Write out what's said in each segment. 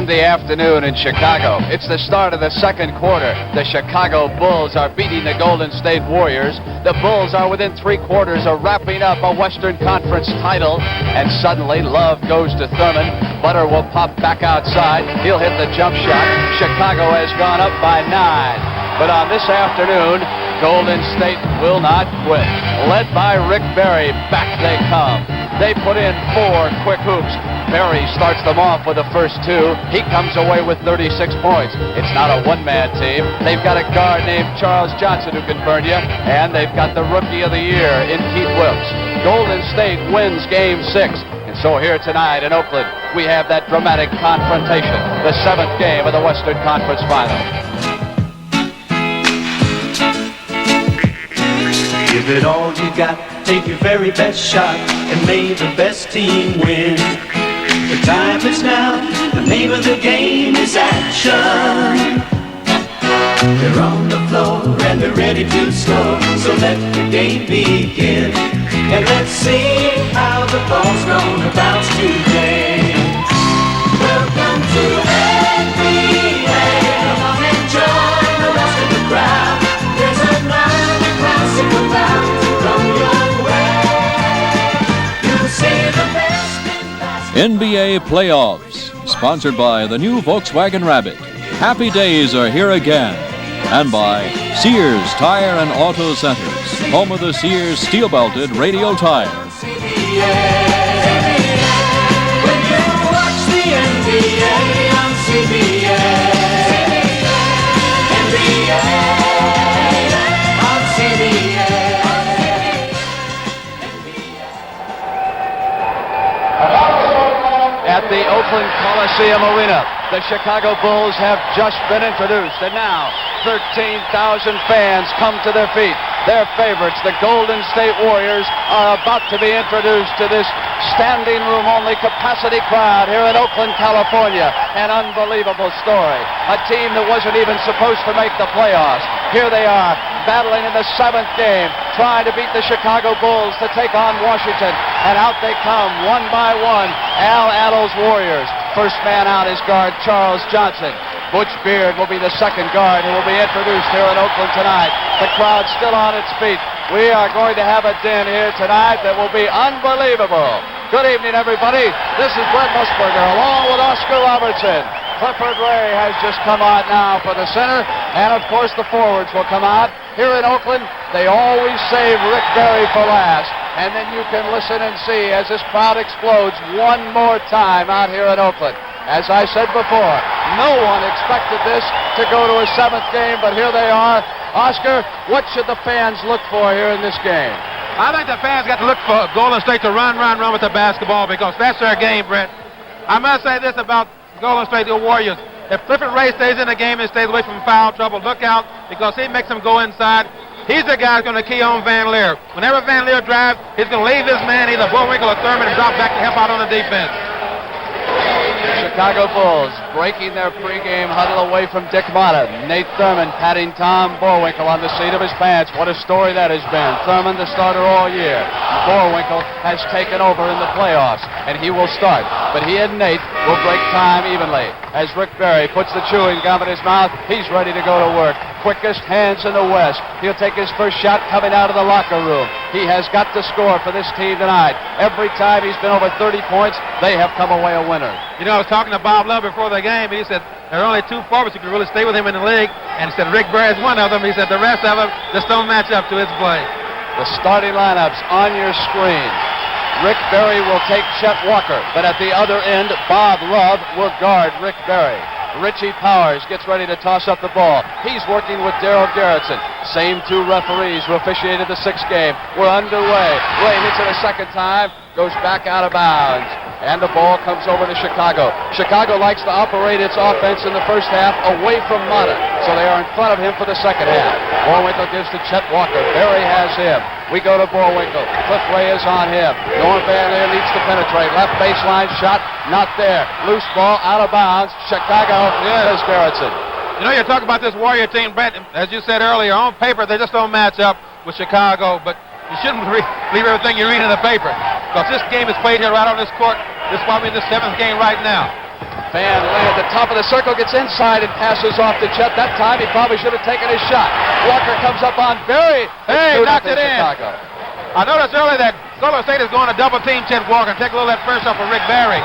Sunday afternoon in Chicago. It's the start of the second quarter. The Chicago Bulls are beating the Golden State Warriors. The Bulls are within 3/4 of wrapping up a Western Conference title. And suddenly, Love goes to Thurman. Butter will pop back outside. He'll hit the jump shot. Chicago has gone up by 9. But on this afternoon, Golden State will not quit. Led by Rick Barry, back they come. They put in 4 quick hoops. Barry starts them off with the first 2. He comes away with 36 points. It's not a one-man team. They've got a guard named Charles Johnson who can burn you, and they've got the Rookie of the Year in Keith Wilkes. Golden State wins Game 6. And so here tonight in Oakland, we have that dramatic confrontation, the 7th game of the Western Conference Final. Give it all you got, take your very best shot, and may the best team win. The time is now, the name of the game is action. They're on the floor and they're ready to score, so let the game begin. And let's see how the ball's gonna bounce today. Welcome to NBA, come on and join the rest of the crowd. There's another classic about to come your way. You'll see the best in basketball. NBA Playoffs, sponsored by the new Volkswagen Rabbit. Happy days are here again. And by Sears Tire and Auto Centers, home of the Sears steel-belted radial tire. When you watch the NBA on CBS, NBA on CBS. At the Oakland Coliseum Arena, the Chicago Bulls have just been introduced, and now 13,000 fans come to their feet. Their favorites, the Golden State Warriors, are about to be introduced to this standing room only capacity crowd here in Oakland, California. An unbelievable story. A team that wasn't even supposed to make the playoffs. Here they are, battling in the 7th game, trying to beat the Chicago Bulls to take on Washington. And out they come, one by one, Al Attle's Warriors. First man out is guard Charles Johnson. Butch Beard will be the second guard who will be introduced here in Oakland tonight. The crowd's still on its feet. We are going to have a din here tonight that will be unbelievable. Good evening, everybody. This is Brent Musburger along with Oscar Robertson. Clifford Ray has just come out now for the center, and of course the forwards will come out. Here in Oakland, they always save Rick Barry for last. And then you can listen and see as this crowd explodes one more time out here in Oakland. As I said before, no one expected this to go to a 7th game, but here they are. Oscar, what should the fans look for here in this game? I think the fans got to look for Golden State to run with the basketball, because that's their game, Brent. I must say this about Golden State Warriors. If Clifford Ray stays in the game and stays away from foul trouble, look out, because he makes them go inside. He's the guy who's going to key on Van Lier. Whenever Van Lier drives, he's going to leave this man, either Boerwinkle or Thurman, and drop back to help out on the defense. Chicago Bulls breaking their pregame huddle away from Dick Motta. Nate Thurman patting Tom Boerwinkle on the seat of his pants. What a story that has been. Thurman the starter all year. Boerwinkle has taken over in the playoffs, and he will start. But he and Nate will break time evenly. As Rick Barry puts the chewing gum in his mouth, he's ready to go to work. Quickest hands in the West. He'll take his first shot coming out of the locker room. He has got to score for this team tonight. Every time he's been over 30 points, they have come away a winner. You know, I was talking to Bob Love before the game, and he said there are only 2 forwards who can really stay with him in the league. And he said Rick Barry is one of them. He said the rest of them just don't match up to his play. The starting lineups on your screen. Rick Barry will take Chet Walker, but at the other end, Bob Love will guard Rick Barry. Richie Powers gets ready to toss up the ball. He's working with Darryl Garrettson. Same 2 referees who officiated the 6th game. We're underway. Ray hits it a second time, goes back out of bounds. And the ball comes over to Chicago. Chicago likes to operate its offense in the first half away from Motta, so they are in front of him for the second half. Boerwinkle gives to Chet Walker. Barry has him. We go to Boerwinkle. Cliff Ray is on him. Norm Van Lier needs to penetrate. Left baseline shot, not there. Loose ball, out of bounds. Chicago, there's Garrettson. You know, you talk about this Warrior team, Brent, as you said earlier, on paper they just don't match up with Chicago, but you shouldn't believe everything you read in the paper, because this game is played here right on this court. This is probably the 7th game right now. Van Leer at the top of the circle gets inside and passes off to Chet. That time he probably should have taken his shot. Walker comes up on Berry. Hey, knocked it in. Chicago. I noticed earlier that Golden State is going to double team Chet Walker and take a little of that pressure off of Rick Barry.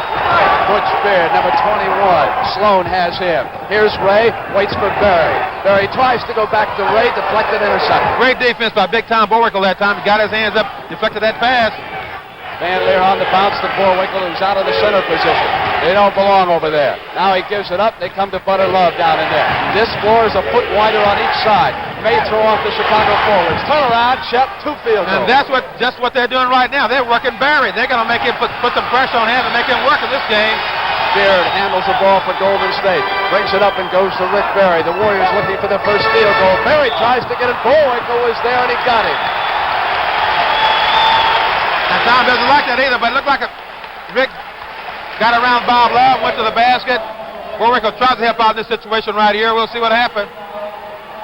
Butch Beard, number 21. Sloan has him. Here's Ray, waits for Berry. Berry tries to go back to Ray, deflected intercept. Great defense by Big Tom Boerwinkle that time. He got his hands up, deflected that pass. Van Leer on the bounce to Boerwinkle, who's out of the center position. They don't belong over there. Now he gives it up. They come to Butter Love down in there. This floor is a foot wider on each side. May throw off the Chicago forwards. Turn around, Chet, 2 field goals. And that's just what they're doing right now. They're working Barry. They're going to make him put some pressure on him and make him work in this game. Beard handles the ball for Golden State. Brings it up and goes to Rick Barry. The Warriors looking for their first field goal. Barry tries to get it. Boerwinkle was there and he got him. And Tom doesn't like that either, but it looked like Rick got around Bob Love, went to the basket. Boerwinkle tries to help out in this situation right here. We'll see what happens.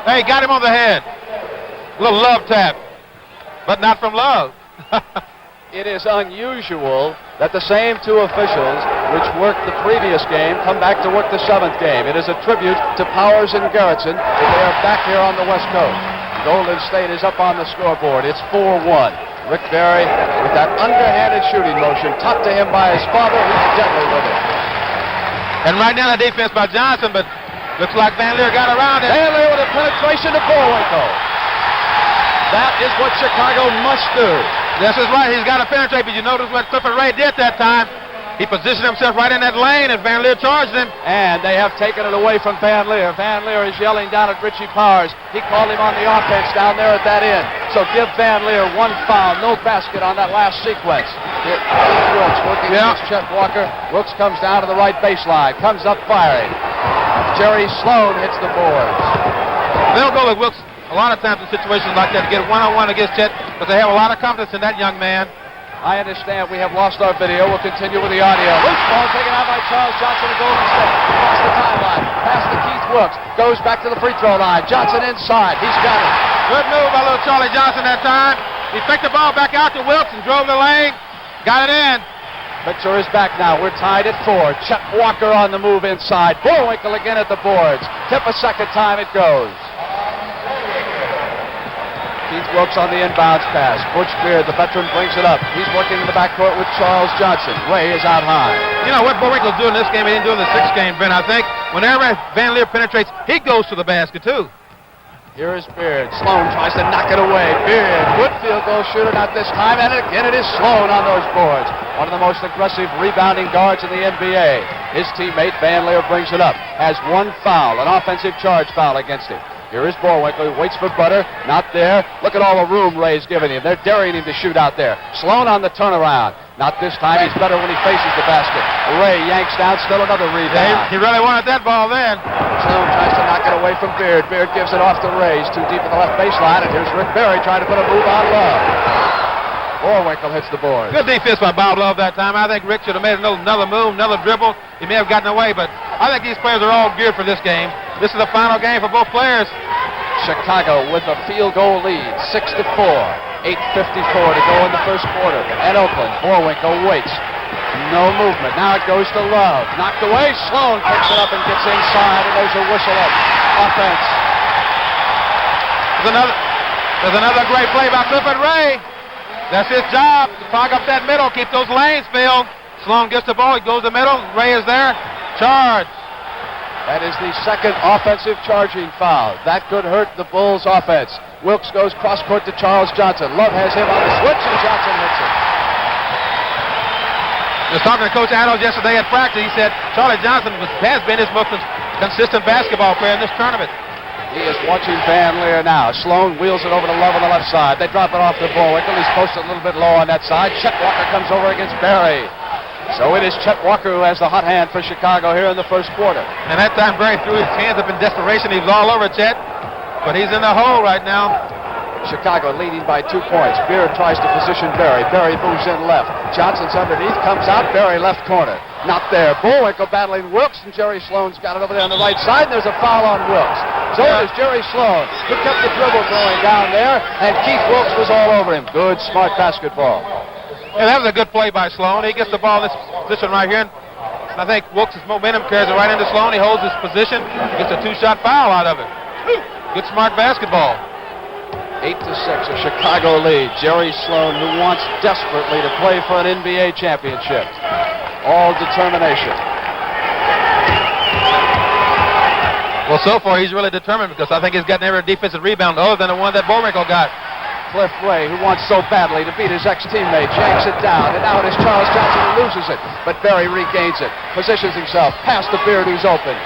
Hey, got him on the head. A little love tap, but not from Love. It is unusual that the same 2 officials which worked the previous game come back to work the 7th game. It is a tribute to Powers and Gerritsen that they are back here on the West Coast. Golden State is up on the scoreboard. It's 4-1. Rick Barry with that underhanded shooting motion, topped to him by his father. He's deadly with it. And right now the defense by Johnson, but looks like Van Leer got around it. Van Leer with a penetration to Boerwinkle. That is what Chicago must do. This is right. He's got to penetrate, but you notice what Clifford Ray did that time. He positioned himself right in that lane, and Van Leer charged him. And they have taken it away from Van Leer. Van Leer is yelling down at Richie Powers. He called him on the offense down there at that end. So give Van Leer 1 foul, no basket on that last sequence. Here, Wilkes working against Chet Walker. Wilkes comes down to the right baseline, comes up firing. Jerry Sloan hits the boards. They'll go with Wilkes a lot of times in situations like that to get one-on-one against Chet, but they have a lot of confidence in that young man. I understand we have lost our video. We'll continue with the audio. Loose ball taken out by Charles Johnson of Golden State. Across the timeline. Pass to Keith Wilkes. Goes back to the free throw line. Johnson inside. He's got it. Good move by little Charlie Johnson that time. He picked the ball back out to Wilkes and drove the lane. Got it in. Picture is back now. We're tied at 4. Chet Walker on the move inside. Boerwinkle again at the boards. Tip a second time it goes. Keith Wilkes on the inbounds pass. Butch Beard, the veteran, brings it up. He's working in the backcourt with Charles Johnson. Ray is out high. You know what Boerwinkle's doing in this game, he didn't do in the 6th game, Ben. I think whenever Van Leer penetrates, he goes to the basket, too. Here is Beard. Sloan tries to knock it away. Beard, good field goal shooter, not this time. And again, it is Sloan on those boards. One of the most aggressive rebounding guards in the NBA. His teammate, Van Leer, brings it up. Has 1 foul, an offensive charge foul against him. Here is Boerwinkle. He waits for Butter. Not there. Look at all the room Ray's giving him. They're daring him to shoot out there. Sloan on the turnaround. Not this time. He's better when he faces the basket. Ray yanks down. Still another rebound. He really wanted that ball then. Sloan tries to knock it away from Beard. Beard gives it off to Ray. He's too deep at the left baseline. And here's Rick Barry trying to put a move on Love. Boerwinkle hits the board. Good defense by Bob Love that time. I think Rick should have made another move, another dribble. He may have gotten away, but I think these players are all geared for this game. This is the final game for both players. Chicago with a field goal lead, 6-4. 8:54 to go in the first quarter. And Oakland, Boerwinkle waits. No movement. Now it goes to Love. Knocked away. Sloan picks it up and gets inside, and there's a whistle up. Offense. There's another great play by Clifford Ray. That's his job, to fog up that middle, keep those lanes filled. Sloan gets the ball, he goes to the middle, Ray is there, charge. That is the second offensive charging foul. That could hurt the Bulls' offense. Wilkes goes cross-court to Charles Johnson. Love has him on the switch, and Johnson hits it. I was talking to Coach Adams yesterday at practice. He said Charlie Johnson has been his most consistent basketball player in this tournament. He is watching Van Leer now. Sloan wheels it over to Love on the left side. They drop it off to Boerwinkle. He's posted a little bit low on that side. Chet Walker comes over against Barry. So it is Chet Walker who has the hot hand for Chicago here in the first quarter. And that time Barry threw his hands up in desperation. He was all over Chet, but he's in the hole right now. Chicago leading by 2 points. Beard tries to position Barry. Barry moves in left. Johnson's underneath, comes out. Barry left corner. Not there. Boerwinkle battling Wilkes, and Jerry Sloan's got it over there on the right side. And there's a foul on Wilkes. So there's Jerry Sloan, who kept the dribble going down there, and Keith Wilkes was all over him. Good, smart basketball. Yeah, that was a good play by Sloan. He gets the ball in this position right here. I think Wilkes' momentum carries it right into Sloan. He holds his position, gets a 2-shot foul out of it. Good, smart basketball. 8-6, a Chicago lead. Jerry Sloan, who wants desperately to play for an NBA championship. All determination. Well, so far he's really determined because I think he's gotten every defensive rebound other than the one that Boerwinkle got. Cliff Ray, who wants so badly to beat his ex-teammate, yanks it down, and now it is Charles Johnson who loses it. But Berry regains it, positions himself past the Beard who's open.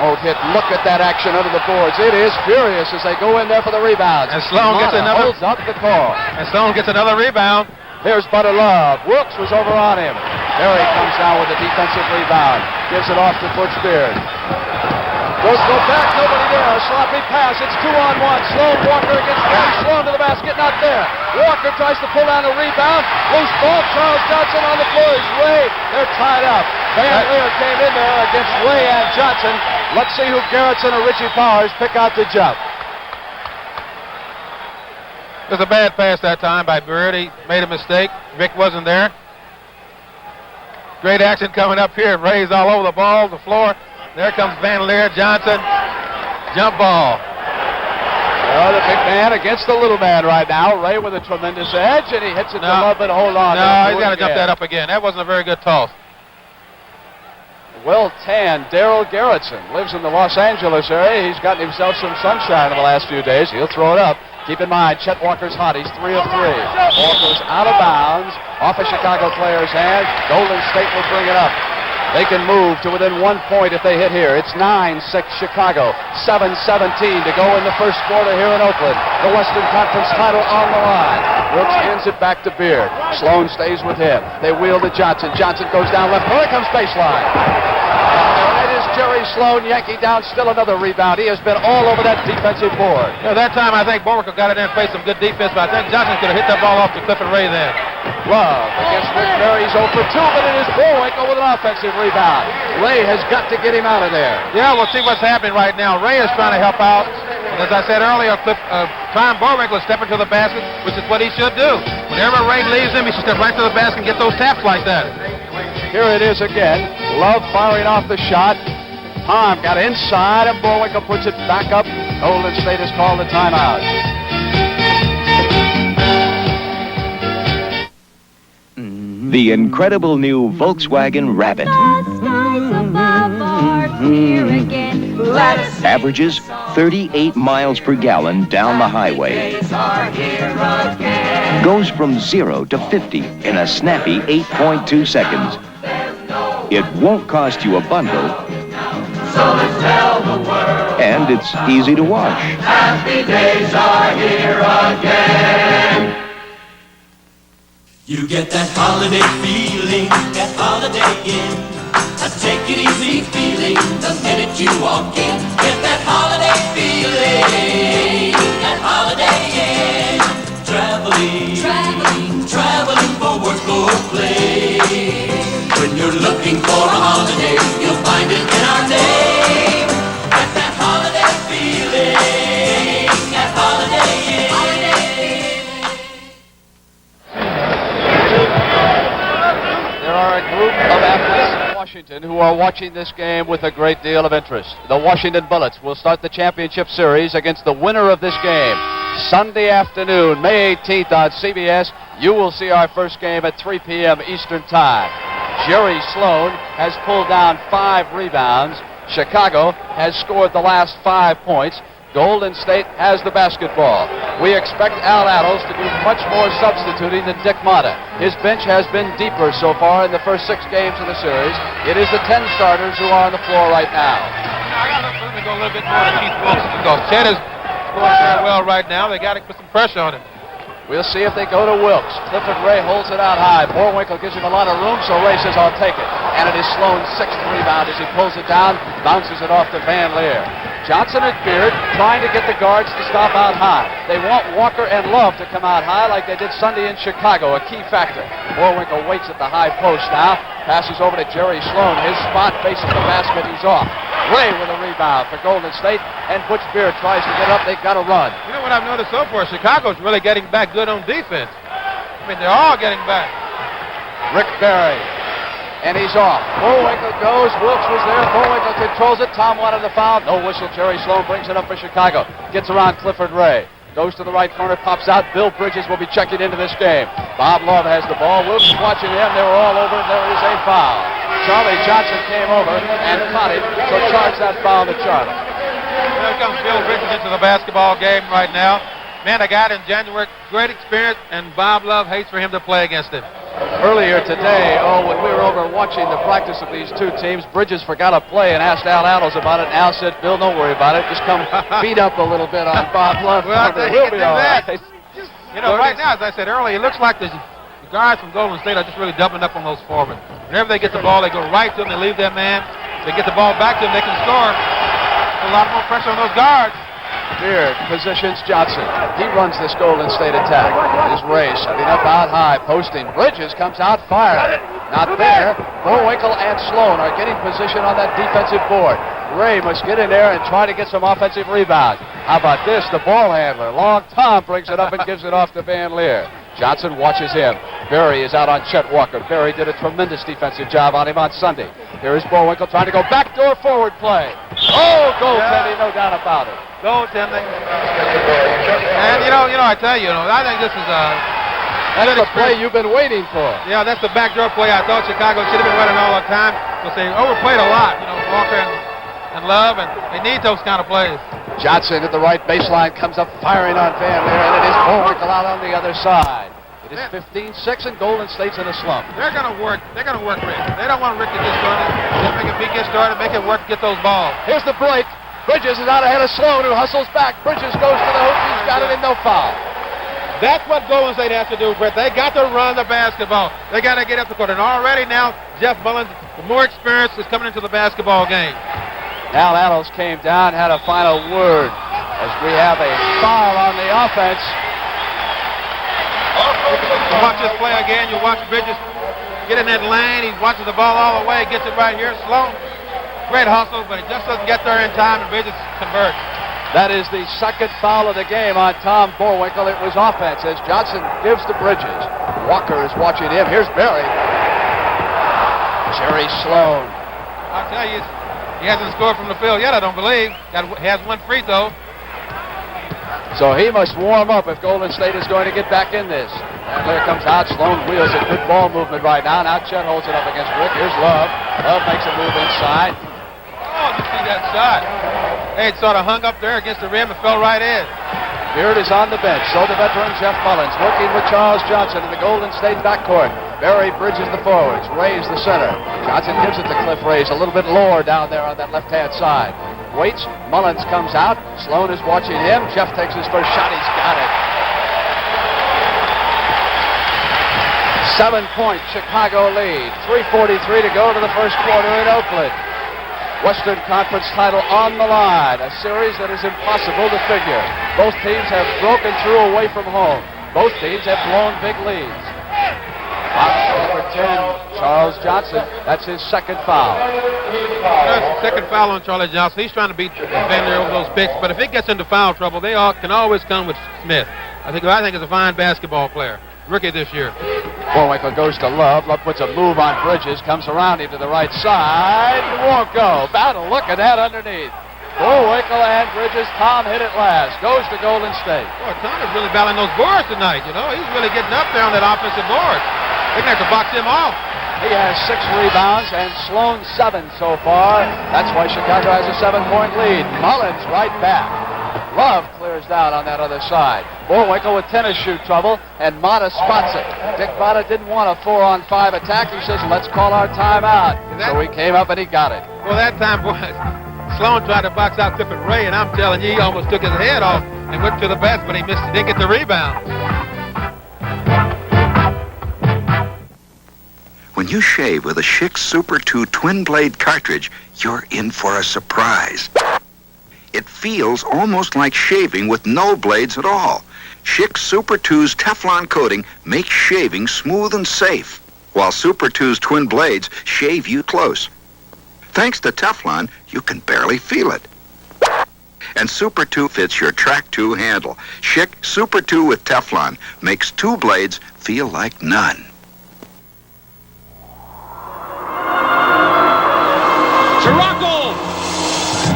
Oh, hit! Look at that action under the boards. It is furious as they go in there for the rebounds. And Sloan gets another. Holds up the call. And Sloan gets another rebound. Here's Butter Love. Wilkes was over on him. Berry comes down with a defensive rebound. Gives it off to Butch Beard. Go back, nobody there. A sloppy pass. It's 2-on-1. Sloan Walker against Ray. Sloan to the basket, not there. Walker tries to pull down the rebound. Loose ball. Charles Johnson on the floor. Ray. They're tied up. Van Lier came in there against Ray and Johnson. Let's see who Garrettson or Richie Powers pick out the jump. It was a bad pass that time by Beard. He made a mistake. Vic wasn't there. Great action coming up here. Ray's all over the ball, the floor. There comes Van Lier, Johnson. Jump ball. Well, the big man against the little man right now. Ray with a tremendous edge, and he hits it to Love, but hold on. No, he's got to jump that up again. That wasn't a very good toss. Well tanned Daryl Garrettson lives in the Los Angeles area. He's gotten himself some sunshine in the last few days. He'll throw it up. Keep in mind, Chet Walker's hot. He's 3 of 3. Walker's out of bounds, off a Chicago player's hand. Golden State will bring it up. They can move to within 1 point if they hit here. It's 9-6 Chicago, 7-17 to go in the first quarter here in Oakland. The Western Conference title on the line. Wilkes hands it back to Beard. Sloan stays with him. They wheel to Johnson. Johnson goes down left. Here comes baseline. And it is Jerry Sloan yanking down. Still another rebound. He has been all over that defensive board. You know, that time I think Boerwinkle got it in and played some good defense, but I think Johnson could have hit that ball off to Clifford Ray then. Love against Rick Berry's 0 for 2, but it is Boerwinkle with an offensive rebound. Ray has got to get him out of there. Yeah, we'll see what's happening right now. Ray is trying to help out. As I said earlier, Tom Boerwinkle is stepping to the basket, which is what he should do. Whenever Ray leaves him, he should step right to the basket and get those taps like that. Here it is again. Love firing off the shot. Tom got inside, and Boerwinkle puts it back up. Golden State has called the timeout. The incredible new Volkswagen Rabbit. Averages 38 miles per gallon down the highway. Goes from 0 to 50 in a snappy 8.2 seconds. It won't cost you a bundle. So let's tell the world. And it's easy to wash. Happy days are here again. You get that holiday feeling at Holiday Inn. A take it easy feeling the minute you walk in. Get that holiday feeling at Holiday Inn. Traveling for work or play. When you're looking for a holiday, you'll find it in our name. Get that holiday feeling at Holiday Inn. There are a group of athletes in Washington who are watching this game with a great deal of interest. The Washington Bullets will start the championship series against the winner of this game. Sunday afternoon, May 18th on CBS. You will see our first game at 3 p.m. Eastern Time. Jerry Sloan has pulled down 5 rebounds. Chicago has scored the last 5 points. Golden State has the basketball. We expect Al Attles to do much more substituting than Dick Motta. His bench has been deeper so far in the first 6 games of the series. It is the 10 starters who are on the floor right now. I got to go a little bit more to Keith Wilkes because Chet is going very well right now. They got to put some pressure on him. We'll see if they go to Wilkes. Clifford Ray holds it out high. Boerwinkle gives him a lot of room, so Ray says, I'll take it. And it is Sloan's 6th rebound as he pulls it down, bounces it off to Van Lier. Johnson and Beard trying to get the guards to stop out high. They want Walker and Love to come out high like they did Sunday in Chicago, a key factor. Boerwinkle waits at the high post now. Passes over to Jerry Sloan. His spot faces the basket. He's off. Ray with a rebound for Golden State, and Butch Beard tries to get up. They've got to run. You know what I've noticed so far? Chicago's really getting back good on defense. I mean, they're all getting back. Rick Berry and he's off. Boerwinkle goes. Wilkes was there. Boerwinkle controls it. Tom wanted the foul. No whistle. Jerry Sloan brings it up for Chicago. Gets around Clifford Ray. Goes to the right corner, pops out. Bill Bridges will be checking into this game. Bob Love has the ball. Wilkes is watching him. They were all over, and there is a foul. Charlie Johnson came over and caught him, so charge that foul to Charlie. Here comes Bill Bridges into the basketball game right now. Man, I got in January, great experience, and Bob Love hates for him to play against him. Earlier today, when we were over watching the practice of these two teams, Bridges forgot a play and asked Al Adams about it, and Al said, Bill, don't worry about it. Just come beat up a little bit on Bob Love. Well, I think we'll be all right. You know, right now, as I said earlier, it looks like the guards from Golden State are just really doubling up on those forwards. Whenever they get the ball, they go right to them, they leave their man. They get the ball back to them, they can score. A lot more pressure on those guards. Beard positions Johnson. He runs this Golden State attack. This Ray setting up out high, posting. Bridges comes out firing. Not there. Boerwinkle and Sloan are getting position on that defensive board. Ray must get in there and try to get some offensive rebounds. How about this? The ball handler, Long Tom, brings it up and gives it off to Van Lier. Johnson watches him. Berry is out on Chet Walker. Berry did a tremendous defensive job on him on Sunday. Here is Boerwinkle trying to go backdoor forward play. Oh, goaltending, no doubt about it. Goaltending. And you know, I tell you, I think this is that's the play you've been waiting for. Yeah, that's the backdoor play I thought Chicago should have been running all the time, because they overplayed a lot. Walker and Love, and they need those kind of plays. Johnson at the right baseline comes up firing on Van Lier, and it is Boerwinkle out on the other side. It is 15-6, and Golden State's in a slump. They're going to work. They're going to work Rick. They don't want Rick to get started. They'll make it get started, make it work to get those balls. Here's the break. Bridges is out ahead of Sloan, who hustles back. Bridges goes to the hoop. He's got it, and no foul. That's what Golden State has to do, Brett. They got to run the basketball. They got to get up the court. And already now, Jeff Mullins, with more experience, is coming into the basketball game. Al Adams came down, had a final word as we have a foul on the offense. You watch this play again. You watch Bridges get in that lane. He watches the ball all the way. Gets it right here. Sloan, great hustle, but he just doesn't get there in time, and Bridges converts. That is the second foul of the game on Tom Boerwinkle. It was offense as Johnson gives to Bridges. Walker is watching him. Here's Berry. Jerry Sloan. I'll tell you, he hasn't scored from the field yet, I don't believe. He has one free throw. So he must warm up if Golden State is going to get back in this. And there comes out. Sloan wheels it. Good ball movement right now. Now Chet holds it up against Rick. Here's Love. Love makes a move inside. Oh, you see that shot. Hey, it sort of hung up there against the rim and fell right in. Beard is on the bench. So the veteran Jeff Mullins working with Charles Johnson in the Golden State backcourt. Berry bridges the forwards. Ray's the center. Johnson gives it to Cliff Ray's a little bit lower down there on that left-hand side. Waits. Mullins comes out. Sloan is watching him. Jeff takes his first shot. He's got it. 7-point Chicago lead. 3:43 to go to the first quarter in Oakland. Western Conference title on the line. A series that is impossible to figure. Both teams have broken through away from home. Both teams have blown big leads. Box number 10, Charles Johnson. That's his second foul. That's the second foul on Charlie Johnson. He's trying to beat Van Lier over those picks, but if he gets into foul trouble, they can always come with Smith. I think he's a fine basketball player. Rookie this year. Boerwinkle goes to Love. Love puts a move on Bridges. Comes around him to the right side. Won't go. Battle. Look at that underneath. Boerwinkle and Bridges. Tom hit it last. Goes to Golden State. Boy, Tom is really battling those boards tonight. He's really getting up there on that offensive board. They're going to have to box him off. He has 6 rebounds and Sloan 7 so far. That's why Chicago has a 7-point lead. Mullins right back. Love clears down on that other side. Boerwinkle with tennis shoe trouble, and Mata spots it. Dick Mata didn't want a 4-on-5 attack. He says, let's call our timeout. So he came up and he got it. Well, that time, boy, Sloan tried to box out Clifford Ray, and I'm telling you, he almost took his head off and went to the basket, but he missed. He didn't get the rebound. When you shave with a Schick Super 2 twin-blade cartridge, you're in for a surprise. It feels almost like shaving with no blades at all. Schick Super 2's Teflon coating makes shaving smooth and safe, while Super 2's twin blades shave you close. Thanks to Teflon, you can barely feel it. And Super 2 fits your Track 2 handle. Schick Super 2 with Teflon makes 2 blades feel like none.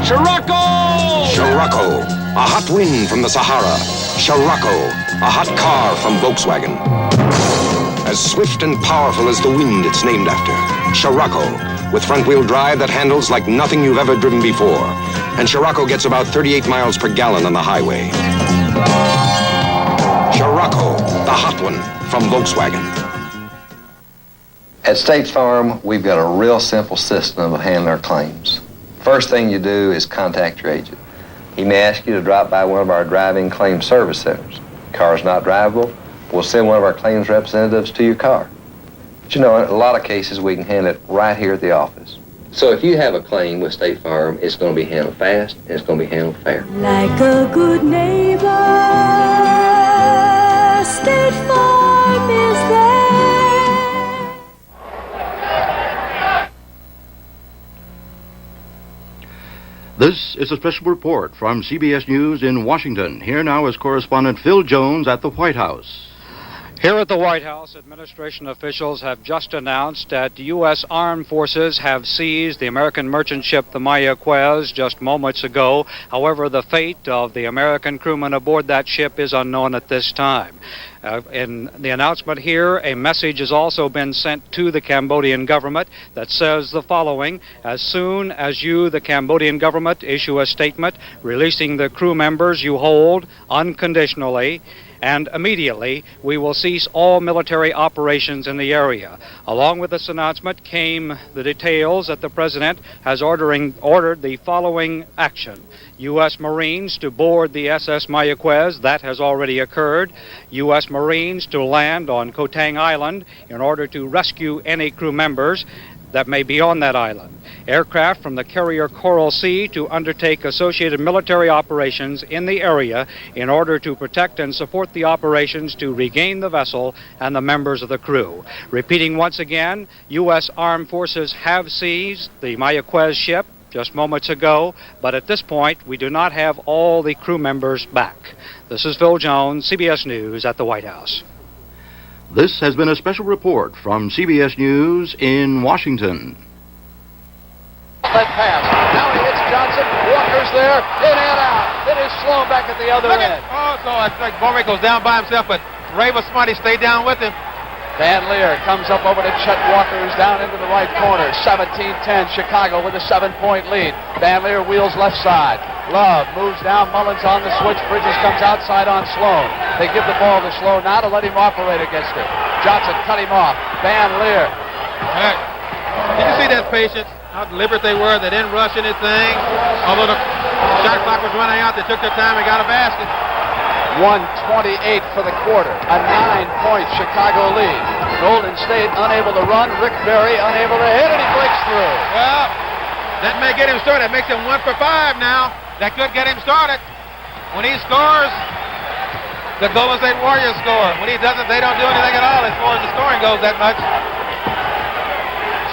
Scirocco! Scirocco, a hot wind from the Sahara. Scirocco, a hot car from Volkswagen. As swift and powerful as the wind it's named after. Scirocco, with front-wheel drive that handles like nothing you've ever driven before. And Scirocco gets about 38 miles per gallon on the highway. Scirocco, the hot one from Volkswagen. At State Farm, we've got a real simple system of handling our claims. First thing you do is contact your agent. He may ask you to drop by one of our driving claim service centers. Car's not drivable, we'll send one of our claims representatives to your car. But you know, in a lot of cases, we can handle it right here at the office. So if you have a claim with State Farm, it's going to be handled fast and it's going to be handled fair. Like a good neighbor, State Farm is there. This is a special report from CBS News in Washington. Here now is correspondent Phil Jones at the White House. Here at the White House, administration officials have just announced that U.S. armed forces have seized the American merchant ship, the Mayaquez, just moments ago. However, the fate of the American crewmen aboard that ship is unknown at this time. In the announcement here, a message has also been sent to the Cambodian government that says the following: as soon as you, the Cambodian government, issue a statement releasing the crew members you hold unconditionally, and immediately we will cease all military operations in the area. Along with this announcement came the details that the President has ordered the following action. U.S. Marines to board the SS Mayaquez, that has already occurred. U.S. Marines to land on Koh Tang Island in order to rescue any crew members that may be on that island. Aircraft from the carrier Coral Sea to undertake associated military operations in the area in order to protect and support the operations to regain the vessel and the members of the crew. Repeating once again, U.S. Armed Forces have seized the Mayaquez ship just moments ago, but at this point we do not have all the crew members back. This is Phil Jones, CBS News at the White House. This has been a special report from CBS News in Washington. Left pass. Now he hits Johnson. Walker's there. In and out. It is Sloan back at the other end. So I think Boerwinkle's down by himself, but Ray was smart. He stayed down with him. Van Lier comes up over to Chet Walker, who's down into the right corner. 17-10, Chicago with a 7-point lead. Van Lier wheels left side. Love moves down. Mullins on the switch. Bridges comes outside on Sloan. They give the ball to Sloan now to let him operate against it. Johnson cut him off. Van Lier. Right. Did you see that patience? How deliberate they were. They didn't rush anything. Although the shot clock was running out, they took their time and got a basket. 1:28 for the quarter. A 9-point Chicago lead. Golden State unable to run. Rick Barry unable to hit, and he breaks through. Well, that may get him started. That makes him 1 for 5 now. That could get him started. When he scores, the Golden State Warriors score. When he doesn't, they don't do anything at all as far as the scoring goes that much.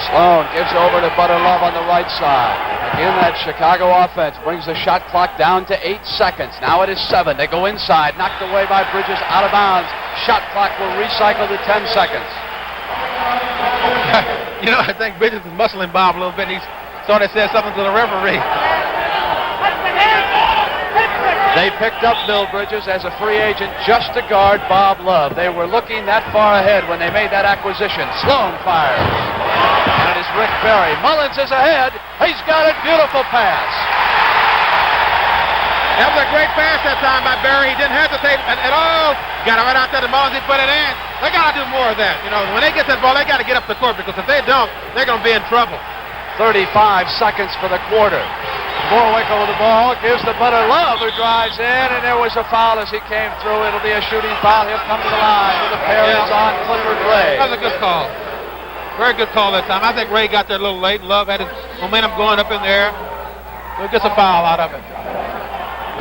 Sloan gives over to Butter Love on the right side. Again, that Chicago offense brings the shot clock down to 8 seconds. Now it is 7. They go inside, knocked away by Bridges, out of bounds. Shot clock will recycle to 10 seconds. You know, I think Bridges is muscling Bob a little bit. He sort of said something to the referee. They picked up Bill Bridges as a free agent just to guard Bob Love. They were looking that far ahead when they made that acquisition. Sloan fires. And it is Rick Barry. Mullins is ahead. He's got it. Beautiful pass. That was a great pass that time by Barry. He didn't hesitate at all. Got it right out there to Mullins. He put it in. They got to do more of that. You know, when they get that ball, they got to get up the court, because if they don't, they're going to be in trouble. 35 seconds for the quarter. Boerwinkle with the ball, gives the Butter Love, who drives in, and there was a foul as he came through. It'll be a shooting foul. He'll come to the line with the pair is on Clifford Ray. That was a good call. Very good call that time. I think Ray got there a little late. Love had his momentum going up in there. So he gets a foul out of it.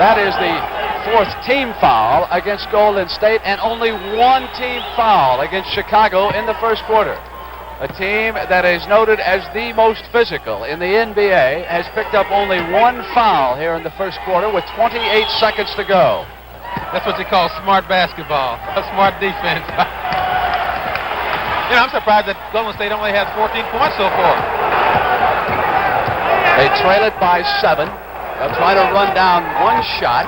That is the 4th team foul against Golden State, and only 1 team foul against Chicago in the first quarter. A team that is noted as the most physical in the NBA has picked up only 1 foul here in the first quarter with 28 seconds to go. That's what you call smart basketball, a smart defense. You know, I'm surprised that Golden State only has 14 points so far. They trail it by 7. They'll try to run down one shot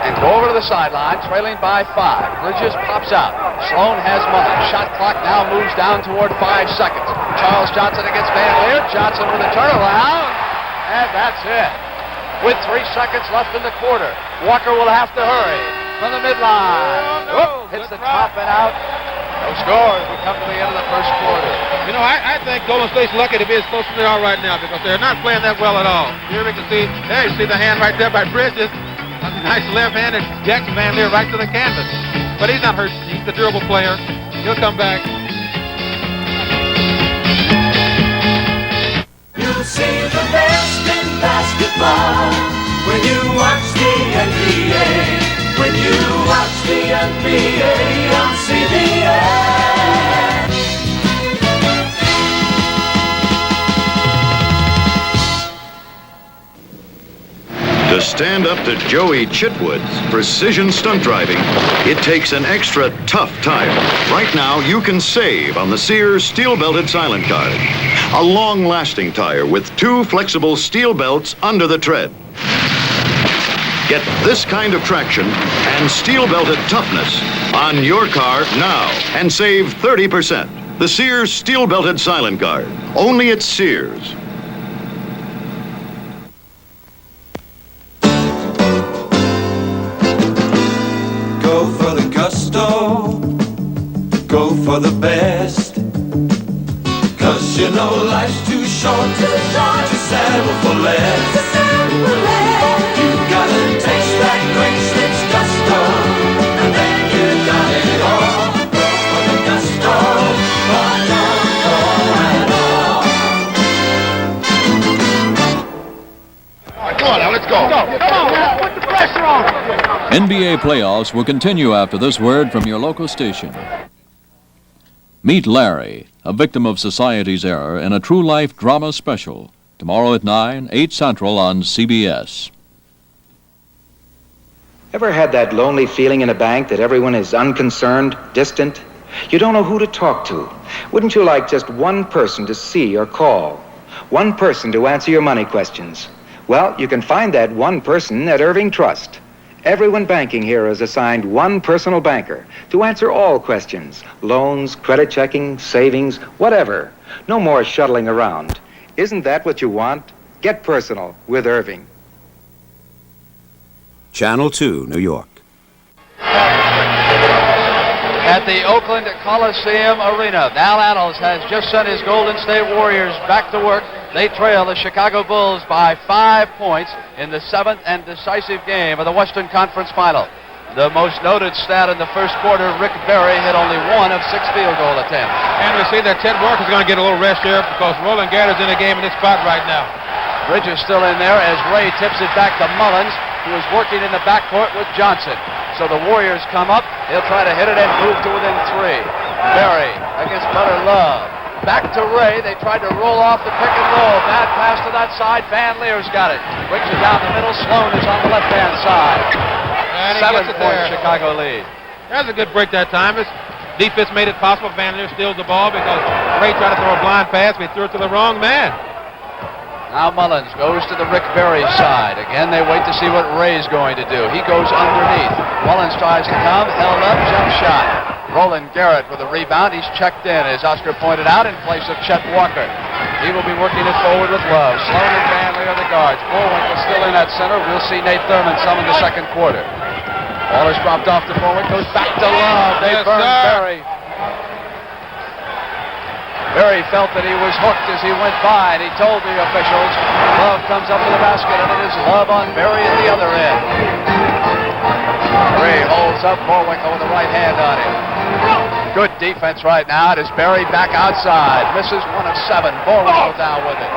and go over to the sideline, trailing by 5. Bridges pops out. Sloan has Mullins. Shot clock now moves down toward 5 seconds. Charles Johnson against Van Lier. Johnson with a turnaround, and that's it. With 3 seconds left in the quarter, Walker will have to hurry from the midline. Hits the top and out. No scores. We come to the end of the first quarter. You know, I think Golden State's lucky to be as close as they are right now because they're not playing that well at all. Here we can see, there you see the hand right there by Bridges. A nice left-handed Jackson Van Lier right to the canvas. But he's not hurt. He's the durable player. He'll come back. You'll see the best in basketball when you watch the NBA. When you watch the NBA on CBS. To stand up to Joey Chitwood's precision stunt driving, it takes an extra tough tire. Right now, you can save on the Sears steel-belted silent card. A long-lasting tire with 2 flexible steel belts under the tread. Get this kind of traction and steel-belted toughness on your car now and save 30%. The Sears steel-belted silent guard, only at Sears. Go for the gusto, go for the best. 'Cause you know life's too short to settle for less. You gotta taste that great slips gusto, and then you got it all. Go for the gusto, but don't go at all. Come on now, let's go. Come on, put the pressure on. NBA playoffs will continue after this word from your local station. Meet Larry, a victim of society's error, in a true-life drama special. Tomorrow at 9, 8 Central on CBS. Ever had that lonely feeling in a bank that everyone is unconcerned, distant? You don't know who to talk to. Wouldn't you like just one person to see or call? One person to answer your money questions? Well, you can find that one person at Irving Trust. Everyone banking here is assigned one personal banker to answer all questions. Loans, credit checking, savings, whatever. No more shuttling around. Isn't that what you want? Get personal with Irving. Channel 2, New York. At the Oakland Coliseum Arena, Al Annals has just sent his Golden State Warriors back to work. They trail the Chicago Bulls by 5 points in the 7th and decisive game of the Western Conference Final. The most noted stat in the first quarter, Rick Barry hit only 1 of 6 field goal attempts. And we see that Chet Walker is going to get a little rest here because Roland Garrett's in the game in this spot right now. Bridges still in there as Ray tips it back to Mullins, who is working in the backcourt with Johnson. So the Warriors come up. He'll try to hit it and move to within 3. Barry against Butter Love. Back to Ray. They tried to roll off the pick and roll. Bad pass to that side. Van Leer's got it. Brings it down the middle. Sloan is on the left-hand side. 7-point Chicago lead. That's a good break that time. His defense made it possible. Van Lier steals the ball because Ray tried to throw a blind pass, but he threw it to the wrong man. Now Mullins goes to the Rick Barry side. Again, they wait to see what Ray's going to do. He goes underneath. Mullins tries to come. Held up. Jump shot. Roland Garrett with a rebound. He's checked in, as Oscar pointed out, in place of Chet Walker. He will be working it forward with Love. Sloan and Van Lier are the guards. Boerwinkle still in at center. We'll see Nate Thurman some in the second quarter. Ball is dropped off to Boerwinkle. Goes back to Love. They burn Barry. Barry felt that he was hooked as he went by, and he told the officials. Love comes up to the basket, and it is Love on Barry at the other end. Ray holds up Boerwinkle with the right hand on him. Good defense right now. It is Barry back outside. Misses 1 of 7. Boerwinkle down with it.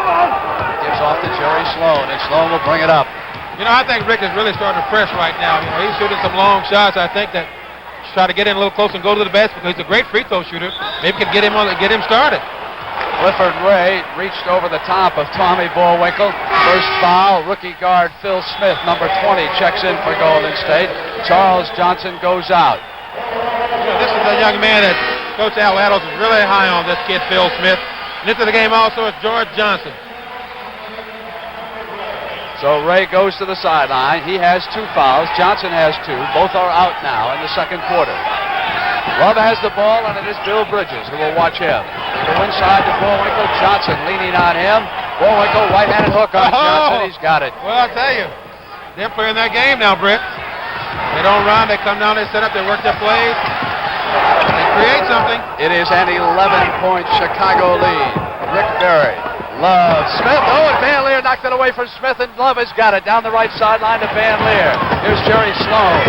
Gives off to Jerry Sloan, and Sloan will bring it up. You know, I think Rick is really starting to press right now. You know, he's shooting some long shots. I think that try to get in a little close and go to the basket because he's a great free throw shooter. Maybe could get him started. Clifford Ray reached over the top of Tommy Boerwinkle. First foul, rookie guard Phil Smith, number 20, checks in for Golden State. Charles Johnson goes out. You know, this is a young man that Coach Al Annals is really high on, this kid Phil Smith. And into the game also is George Johnson. So Ray goes to the sideline. He has 2 fouls. Johnson has 2. Both are out now in the second quarter. Love has the ball, and it is Bill Bridges who will watch him. Go inside to Boerwinkle. Johnson leaning on him. Boerwinkle, right-handed hook on Johnson. He's got it. Well, I'll tell you, they're playing that game now, Britt. They don't run. They come down, they set up, they work their plays. They create something. It is an 11-point Chicago lead. Rick Berry. Love. Smith. Oh, and Van Lier knocked it away from Smith, and Love has got it down the right sideline to Van Lier. Here's Jerry Sloan.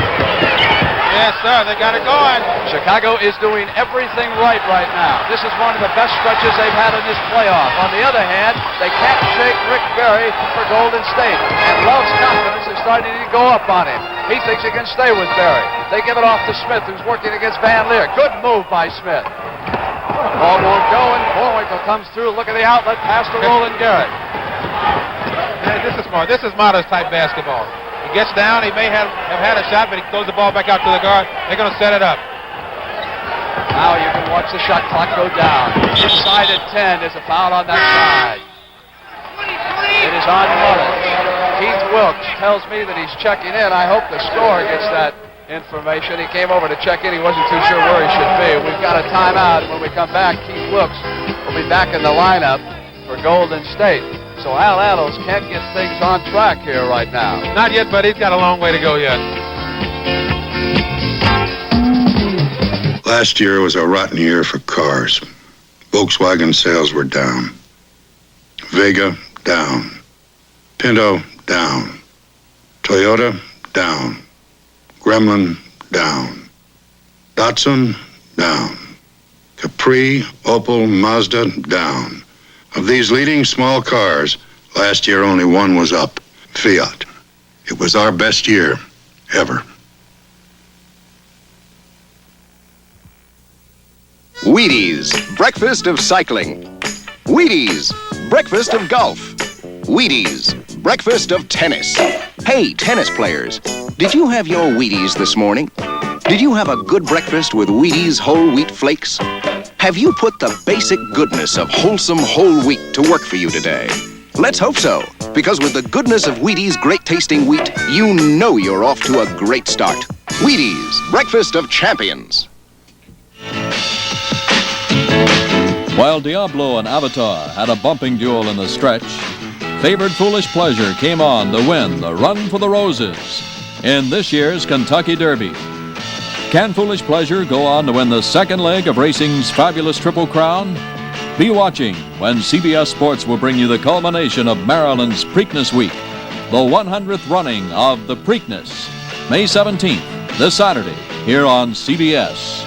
Yes, sir. They got it going. Chicago is doing everything right now. This is one of the best stretches they've had in this playoff. On the other hand, they can't shake Rick Berry for Golden State. And Love's confidence is starting to go up on him. He thinks he can stay with Berry. They give it off to Smith, who's working against Van Lier. Good move by Smith. Ball won't go, and Boerwinkle comes through. Look at the outlet pass to Roland Garrett. Yeah, this is smart. This is Mata's type basketball. He gets down. He may have had a shot, but he throws the ball back out to the guard. They're going to set it up. Now you can watch the shot clock go down. Inside at 10. There's a foul on that side. It is on Mullins. Keith Wilkes tells me that he's checking in. I hope the scorer gets that information. He came over to check in. He wasn't too sure where he should be. We've got a timeout. When we come back, Keith Wilkes will be back in the lineup for Golden State. So Al Adams can't get things on track here right now. Not yet, but he's got a long way to go yet. Last year was a rotten year for cars. Volkswagen sales were down. Vega, down. Pinto, down. Toyota, down. Gremlin, down. Datsun, down. Capri, Opel, Mazda, down. Of these leading small cars, last year only one was up, Fiat. It was our best year ever. Wheaties, breakfast of cycling. Wheaties, breakfast of golf. Wheaties, breakfast of tennis. Hey, tennis players, did you have your Wheaties this morning? Did you have a good breakfast with Wheaties whole wheat flakes? Have you put the basic goodness of wholesome whole wheat to work for you today? Let's hope so, because with the goodness of Wheaties great-tasting wheat, you know you're off to a great start. Wheaties, breakfast of champions. While Diablo and Avatar had a bumping duel in the stretch, Favored Foolish Pleasure came on to win the Run for the Roses in this year's Kentucky Derby. Can Foolish Pleasure go on to win the second leg of racing's fabulous Triple Crown? Be watching when CBS Sports will bring you the culmination of Maryland's Preakness Week, the 100th running of the Preakness, May 17th, this Saturday, here on CBS.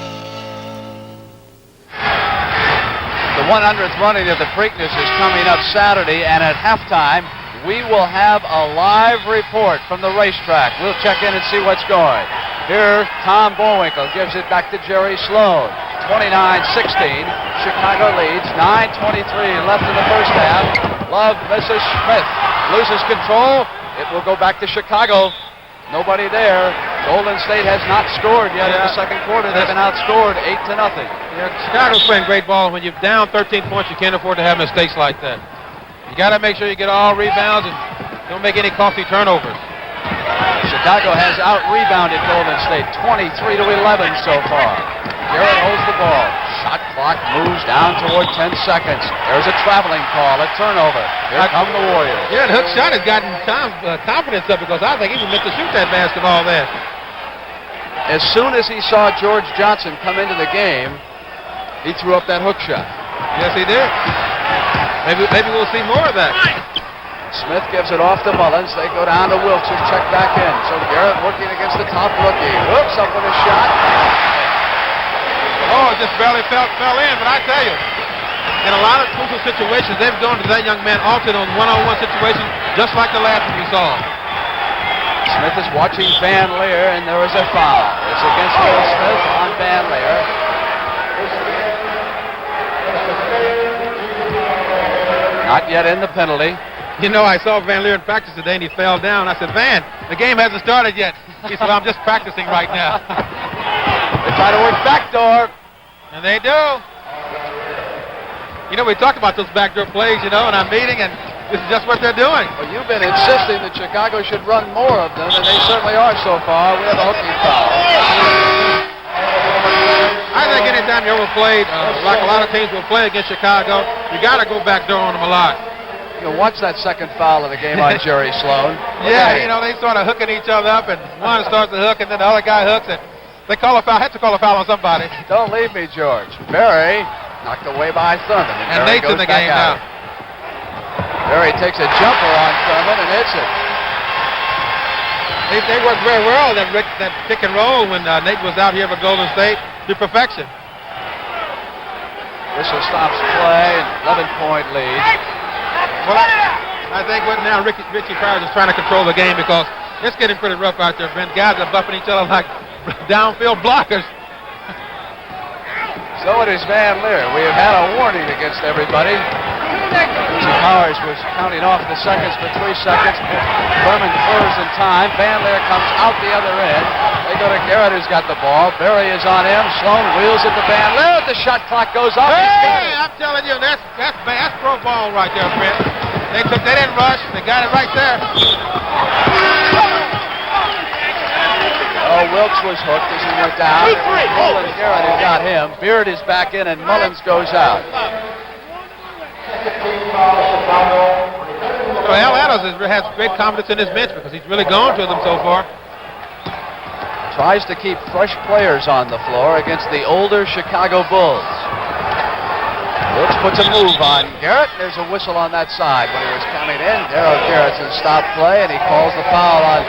The 100th running of the Preakness is coming up Saturday, and at halftime, we will have a live report from the racetrack. We'll check in and see what's going. Here, Tom Boerwinkle gives it back to Jerry Sloan. 29-16, Chicago leads. 9:23 left in the first half. Love misses Smith. Loses control. It will go back to Chicago. Nobody there. Golden State has not scored yet in the second quarter. They've been outscored 8-0. Yeah, Chicago's playing great ball. When you're down 13 points, you can't afford to have mistakes like that. You got to make sure you get all rebounds and don't make any costly turnovers. Chicago has out-rebounded Golden State 23-11 so far. Garrett holds the ball. Shot clock moves down toward 10 seconds. There's a traveling call, a turnover. Here come the Warriors. Yeah, the hook shot has gotten confidence up because I think he was meant to shoot that basketball there. As soon as he saw George Johnson come into the game, he threw up that hook shot. Yes, he did. Maybe we'll see more of that. Smith gives it off to Mullins. They go down to Wilkes, who's checked back in. So Garrett working against the top rookie. Hooks up with a shot. Oh, it just barely fell in, but I tell you, in a lot of crucial situations, they've gone to that young man often on one-on-one situations, just like the last one we saw. Smith is watching Van Lier, and there is a foul. It's against Will Smith on Van Lier. Not yet in the penalty. You know, I saw Van Lier in practice today, and he fell down. I said, Van, the game hasn't started yet. He said, I'm just practicing right now. They try to work backdoor. And they do. You know, we talked about those backdoor plays, you know, in our meeting, and This is just what they're doing. Well, you've been insisting that Chicago should run more of them, and they certainly are so far. We have a hooking foul. I think anytime you ever played, like a lot of teams will play against Chicago, you got to go backdoor on them a lot. You know, watch that second foul of the game on Jerry Sloan. Yeah, you know, they sort of hooking each other up, and one starts to hook, and then the other guy hooks, and they call a foul. Had to call a foul on somebody. Don't leave me, George. Berry knocked away by Thurman. And Nate's in the game now. Berry takes a jumper on Thurman and hits it. They worked very well, that pick and roll, when Nate was out here for Golden State to perfection. Whistle stops play, 11-point lead. Well, I think what now Richie Pryor is trying to control the game because it's getting pretty rough out there, Brent. Guys are bumping each other like downfield blockers. So it is Van Lier. We have had a warning against everybody. Richie Powers was counting off the seconds for 3 seconds. Berman closed in time. Van Lier comes out the other end. They go to Garrett, who's got the ball. Berry is on him. Sloan wheels it to Van Lier. The shot clock goes off. Hey, I'm telling you, that's pro ball right there, Brent. They didn't rush. They got it right there. Oh, Wilkes was hooked as he went down. Mullen Garrett who got him. Beard is back in, and Mullins goes out. So Al Adams has great confidence in his bench because he's really gone to them so far. Tries to keep fresh players on the floor against the older Chicago Bulls. Wilkes puts a move on Garrett. There's a whistle on that side when he was coming in. Darryl Garrettson stopped play, and he calls the foul on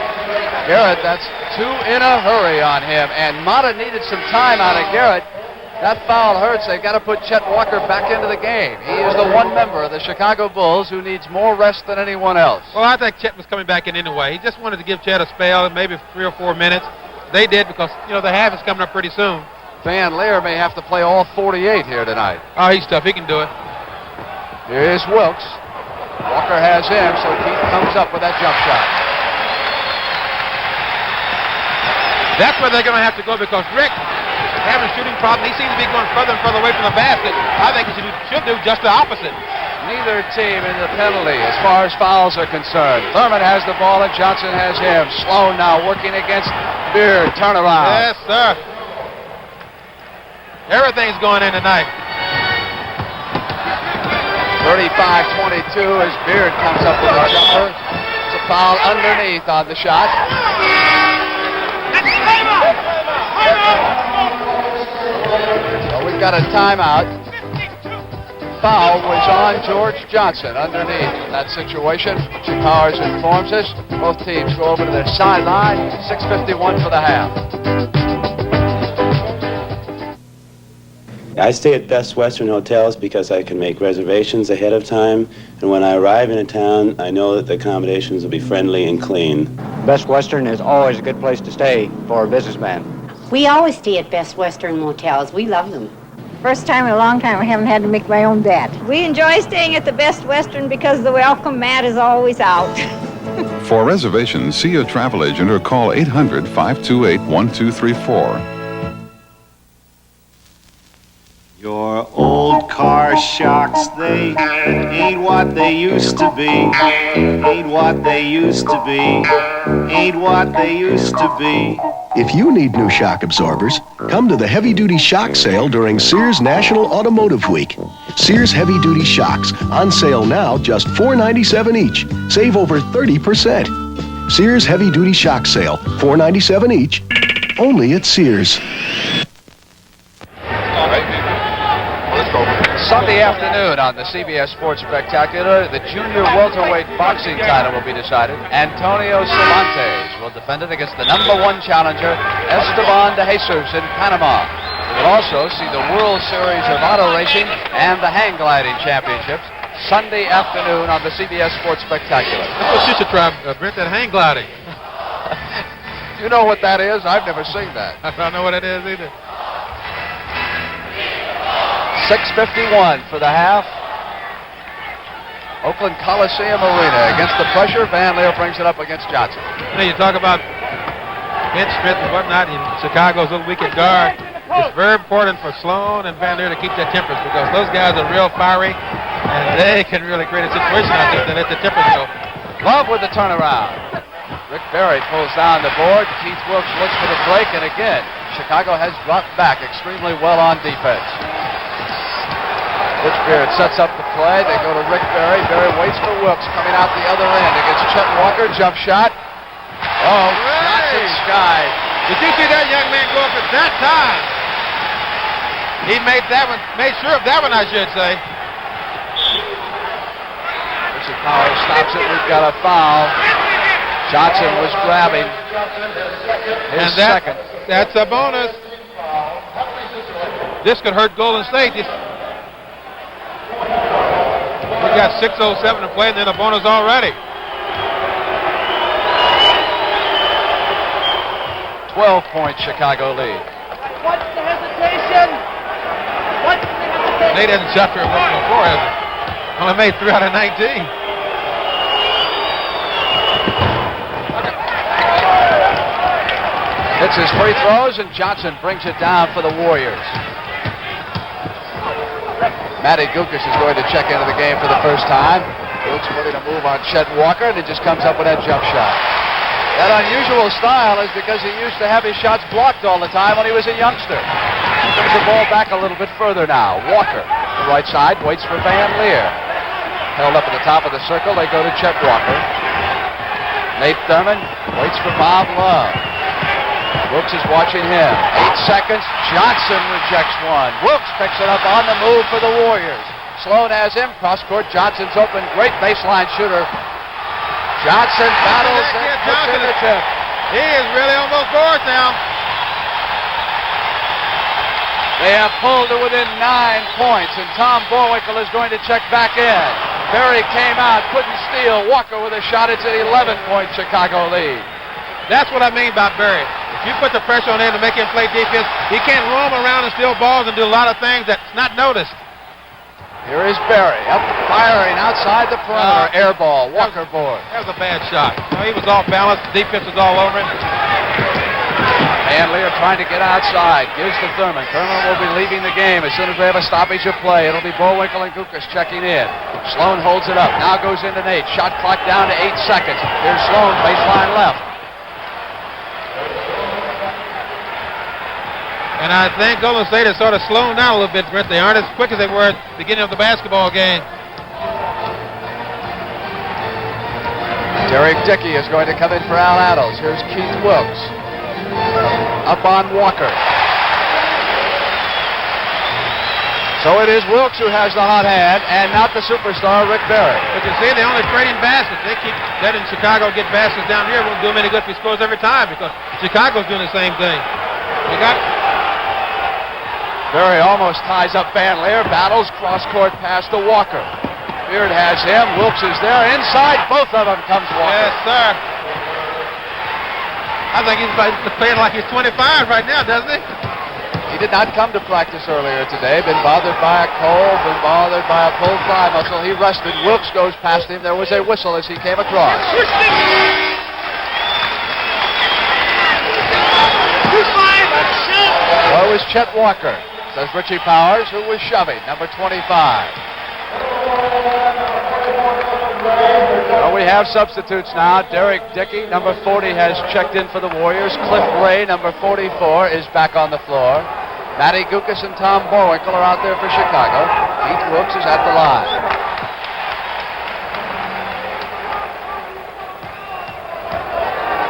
Garrett. That's 2 in a hurry on him, and Mata needed some time out of Garrett. That foul hurts. They've got to put Chet Walker back into the game. He is the one member of the Chicago Bulls who needs more rest than anyone else. Well, I think Chet was coming back in anyway. He just wanted to give Chet a spell, maybe 3 or 4 minutes. They did because, you know, the half is coming up pretty soon. Van Lier may have to play all 48 here tonight. Oh, he's tough. He can do it. Here's Wilkes. Walker has him, so Keith comes up with that jump shot. That's where they're going to have to go because Rick having a shooting problem. He seems to be going further and further away from the basket. I think he should do just the opposite. Neither team in the penalty as far as fouls are concerned. Thurman has the ball and Johnson has him. Sloan now working against Beard. Turnaround. Yes, sir. Everything's going in tonight. 35-22 as Beard comes up with a jumper. It's a foul underneath on the shot. So we've got a timeout. Foul was on George Johnson underneath in that situation. Richie Powers informs us. Both teams go over to their sideline. 6:51 for the half. I stay at Best Western hotels because I can make reservations ahead of time, and when I arrive in a town, I know that the accommodations will be friendly and clean. Best Western is always a good place to stay for a businessman. We always stay at Best Western motels. We love them. First time in a long time I haven't had to make my own bed. We enjoy staying at the Best Western because the welcome mat is always out. For reservations, see a travel agent or call 800-528-1234. Your old car shocks, they ain't what they used to be. Ain't what they used to be. Ain't what they used to be. If you need new shock absorbers, come to the Heavy Duty Shock Sale during Sears National Automotive Week. Sears Heavy Duty Shocks, on sale now, just $4.97 each. Save over 30%. Sears Heavy Duty Shock Sale, $4.97 each, only at Sears. Sunday afternoon on the CBS Sports Spectacular, the junior welterweight boxing title will be decided. Antonio Cervantes will defend it against the #1 challenger, Esteban de Jesus in Panama. We will also see the World Series of Auto Racing and the Hang Gliding Championships Sunday afternoon on the CBS Sports Spectacular. That's what you should try, Brent, that hang gliding. You know what that is? I've never seen that. I don't know what it is either. 6:51 for the half. Oakland Coliseum Arena against the pressure. Van Lier brings it up against Johnson. You know, you talk about bench strength and whatnot in Chicago's little weak at guard. It's very important for Sloan and Van Lier to keep their tempers because those guys are real fiery. And they can really create a situation out there that let the temper go. Love with the turnaround. Rick Barry pulls down the board. Keith Wilkes looks for the break, and again, Chicago has dropped back extremely well on defense. Butch Beard sets up the play. They go to Rick Barry. Barry waits for Wilkes coming out the other end against Chet Walker. Jump shot. Oh, Johnson skied. Did you see that young man go up at that time? He made that one, made sure of that one, I should say. Richie Powers stops it. We've got a foul. Johnson was grabbing his second. That's a bonus. This could hurt Golden State. We got 6:07 to play, and then a bonus already. 12-point Chicago lead. What's the hesitation? What's the hesitation? Nate hasn't shot very well before, has he? Only made 3 out of 19. Hits his free throws, and Johnson brings it down for the Warriors. Matty Gukas is going to check into the game for the first time. Wilkes putting a move on Chet Walker, and he just comes up with that jump shot. That unusual style is because he used to have his shots blocked all the time when he was a youngster. He brings the ball back a little bit further now. Walker, the right side, waits for Van Lier. Held up at the top of the circle, they go to Chet Walker. Nate Thurman waits for Bob Love. Wilkes is watching him. 8 seconds. Johnson rejects one. Wilkes picks it up on the move for the Warriors. Sloan has him. Cross court. Johnson's open. Great baseline shooter. Johnson battles and puts in the tip. He is really almost bored now. They have pulled to within 9 points, and Tom Boerwinkle is going to check back in. Barry came out, couldn't steal. Walker with a shot. It's an 11-point Chicago lead. That's what I mean by Barry. If you put the pressure on him to make him play defense, he can't roam around and steal balls and do a lot of things that's not noticed. Here is Barry, up firing outside the perimeter. Air ball, Walker board. That was a bad shot. He was off balance. The defense was all over him. And Lier trying to get outside. Gives to Thurman. Thurman will be leaving the game as soon as we have a stoppage of play. It'll be Boerwinkle and Gukas checking in. Sloan holds it up. Now goes into Nate. Shot clock down to 8 seconds. Here's Sloan, baseline left. And I think Golden State has sort of slowed down a little bit, Brent. They aren't as quick as they were at the beginning of the basketball game. Derek Dickey is going to come in for Al Addles. Here's Keith Wilkes. Up on Walker. So it is Wilkes who has the hot hand, and not the superstar Rick Barry. But you see, they're only trading baskets. They keep letting Chicago get baskets down here. It won't do them any good if he scores every time, because Chicago's doing the same thing. They got Barry almost ties up Van Lier. Battles cross-court pass to Walker. Beard has him. Wilkes is there. Inside both of them comes Walker. Yes, sir. I think he's playing like he's 25 right now, doesn't he? He did not come to practice earlier today. Been bothered by a cold, been bothered by a pulled thigh muscle. He rested. Wilkes goes past him. There was a whistle as he came across. So it was Chet Walker, says Richie Powers, who was shoving, number 25. Well, we have substitutes now. Derek Dickey, number 40, has checked in for the Warriors. Cliff Ray, number 44, is back on the floor. Matty Gukas and Tom Boerwinkle are out there for Chicago. Keith Wilkes is at the line.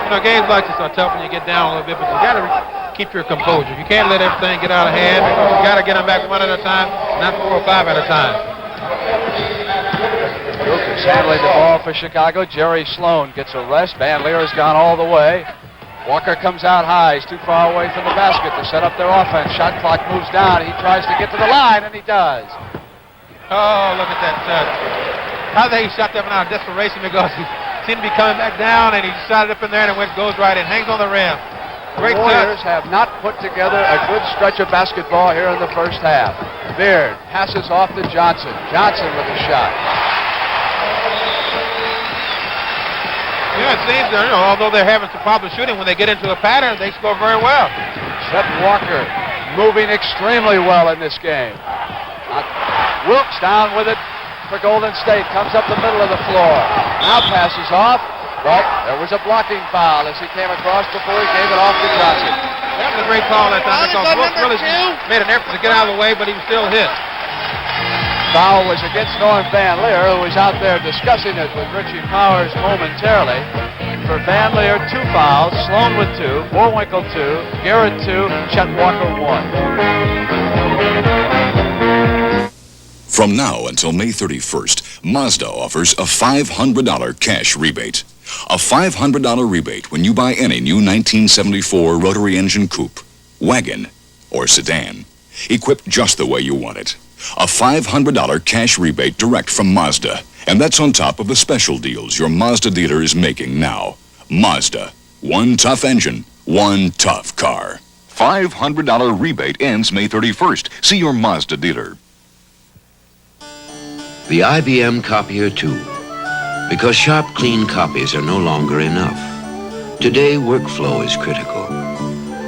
You know, games like this are tough when you get down a little bit, but you got to keep your composure. You can't let everything get out of hand, because you got to get them back one at a time, not 4 or 5 at a time. Gukas handling the ball for Chicago. Jerry Sloan gets a rest. Van Lier has gone all the way. Walker comes out high. He's too far away from the basket to set up their offense. Shot clock moves down. He tries to get to the line, and he does. Oh, look at that touch. I think he shot that one out of desperation because he seemed to be coming back down, and he shot it up in there, and it goes right in. Hangs on the rim. Great the Warriors touch. have not put together a good stretch of basketball here in the first half. Beard passes off to Johnson. Johnson with a shot. Yeah, it seems, although they're having some problems shooting, when they get into a pattern, they score very well. Chet Walker moving extremely well in this game. Wilkes down with it. for Golden State. Comes up the middle of the floor. Now passes off, but there was a blocking foul as he came across before he gave it off to Johnson. That was a great call that time because Wilkes really made an effort to get out of the way, but he was still hit. Foul was against Norm Van Lier, who was out there discussing it with Richie Powers momentarily. For Van Lier, 2 fouls, Sloan with 2, Boerwinkle 2, Garrett 2, Chet Walker 1. From now until May 31st, Mazda offers a $500 cash rebate. A $500 rebate when you buy any new 1974 rotary engine coupe, wagon, or sedan, equipped just the way you want it. A $500 cash rebate direct from Mazda. And that's on top of the special deals your Mazda dealer is making now. Mazda. One tough engine, one tough car. $500 rebate ends May 31st. See your Mazda dealer. The IBM Copier 2. Because sharp, clean copies are no longer enough. Today, workflow is critical.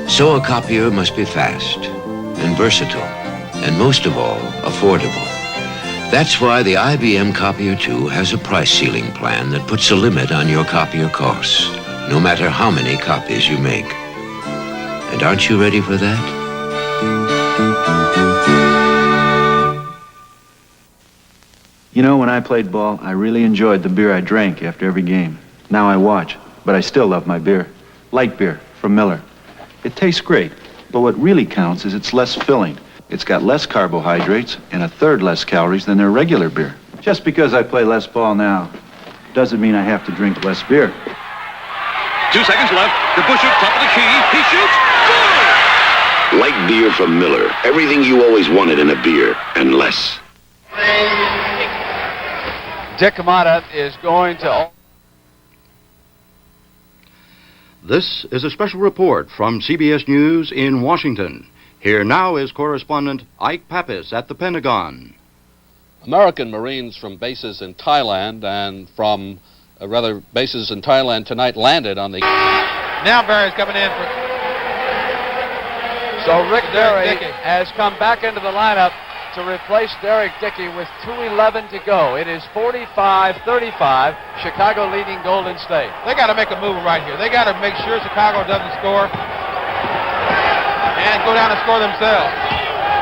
So a copier must be fast and versatile, and most of all, affordable. That's why the IBM Copier 2 has a price ceiling plan that puts a limit on your copier costs, no matter how many copies you make. And aren't you ready for that? You know, when I played ball, I really enjoyed the beer I drank after every game. Now I watch, but I still love my beer. Light beer from Miller. It tastes great, but what really counts is it's less filling. It's got less carbohydrates and 1/3 less calories than their regular beer. Just because I play less ball now doesn't mean I have to drink less beer. 2 seconds left. DeBusschere, top of the key. He shoots. Good! Light beer from Miller. Everything you always wanted in a beer, and less. Dick Motta is going to... This is a special report from CBS News in Washington. Here now is correspondent Ike Pappas at the Pentagon. American Marines from bases in Thailand and from, bases in Thailand tonight landed on the... Now Barry's coming in for... So Rick Derry has come back into the lineup to replace Derek Dickey with 2:11 to go. It is 45-35, Chicago leading Golden State. They got to make a move right here. They got to make sure Chicago doesn't score and go down and score themselves.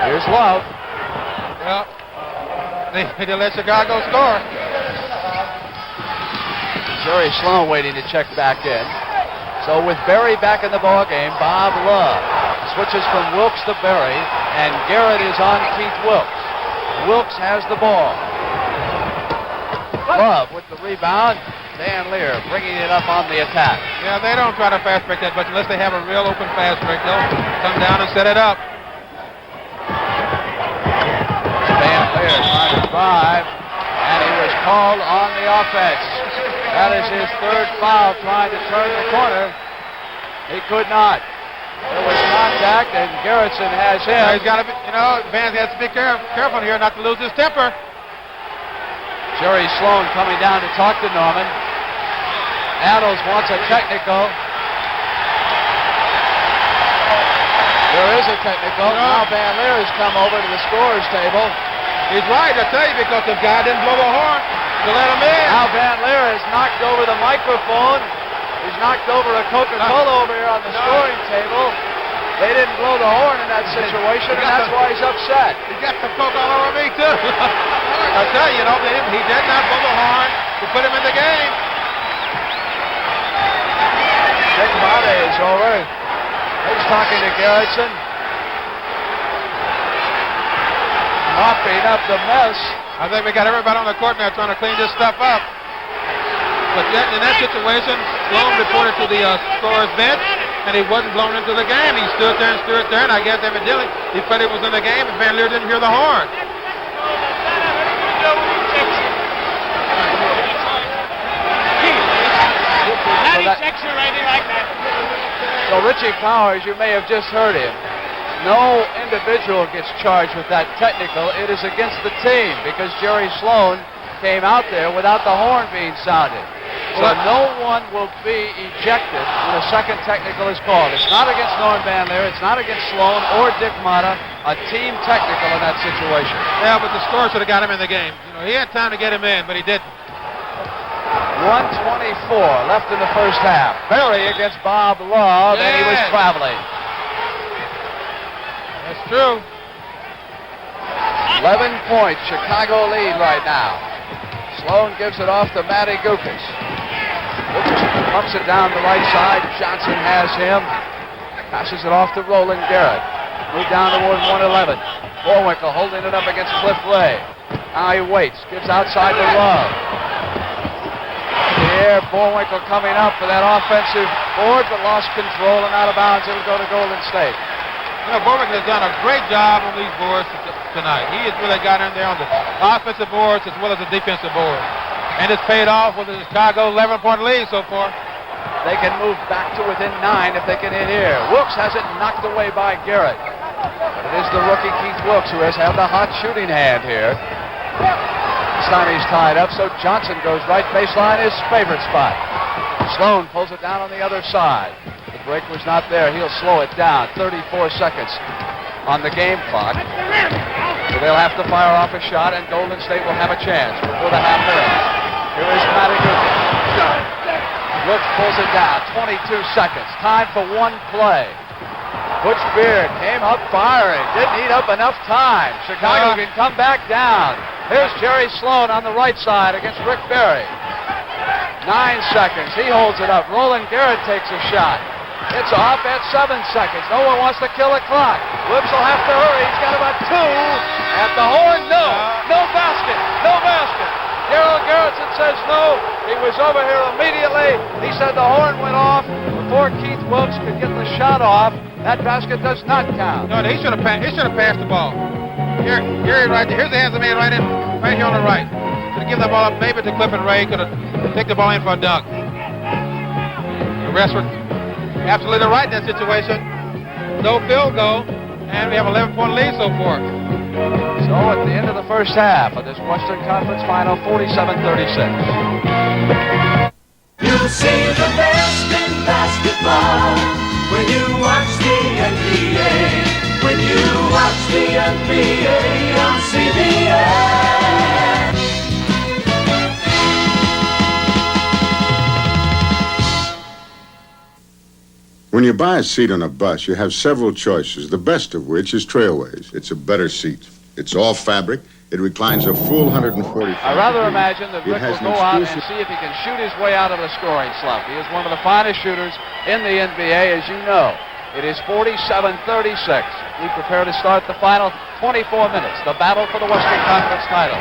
Here's Love. Well, they let Chicago score. Jerry Sloan waiting to check back in. So with Berry back in the ballgame, Bob Love switches from Wilkes to Berry, and Garrett is on Keith Wilkes. Wilkes has the ball. Love with the rebound. Dan Lier bringing it up on the attack. Yeah, they don't try to fast break that much unless they have a real open fast break. They'll come down and set it up. Dan Lier trying to drive, and he was called on the offense. That is his 3rd foul, trying to turn the corner. He could not. There was contact, and Garrettson has him. He's got to be, Vance has to be careful here not to lose his temper. Jerry Sloan coming down to talk to Norman. Adams wants a technical. There is a technical. Now Van Lier has come over to the scorer's table. He's right, I tell you, because the guy didn't blow the horn to let him in. Now Van Lier has knocked over the microphone. He's knocked over a Coca-Cola over here on the scoring table. They didn't blow the horn in that situation, and that's why he's upset. He got some Coke all over me, too. I tell you, he did not blow the horn to put him in the game. Dick Motta is over. He's talking to Garrettson. Mopping up the mess. I think we got everybody on the court now trying to clean this stuff up. But in that situation, Sloan reported to the scorer's bench, and he wasn't blown into the game. He stood there, and I guess evidently he thought he was in the game, and Van Lier didn't hear the horn. So Richie Powers, you may have just heard him. No individual gets charged with that technical. It is against the team because Jerry Sloan came out there without the horn being sounded. So no one will be ejected when a second technical is called. It's not against Norm Van Lier. It's not against Sloan or Dick Motta a team technical in that situation. Yeah, but the score should have got him in the game. You know, he had time to get him in, but he didn't. 1:24 left in the first half. Berry against Bob Love, and he was traveling. That's true. 11 points, Chicago lead right now. Sloan gives it off to Matty Gukas. Gukas pumps it down the right side. Johnson has him. Passes it off to Roland Garrett. Move down toward 111. Boerwinkle holding it up against Cliff Ray. Now he waits. Gives outside to Love. Here, Boerwinkle coming up for that offensive board, but lost control and out of bounds. It'll go to Golden State. You know, Boerwinkle has done a great job on these boards tonight. He has really got in there on the offensive boards as well as the defensive boards. And it's paid off with the Chicago 11-point lead so far. They can move back to within 9 if they can hit here. Wilkes has it knocked away by Garrett. But it is the rookie Keith Wilkes who has had the hot shooting hand here. This time he's tied up, so Johnson goes right baseline, his favorite spot. Sloan pulls it down on the other side. The break was not there. He'll slow it down. 34 seconds on the game clock. So they'll have to fire off a shot, and Golden State will have a chance before the half ends. Here is Matty Gukas. Wilkes pulls it down. 22 seconds. Time for one play. Butch Beard came up firing. Didn't eat up enough time. Chicago can come back down. Here's Jerry Sloan on the right side against Rick Berry. 9 seconds. He holds it up. Roland Garrett takes a shot. It's off at 7 seconds. No one wants to kill the clock. Wilkes will have to hurry. He's got about 2 at the horn. No. No basket. No basket. Darrell Garrison says no. He was over here immediately. He said the horn went off before Keith Wilkes could get the shot off. That basket does not count. No, he should have passed the ball. Here, right there. Here's the hands of the man right here on the right. Should have given the ball up maybe to Clifford Ray. Could have taken the ball in for a dunk. The rest were absolutely right in that situation. No field goal, and we have 11-point lead so far. So at the end of the first half of this Western Conference Final, 47-36. You'll see the best in basketball when you watch the NBA. When you watch the NBA on CBS. When you buy a seat on a bus, you have several choices, the best of which is Trailways. It's a better seat. It's all fabric. It reclines a full 145 I rather imagine that Rick will go out and see if he can shoot his way out of the scoring slump. He is one of the finest shooters in the NBA, as you know. It is 47-36. We prepare to start the final 24 minutes. The battle for the Western Conference title.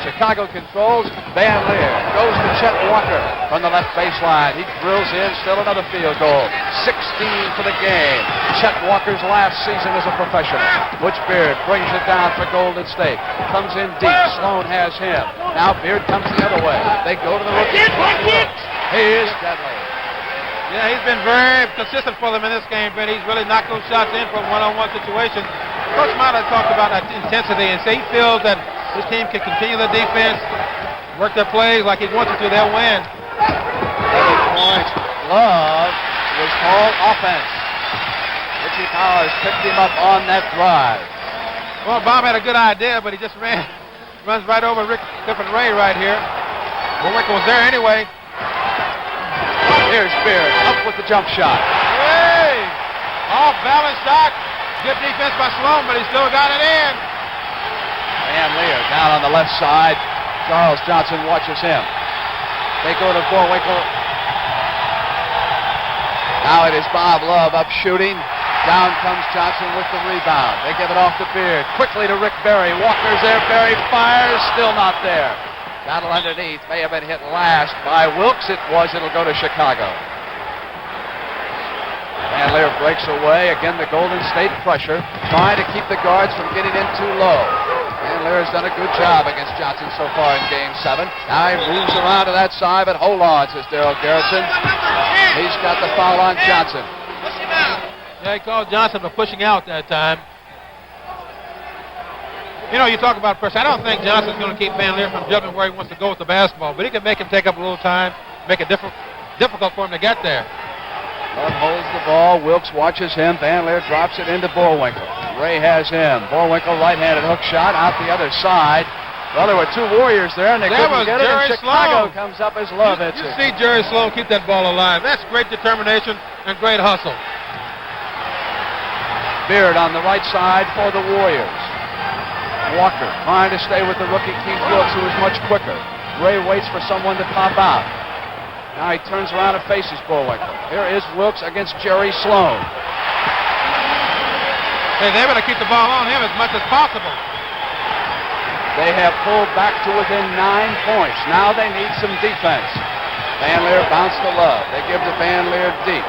Chicago controls. Van Lier goes to Chet Walker from the left baseline. He drills in. Still another field goal. 16 for the game. Chet Walker's last season as a professional. Butch Beard brings it down for Golden State. Comes in deep. Sloan has him. Now Beard comes the other way. They go to the rookie. He is deadly. Yeah, he's been very consistent for them in this game, but he's really knocked those shots in from one-on-one situations. Coach Mata talked about that intensity and say he feels that this team can continue the defense, work their plays like he wants to, they'll win. 7 points. Love was called offense. Richie Powers picked him up on that drive. Well, Bob had a good idea, but he just runs right over Clifford Ray right here. Boerwinkle was there anyway. Here's Beard up with the jump shot. Hey! Off balance shot. Good defense by Sloan, but he still got it in. Van Lier down on the left side. Charles Johnson watches him. They go to Boerwinkle. Now it is Bob Love up shooting. Down comes Johnson with the rebound. They give it off to Beard. Quickly to Rick Berry. Walker's there. Berry fires. Still not there. Battle underneath. May have been hit last by Wilkes. It was. It'll go to Chicago. Van Lier breaks away. Again, the Golden State pressure, trying to keep the guards from getting in too low. Van Lier has done a good job against Johnson so far in Game 7. Now he moves around to that side, but hold on, says Darrell Garrison. He's got the foul on Johnson. Yeah, he called Johnson for pushing out that time. You know, you talk about pressure. I don't think Johnson's going to keep Van Lier from jumping where he wants to go with the basketball, but he can make him take up a little time, make it difficult for him to get there. Love holds the ball. Wilkes watches him. Van Lier drops it into Boerwinkle. Ray has him. Boerwinkle, right-handed hook shot out the other side. Well, there were two Warriors there, and they couldn't get it. And Chicago comes up as Love hits it. You see Jerry Sloan keep that ball alive. That's great determination and great hustle. Beard on the right side for the Warriors. Walker trying to stay with the rookie Keith Wilkes, who is much quicker. Ray waits for someone to pop out. Now he turns around and faces Boerwinkle. Here is Wilkes against Jerry Sloan. Hey, they better keep the ball on him as much as possible. They have pulled back to within 9 points. Now they need some defense. Van Lier bounced to Love. They give to Van Lier deep.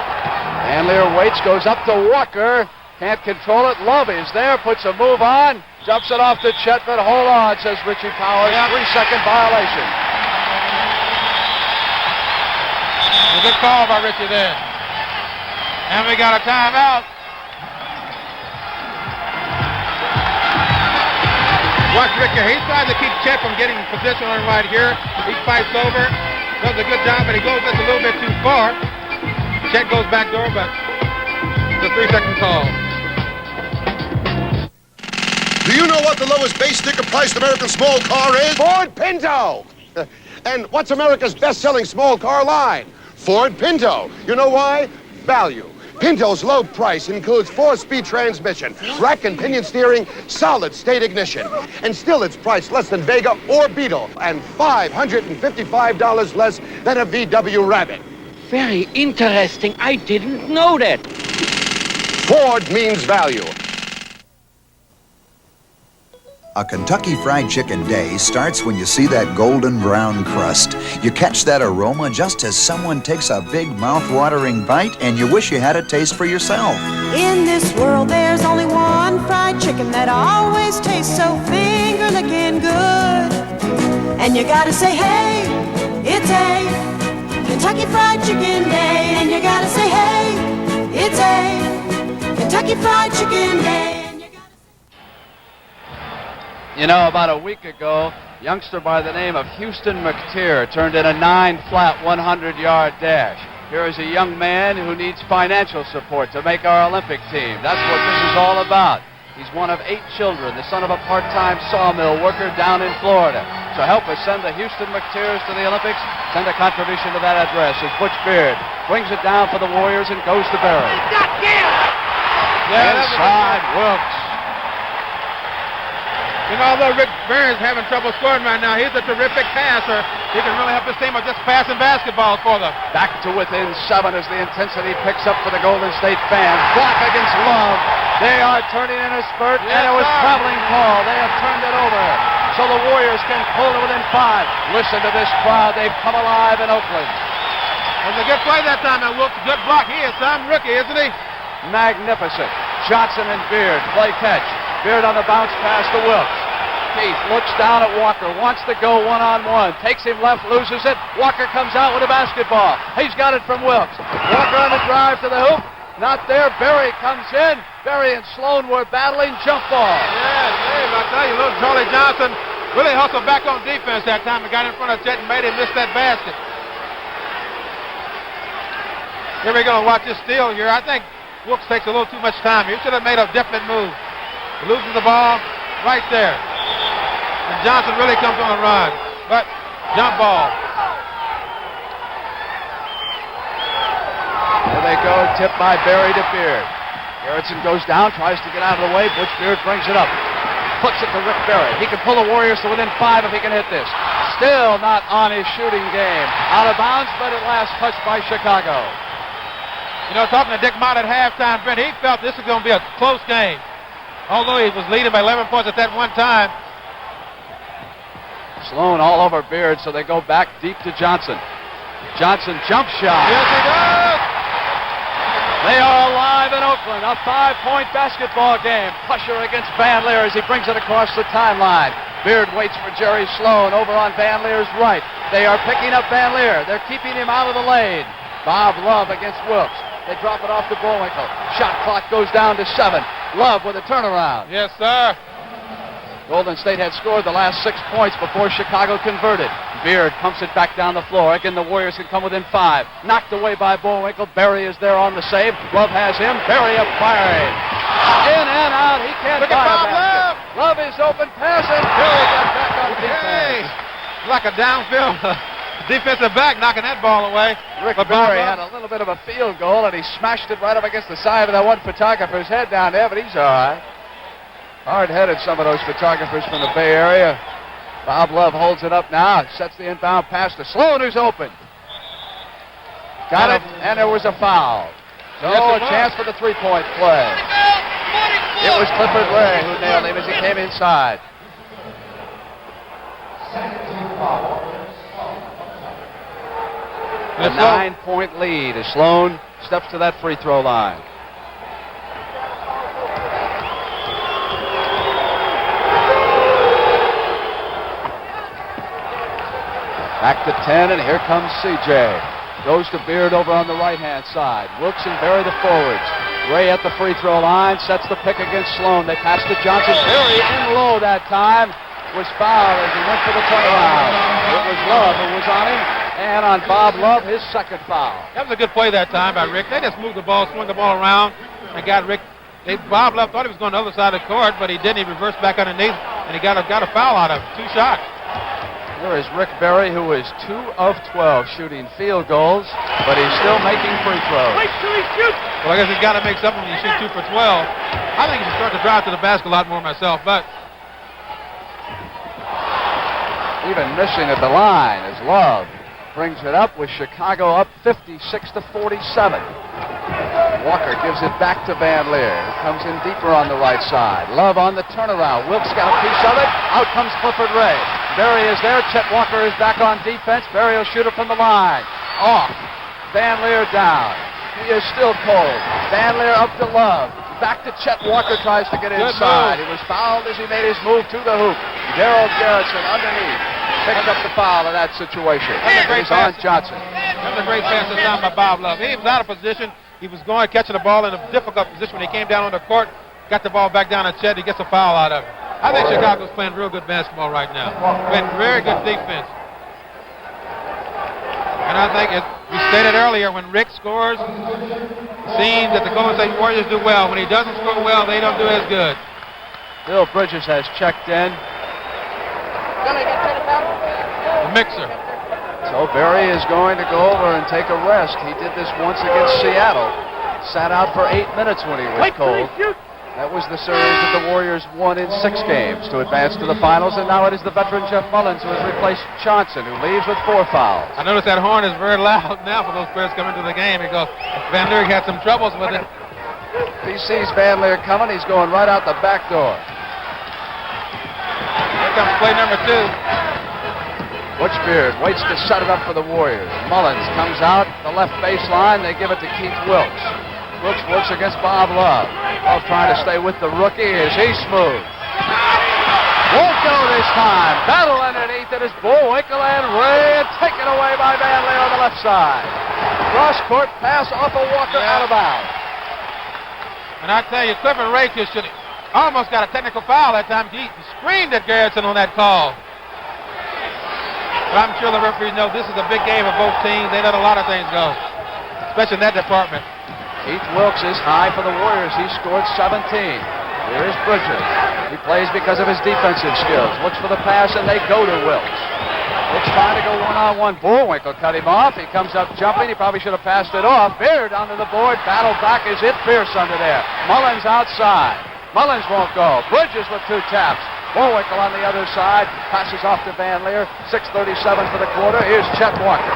Van Lier waits, goes up to Walker. Can't control it. Love is there, puts a move on. Jumps it off to Chet, but hold on, says Richie Powers. 3-second violation. A good call by Richie there. And we got a timeout. Watch Ricky. He's trying to keep Chet from getting position on right here. He fights over. Does a good job, but he goes just a little bit too far. Chet goes back door, but it's a 3-second call. Do you know what the lowest base sticker priced American small car is? Ford Pinto. And what's America's best-selling small car line? Ford Pinto. You know why? Value. Pinto's low price includes 4-speed transmission, rack and pinion steering, solid-state ignition. And still it's priced less than Vega or Beetle, and $555 less than a VW Rabbit. Very interesting. I didn't know that. Ford means value. A Kentucky Fried Chicken day starts when you see that golden brown crust. You catch that aroma just as someone takes a big mouth-watering bite and you wish you had a taste for yourself. In this world there's only one fried chicken that always tastes so finger-licking good. And you gotta say, hey, it's a Kentucky Fried Chicken Day. And you gotta say, hey, it's a Kentucky Fried Chicken Day. You know, about a week ago, a youngster by the name of Houston McTeer turned in a 9-flat 100-yard dash. Here is a young man who needs financial support to make our Olympic team. That's what this is all about. He's one of 8 children, the son of a part-time sawmill worker down in Florida. So help us send the Houston McTeers to the Olympics. Send a contribution to that address as Butch Beard brings it down for the Warriors and goes to Barry. Inside Wilkes. You know, although Rick Barry's having trouble scoring right now, he's a terrific passer. He can really help his team by just passing basketballs for them. Back to within 7 as the intensity picks up for the Golden State fans. Block against Love. They are turning in a spurt, and it was traveling call. They have turned it over. So the Warriors can pull to within 5. Listen to this crowd. They've come alive in Oakland. It was a good play that time, and Wilkes, good block. He is some rookie, isn't he? Magnificent. Johnson and Beard play catch. Beard on the bounce pass to Wilkes. Keith looks down at Walker, wants to go one-on-one, takes him left, loses it. Walker comes out with a basketball. He's got it from Wilkes. Walker on the drive to the hoop. Not there. Barry comes in. Barry and Sloan were battling jump ball. Yes, Dave, I tell you, little Charlie Johnson really hustled back on defense that time and got in front of Chet and made him miss that basket. Here we're going to watch this steal here. I think Wilkes takes a little too much time. He should have made a definite move. He loses the ball right there. And Johnson really comes on a run. But jump ball. There they go, tipped by Barry to Beard. Garrettson goes down, tries to get out of the way. Butch Beard brings it up. Puts it to Rick Barry. He can pull the Warriors to within 5 if he can hit this. Still not on his shooting game. Out of bounds, but at last touched by Chicago. You know, talking to Dick Mott at halftime, Brent, he felt this was going to be a close game. Although he was leading by 11 points at that one time. Sloan all over Beard, so they go back deep to Johnson. Johnson jump shot. Yes, he does. They are alive in Oakland. A 5-point basketball game. Pusher against Van Lier as he brings it across the timeline. Beard waits for Jerry Sloan over on Van Leer's right. They are picking up Van Lier. They're keeping him out of the lane. Bob Love against Wilkes. They drop it off to Boerwinkle. Shot clock goes down to 7. Love with a turnaround. Yes, sir. Golden State had scored the last 6 points before Chicago converted. Beard pumps it back down the floor. Again, the Warriors can come within 5. Knocked away by Boerwinkle. Barry is there on the save. Love has him. Barry up firing. In and out. He can't Look at find Bob Love. Love is open pass, and Berry got back on defense. Like a downfield defensive back knocking that ball away. Rick Berry had a little bit of a field goal, and he smashed it right up against the side of that one photographer's head down there, but he's all right. Hard-headed, some of those photographers from the Bay Area. Bob Love holds it up now, sets the inbound pass to Sloan, who's open. Got it, and there was a foul. So a chance for the three-point play. It was Clifford Ray who nailed him as he came inside. A 9-point lead as Sloan steps to that free throw line. Back to 10, and here comes C.J. Goes to Beard over on the right-hand side. Wilkes and Berry the forwards. Ray at the free throw line, sets the pick against Sloan. They pass to Johnson. Berry in low that time. Was fouled as he went for the turnaround. It was Love who was on him, and on Bob Love, his second foul. That was a good play that time by Rick. They just moved the ball, swung the ball around, and got Rick. Bob Love thought he was going to the other side of the court, but he didn't. He reversed back underneath, and he got a foul out of it. 2 shots. Here is Rick Berry, who is 2 of 12 shooting field goals, but he's still making free throws. Wait till he shoots. Well, I guess he's got to make something when you shoot 2 for 12. I think he should start to drive to the basket a lot more myself, but even missing at the line as Love brings it up with Chicago up 56 to 47. Walker gives it back to Van Lier, who comes in deeper on the right side. Love on the turnaround. Wilkes got a piece of it. Out comes Clifford Ray. Berry is there. Chet Walker is back on defense. Berry will shoot it from the line. Off. Van Lier down. He is still cold. Van Lier up to Love. Back to Chet Walker, tries to get inside. He was fouled as he made his move to the hoop. Darrell Garrison underneath. Picks up the foul in that situation. He's on Johnson. That was a great pass this time by Bob Love. He was out of position. He was going, catching the ball in a difficult position when he came down on the court. Got the ball back down to Chet. He gets a foul out of it. I think Chicago's playing real good basketball right now. Playing very good defense. And I think, as we stated earlier, when Rick scores, it seems that the Golden State Warriors do well. When he doesn't score well, they don't do as good. Bill Bridges has checked in. The mixer. So Berry is going to go over and take a rest. He did this once against Seattle. Sat out for 8 minutes when he was cold. That was the series that the Warriors won in 6 games to advance to the finals, and now it is the veteran Jeff Mullins who has replaced Johnson, who leaves with 4 fouls. I notice that horn is very loud now for those players coming into the game because Van Lier had some troubles with it. He sees Van Lier coming. He's going right out the back door. Here comes play number 2. Butch Beard waits to set it up for the Warriors. Mullins comes out the left baseline. They give it to Keith Wilkes. Wilkes works against Bob Love. Love trying to stay with the rookie as he's smooth. Won't go this time. Battle underneath it is Boerwinkle and Ray, taken away by Van Lier on the left side. Cross-court pass off of Walker out of bounds. And I tell you, Clifford Ray should almost got a technical foul that time. He screamed at Garrison on that call. But I'm sure the referees know this is a big game of both teams. They let a lot of things go, especially in that department. Keith Wilkes is high for the Warriors. He scored 17. Here is Bridges. He plays because of his defensive skills. Looks for the pass, and they go to Wilkes. Wilkes trying to go one-on-one. Boerwinkle cut him off. He comes up jumping. He probably should have passed it off. Beard onto the board. Battle back is it. Fierce under there. Mullins outside. Mullins won't go. Bridges with 2 taps. Boerwinkle on the other side. Passes off to Van Lier. 6:37 for the quarter. Here's Chet Walker.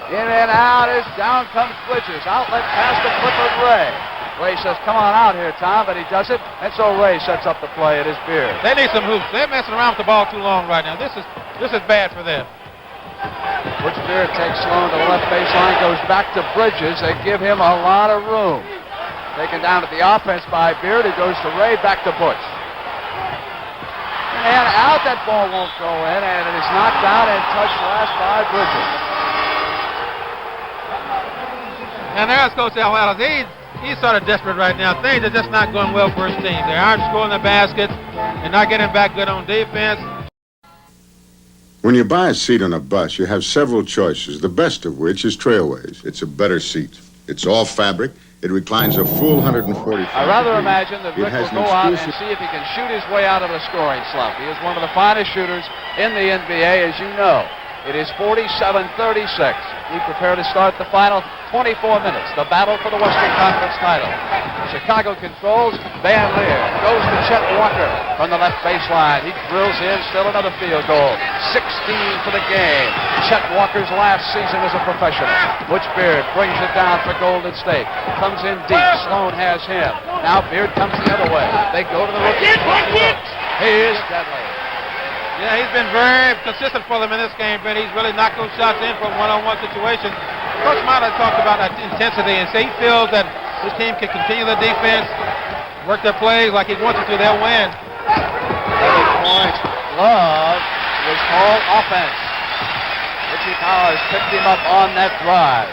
In and out is down comes Bridges. Outlet pass to Clifford Ray. Ray says, come on out here, Tom, but he does it. And so Ray sets up the play at his Beard. They need some hoops. They're messing around with the ball too long right now. This is bad for them. Butch Beard takes Sloan to the left baseline, goes back to Bridges. They give him a lot of room. Taken down at the offense by Beard. It goes to Ray, back to Butch. And out, that ball won't go in, and it is knocked down and touched last by Bridges. And there's Coach Al Wallace. He's sort of desperate right now. Things are just not going well for his team. They aren't scoring the baskets. They're not getting back good on defense. When you buy a seat on a bus, you have several choices, the best of which is Trailways. It's a better seat. It's all fabric. It reclines a full 145 I rather imagine that It Rick has will an go out and exclusive- see if he can shoot his way out of a scoring slump. He is one of the finest shooters in the NBA, as you know. It is 47-36. We prepare to start the final 24 minutes. The battle for the Western Conference title. Chicago controls. Van Lier goes to Chet Walker from the left baseline. He drills in. Still another field goal. 16 for the game. Chet Walker's last season as a professional. Butch Beard brings it down for Golden State. Comes in deep. Sloan has him. Now Beard comes the other way. They go to the rookie. He is deadly. Yeah, he's been very consistent for them in this game, but he's really knocked those shots in from one-on-one situations. Coach Mata talked about that intensity and say he feels that this team can continue the defense, work their plays like he wants to, they'll win. Point. Love was called offense. Richie Powers picked him up on that drive.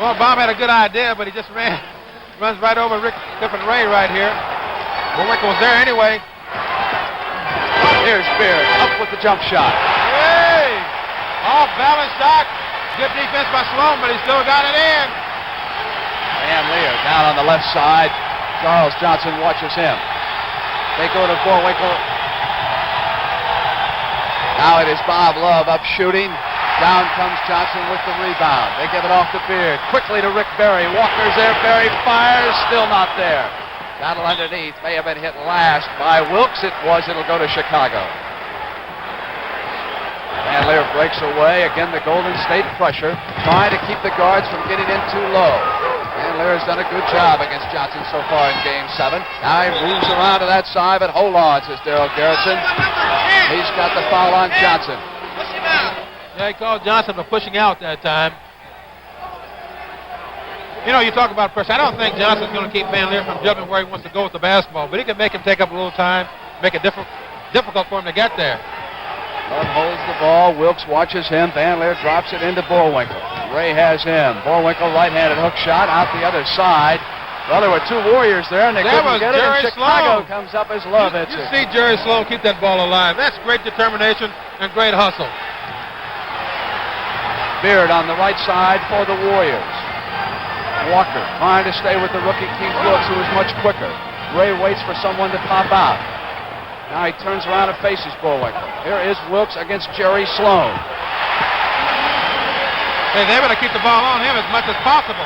Well, Bob had a good idea, but he just runs right over Clifford Ray right here. Boerwinkle was there anyway. Here's Beard up with the jump shot. Hey! Off balance shot. Good defense by Sloan, but he still got it in. Van Lier down on the left side. Charles Johnson watches him. They go to Boerwinkle. Now it is Bob Love up shooting. Down comes Johnson with the rebound. They give it off to Beard. Quickly to Rick Barry. Walker's there. Barry fires. Still not there. Battle underneath. May have been hit last by Wilkes. It was. It'll go to Chicago. Van Lier breaks away. Again, the Golden State pressure, trying to keep the guards from getting in too low. Van Lier has done a good job against Johnson so far in Game 7. Now he moves around to that side, but hold on, says Darrell Garrison. He's got the foul on Johnson. Yeah, he called Johnson for pushing out that time. You know, you talk about pressure. I don't think Johnson's going to keep Van Lier from jumping where he wants to go with the basketball, but he can make him take up a little time, make it difficult for him to get there. Love holds the ball. Wilkes watches him. Van Lier drops it into Boerwinkle. Ray has him. Boerwinkle right-handed hook shot out the other side. Well, there were two Warriors there, and they couldn't get it. And Chicago comes up as Love hits it. You see Jerry Sloan keep that ball alive. That's great determination and great hustle. Beard on the right side for the Warriors. Walker trying to stay with the rookie Keith Wilkes, who is much quicker. Ray waits for someone to pop out. Now he turns around and faces Boerwinkle. Here is Wilkes against Jerry Sloan. Hey, they're going to keep the ball on him as much as possible.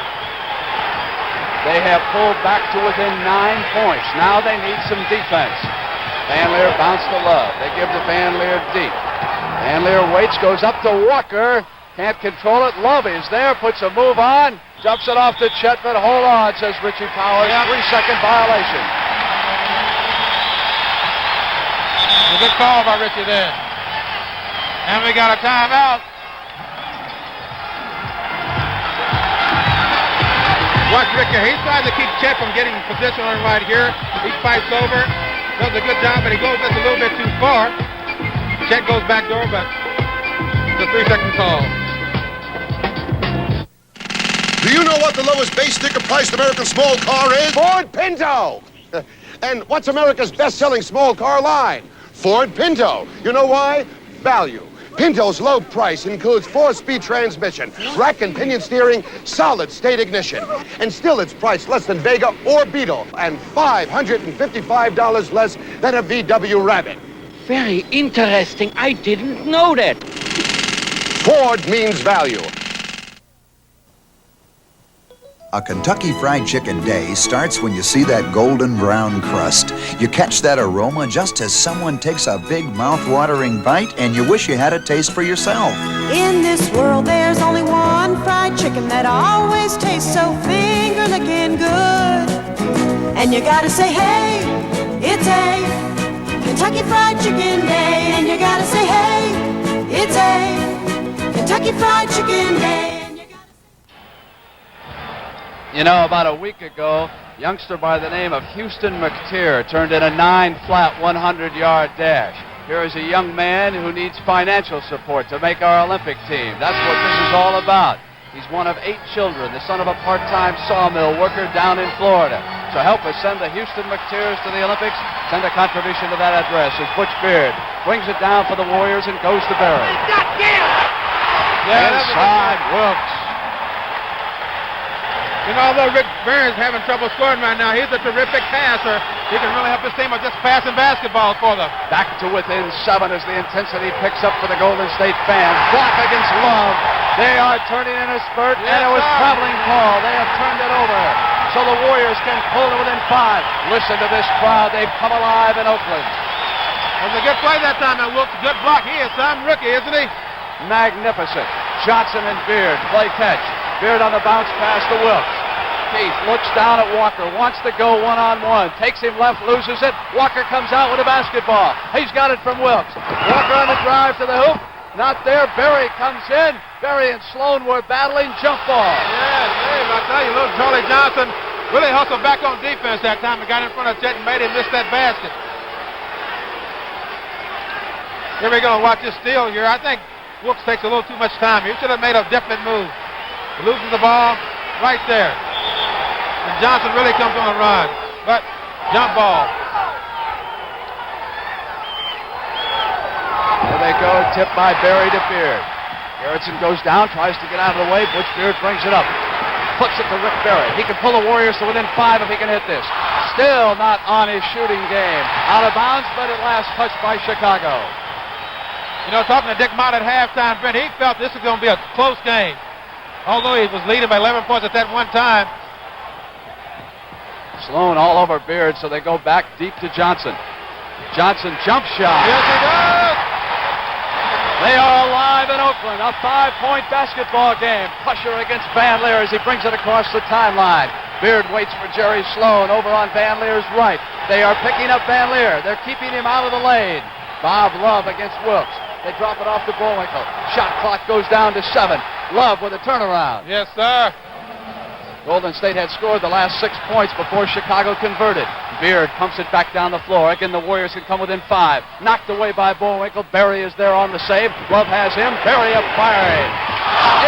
They have pulled back to within 9 points. Now they need some defense. Van Lier bounced to Love. They give to Van Lier deep. Van Lier waits, goes up to Walker. Can't control it. Love is there, puts a move on. Jumps it off to Chet, but hold on, says Richie Powers. 3-second violation. A good call by Richie there. And we got a timeout. Watch Rick here. He tries to keep Chet from getting position on right here. He fights over. Does a good job, but he goes just a little bit too far. Chet goes back door, but the 3-second call. Do you know what the lowest base sticker priced American small car is? Ford Pinto! And what's America's best-selling small car line? Ford Pinto. You know why? Value. Pinto's low price includes 4-speed transmission, rack and pinion steering, solid-state ignition. And still it's priced less than Vega or Beetle, and $555 less than a VW Rabbit. Very interesting. I didn't know that. Ford means value. A Kentucky Fried Chicken day starts when you see that golden brown crust. You catch that aroma just as someone takes a big mouth-watering bite and you wish you had a taste for yourself. In this world there's only one fried chicken that always tastes so finger-licking good. And you gotta say, hey, it's a Kentucky Fried Chicken day. And you gotta say, hey, it's a Kentucky Fried Chicken day. You know, about a week ago, a youngster by the name of Houston McTeer turned in a 9-flat 100-yard dash. Here is a young man who needs financial support to make our Olympic team. That's what this is all about. He's one of 8 children, the son of a part-time sawmill worker down in Florida. So help us send the Houston McTeers to the Olympics. Send a contribution to that address as Butch Beard brings it down for the Warriors and goes to Barry. Inside Wilkes. You know, although Rick Barry's having trouble scoring right now, he's a terrific passer. He can really help his team by just passing basketballs for them. Back to within 7 as the intensity picks up for the Golden State fans. Block against Love. They are turning in a spurt, and it was traveling call. They have turned it over. So the Warriors can pull to within 5. Listen to this crowd. They've come alive in Oakland. It was a good play that time, and Wilkes, good block. He is some rookie, isn't he? Magnificent. Johnson and Beard play catch. Beard on the bounce pass to Wilkes. Keith looks down at Walker, wants to go one-on-one, takes him left, loses it. Walker comes out with a basketball. He's got it from Wilkes. Walker on the drive to the hoop. Not there. Berry comes in. Berry and Sloan were battling jump ball. Yes, Dave, I tell you, little Charlie Johnson really hustled back on defense that time and got in front of Chet and made him miss that basket. Here we go. Watch this steal here. I think Wilkes takes a little too much time. He should have made a definite move. Loses the ball right there. And Johnson really comes on a run. But jump ball. There they go. Tipped by Berry to Beard. Garrettson goes down, tries to get out of the way. Butch Beard brings it up. Puts it to Rick Berry. He can pull the Warriors to within 5 if he can hit this. Still not on his shooting game. Out of bounds, but at last touched by Chicago. You know, talking to Dick Mott at halftime, Brent, he felt this was going to be a close game. Although he was leading by 11 points at that one time. Sloan all over Beard, so they go back deep to Johnson. Johnson jump shot. Yes, he does. They are alive in Oakland. A 5-point basketball game. Pusher against Van Lier as he brings it across the timeline. Beard waits for Jerry Sloan over on Van Lier's right. They are picking up Van Lier. They're keeping him out of the lane. Bob Love against Wilkes. They drop it off to Boerwinkle. Shot clock goes down to 7. Love with a turnaround. Yes, sir. Golden State had scored the last 6 points before Chicago converted. Beard pumps it back down the floor. Again, the Warriors can come within 5. Knocked away by Boerwinkle. Berry is there on the save. Love has him. Berry up firing.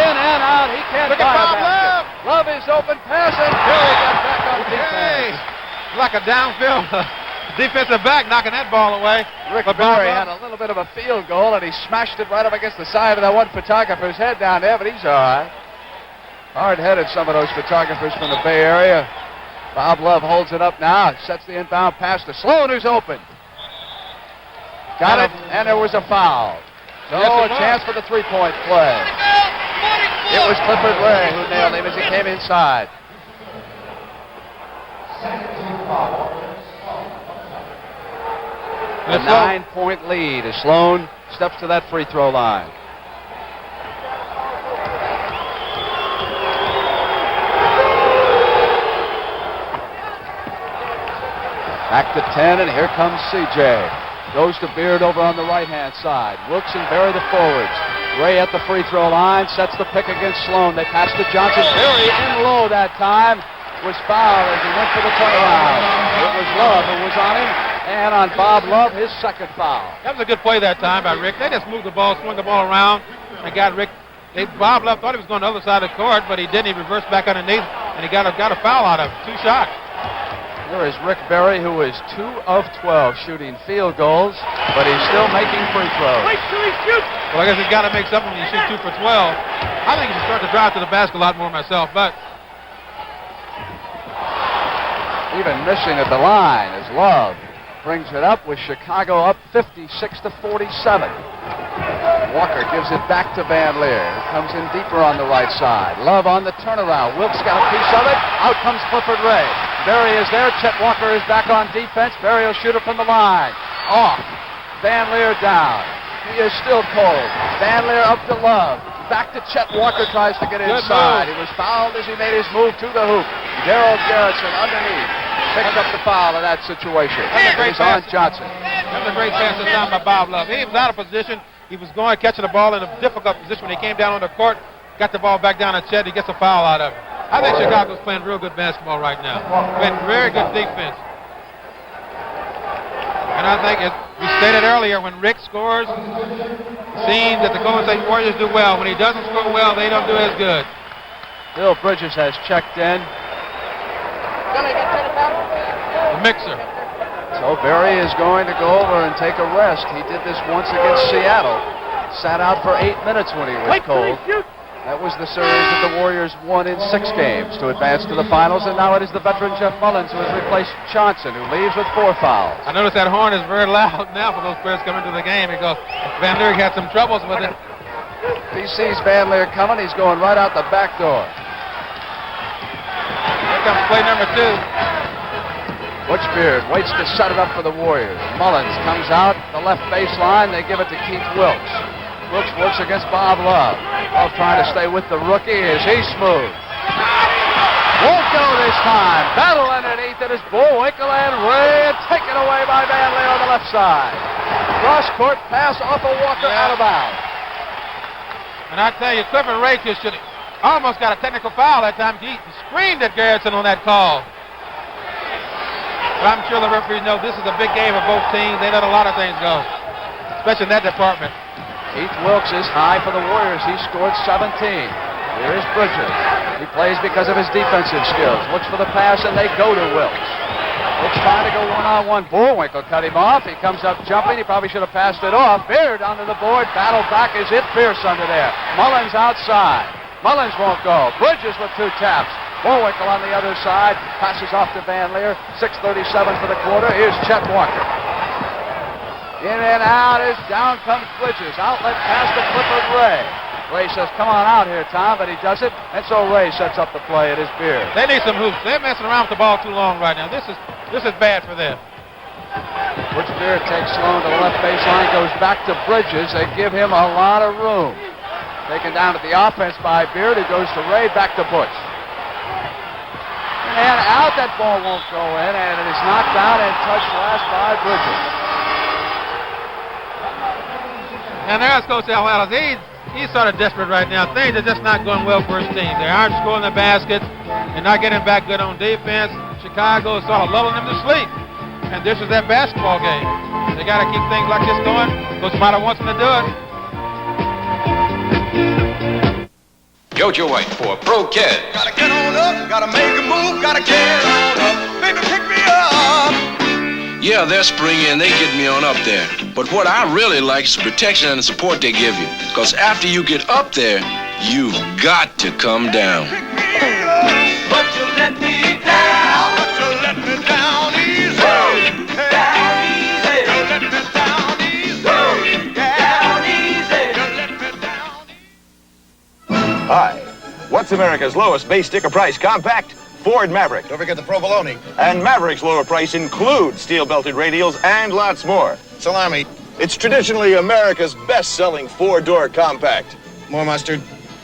In and out. He can't buy a basket. Love is open. Passing. Berry got back on defense. Like a downfield defensive back knocking that ball away. Rick Berry had a little bit of a field goal, and he smashed it right up against the side of that one photographer's head down there, but he's all right. Hard-headed, some of those photographers from the Bay Area. Bob Love holds it up now. Sets the inbound pass to Sloan, who's open. Got it, and there was a foul. So a chance for the three-point play. It was Clifford Ray who nailed him as he came inside. A 9-point lead as Sloan steps to that free throw line. Back to 10, and here comes C.J. Goes to Beard over on the right-hand side. Wilkes and Berry the forwards. Ray at the free throw line, sets the pick against Sloan. They pass to Johnson. Berry in low that time. Was fouled as he went for the turnaround. It was Love who was on him. And on Bob Love, his second foul. That was a good play that time by Rick. They just moved the ball, swung the ball around, and got Rick. Bob Love thought he was going to the other side of the court, but he didn't. He reversed back underneath, and he got a foul out of it. 2 shots. There is Rick Berry, who is 2 of 12 shooting field goals, but he's still making free throws. Wait till he shoots. Well, I guess he's got to make something when you shoot 2 for 12. I think he should start to drive to the basket a lot more myself, but even missing at the line as Love brings it up with Chicago up 56-47. Walker gives it back to Van Lier, who comes in deeper on the right side. Love on the turnaround. Wilkes got a piece of it. Out comes Clifford Ray. Berry is there. Chet Walker is back on defense. Berry will shoot it from the line. Off. Van Lier down. He is still cold. Van Lier up to Love. Back to Chet Walker, tries to get inside. He was fouled as he made his move to the hoop. Darryl Garrettson underneath. Picks up the foul in that situation. He's on Johnson. That was a great pass this time by Bob Love. He was out of position. He was catching the ball in a difficult position when he came down on the court. Got the ball back down to Chet. He gets a foul out of it. I think Chicago's playing real good basketball right now. Playing very good defense. And I think, as we stated earlier, when Rick scores, it seems that the Golden State Warriors do well. When he doesn't score well, they don't do as good. Bill Bridges has checked in. The mixer. So Berry is going to go over and take a rest. He did this once against Seattle. Sat out for 8 minutes when he was cold. That was the series that the Warriors won in 6 games to advance to the finals, and now it is the veteran Jeff Mullins who has replaced Johnson, who leaves with 4 fouls. I notice that horn is very loud now for those players coming into the game because Van Lier had some troubles with it. He sees Van Lier coming. He's going right out the back door. Here comes play number 2. Butch Beard waits to set it up for the Warriors. Mullins comes out the left baseline. They give it to Keith Wilkes. Wilkes works against Bob Love. Love trying to stay with the rookie. Is he smooth? Won't go this time. Battle underneath it is Boerwinkle and Ray, taken away by Van Lier on the left side. Cross-court pass off of Walker out of bounds. And I tell you, Clifford Ray just should almost got a technical foul that time. He screamed at Garrison on that call. But I'm sure the referees know this is a big game for both teams. They let a lot of things go, especially in that department. Keith Wilkes is high for the Warriors. He scored 17. Here is Bridges. He plays because of his defensive skills. Looks for the pass, and they go to Wilkes. Wilkes trying to go one-on-one. Boerwinkle cut him off. He comes up jumping. He probably should have passed it off. Beard onto the board. Battle back. Is it fierce under there? Mullins outside. Mullins won't go. Bridges with 2 taps. Boerwinkle on the other side. Passes off to Van Lier. 6:37 for the quarter. Here's Chet Walker. In and out is down comes Bridges. Outlet pass to Clifford Ray. Ray says, come on out here, Tom, but he doesn't. And so Ray sets up the play at his Beard. They need some hoops. They're messing around with the ball too long right now. This is bad for them. Butch Beard takes Sloan to the left baseline, goes back to Bridges. They give him a lot of room. Taken down at the offense by Beard, who goes to Ray, back to Butch. And out, that ball won't go in, and it is knocked out and touched last by Bridges. And there's Coach Alvarez. He's sort of desperate right now. Things are just not going well for his team. They aren't scoring the baskets. They're not getting back good on defense. Chicago is sort of lulling them to sleep. And this is their basketball game. They got to keep things like this going. Coach Mata wants them to do it. Jojo White for Pro Kids. Gotta get on up, gotta make a move, gotta get on up. Baby, pick me up. Yeah, they're spring in, they get me on up there. But what I really like is the protection and the support they give you. Because after you get up there, you've got to come down. But you let me down. But you let me down easy. Down easy. You let me down easy. Down easy. You let me down easy. Hi. What's America's lowest base sticker price compact? Ford Maverick. Don't forget the provolone. And Maverick's lower price includes steel-belted radials and lots more. Salami. It's traditionally America's best-selling 4-door compact. More mustard.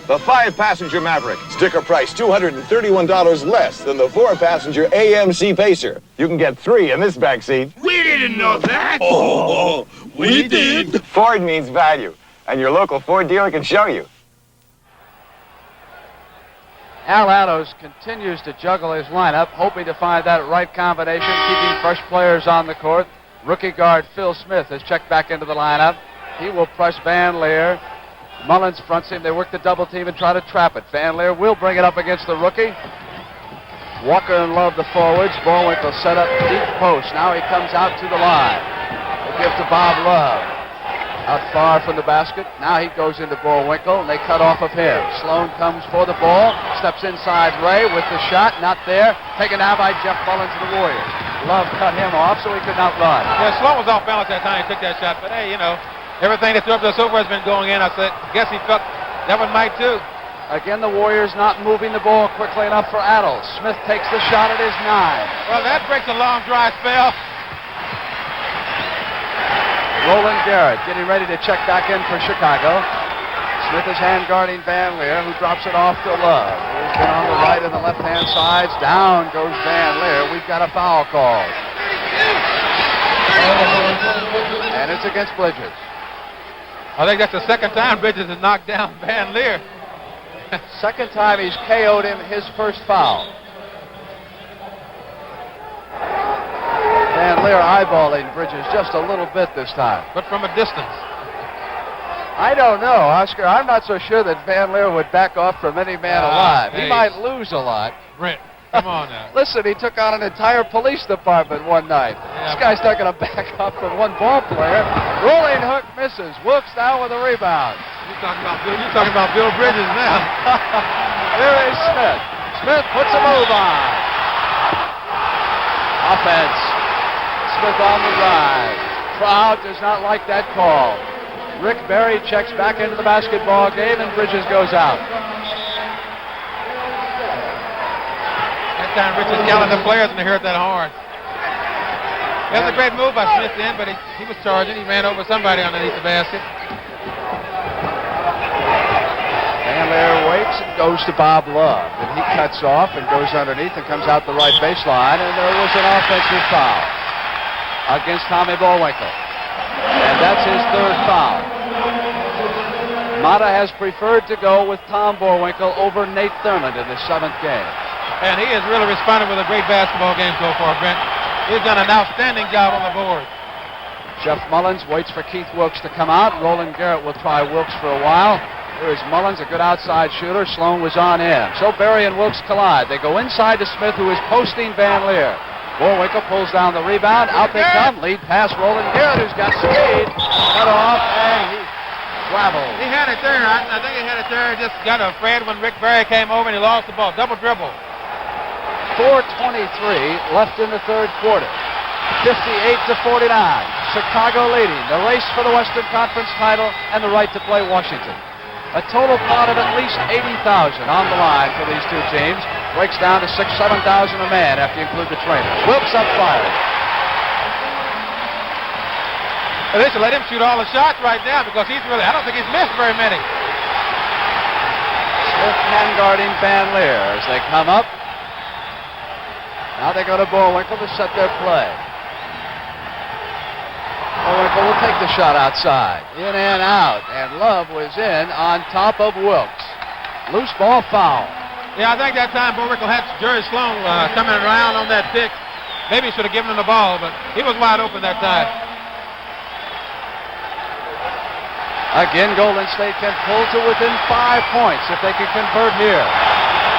The 5-passenger Maverick. Sticker price $231 less than the 4-passenger AMC Pacer. You can get 3 in this back seat. We didn't know that. Oh, we did. Ford means value, and your local Ford dealer can show you. Al Addos continues to juggle his lineup, hoping to find that right combination, keeping fresh players on the court. Rookie guard Phil Smith has checked back into the lineup. He will press Van Lier. Mullins fronts him. They work the double team and try to trap it. Van Lier will bring it up against the rookie. Walker and Love the forwards. Boerwinkle set up deep post. Now he comes out to the line. They give to Bob Love. Out far from the basket. Now he goes into Boerwinkle, and they cut off of him. Sloan comes for the ball, steps inside Ray with the shot, not there. Taken out by Jeff Mullins of the Warriors. Love cut him off, so he could not run. Yeah, Sloan was off balance that time he took that shot, but hey, you know, everything that threw up to so far has been going in. I guess he felt that one might too. Again, the Warriors not moving the ball quickly enough for Adels. Smith takes the shot at his 9. Well, that breaks a long, dry spell. Roland Garrett getting ready to check back in for Chicago. Smith is hand guarding Van Lier, who drops it off to Love. He's been on the right and the left-hand sides. Down goes Van Lier. We've got a foul call. And it's against Bridges. I think that's the second time Bridges has knocked down Van Lier. Second time he's KO'd him, his first foul. Van Lier eyeballing Bridges just a little bit this time. But from a distance. I don't know, Oscar. I'm not so sure that Van Lier would back off from any man alive. Hey. He might lose a lot. Brent, come on now. Listen, he took on an entire police department one night. Yeah. This guy's not going to back up from one ball player. Rolling hook misses. Wilkes down with a rebound. You're talking about Bill Bridges now. Here is Smith. Smith puts a move on. Offense. Smith on the drive. Crowd does not like that call. Rick Barry checks back into the basketball game, and Bridges goes out. That time Bridges yelling at the players when they heard that horn. That was a great move by Smith then, but he was charging. He ran over somebody underneath the basket. Van Lier waits and goes to Bob Love. And he cuts off and goes underneath and comes out the right baseline. And there was an offensive foul against Tommy Boerwinkle. And that's his third foul. Mata has preferred to go with Tom Boerwinkle over Nate Thurmond in the 7th game. And he has really responded with a great basketball game so far, Brent. He's done an outstanding job on the board. Jeff Mullins waits for Keith Wilkes to come out. Roland Garrett will try Wilkes for a while. Here is Mullins, a good outside shooter. Sloan was on in. So Barry and Wilkes collide. They go inside to Smith, who is posting Van Lier. Boerwinkle pulls down the rebound. Out they come. Lead pass, Roland Garrett, who's got speed. Cut off, and he traveled. He had it there. I think he had it there. Just got afraid when Rick Barry came over and he lost the ball. Double dribble. 4:23 left in the third quarter. 58-49. Chicago leading. The race for the Western Conference title and the right to play Washington. A total pot of at least 80,000 on the line for these two teams. Breaks down to 6,000, 7,000 a man after you include the trainers. Wilkes up firing. Well, they should let him shoot all the shots right now because I don't think he's missed very many. Smith hand guarding Van Lier as they come up. Now they go to Boerwinkle to set their play. Boerwinkle will take the shot outside. In and out. And Love was in on top of Wilkes. Loose ball foul. Yeah, I think that time Boerwinkle had Jerry Sloan coming around on that pick. Maybe he should have given him the ball, but he was wide open that time. Again, Golden State can pull to within 5 points if they can convert here.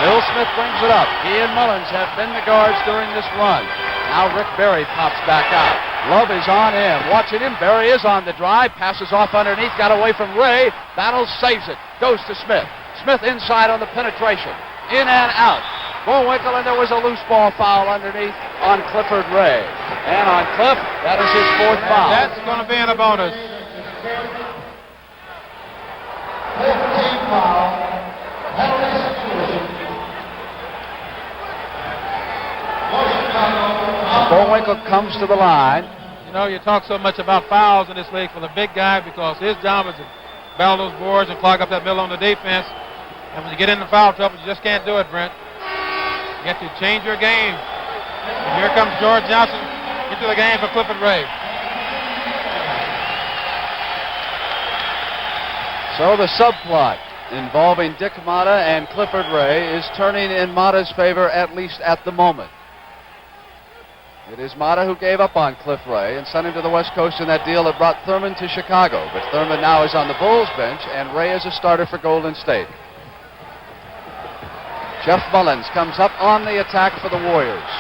Bill Smith brings it up. He and Mullins have been the guards during this run. Now Rick Barry pops back out. Love is on in. Watching him. Barry is on the drive. Passes off underneath. Got away from Ray. Battle saves it. Goes to Smith. Smith inside on the penetration. In and out. Boerwinkle, and there was a loose ball foul underneath on Clifford Ray. And on Cliff, that is his 4th foul. That's going to be in a bonus. 15 foul. Boerwinkle comes to the line. You know, you talk so much about fouls in this league for the big guy because his job is to battle those boards and clog up that middle on the defense. And when you get into foul trouble, you just can't do it, Brent. You have to change your game. And here comes George Johnson into the game for Clifford Ray. So the subplot involving Dick Mata and Clifford Ray is turning in Mata's favor, at least at the moment. It is Mata who gave up on Cliff Ray and sent him to the West Coast in that deal that brought Thurmond to Chicago. But Thurmond now is on the Bulls bench, and Ray is a starter for Golden State. Jeff Mullins comes up on the attack for the Warriors.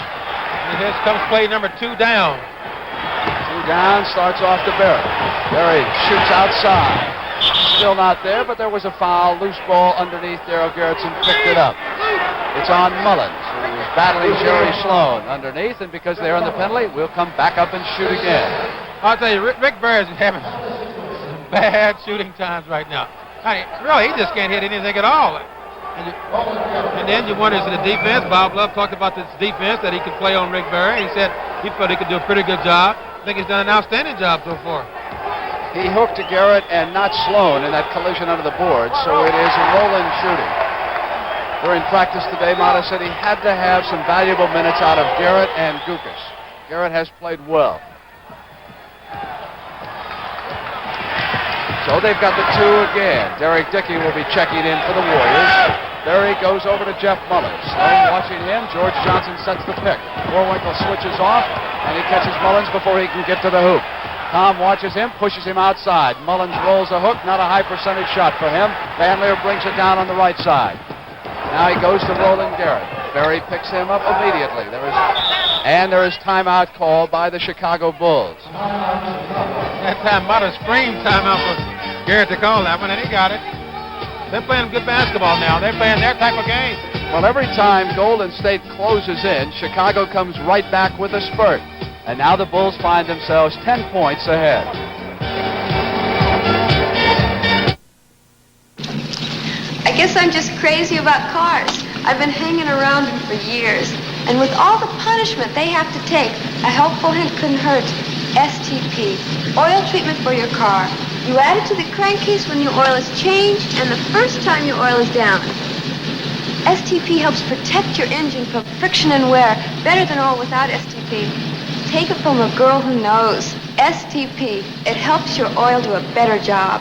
And here comes play number 2 down. 2 down, starts off to Barry. Barry shoots outside. Still not there, but there was a foul. Loose ball underneath. Darryl Garrettson picked it up. It's on Mullins, who is battling Jerry Sloan underneath, and because they're on the penalty, we'll come back up and shoot again. I'll tell you, Rick Barry is having some bad shooting times right now. Really, he just can't hit anything at all. And then you wonder, is it the defense? Bob Love talked about this defense that he could play on Rick Barry. He said he thought he could do a pretty good job. I think he's done an outstanding job so far. He hooked to Garrett and not Sloan in that collision under the board, so it is rolling shooting. During practice today, Mata said he had to have some valuable minutes out of Garrett and Gukas. Garrett has played well. So they've got the 2 again. Derek Dickey will be checking in for the Warriors. There he goes over to Jeff Mullins. Sloan watching him. George Johnson sets the pick. Boerwinkle switches off, and he catches Mullins before he can get to the hoop. Tom watches him, pushes him outside. Mullins rolls a hook, not a high percentage shot for him. Van Lier brings it down on the right side. Now he goes to Roland Garrett. Barry picks him up immediately. There is timeout called by the Chicago Bulls. That time, Mata screamed timeout for Scared to call that one, and he got it. They're playing good basketball now. They're playing their type of game. Well, every time Golden State closes in, Chicago comes right back with a spurt. And now the Bulls find themselves 10 points ahead. I guess I'm just crazy about cars. I've been hanging around them for years. And with all the punishment they have to take, a helpful hint couldn't hurt. STP, oil treatment for your car. You add it to the crankcase when your oil is changed and the first time your oil is down. STP helps protect your engine from friction and wear better than oil without STP. Take it from a girl who knows. STP, it helps your oil do a better job.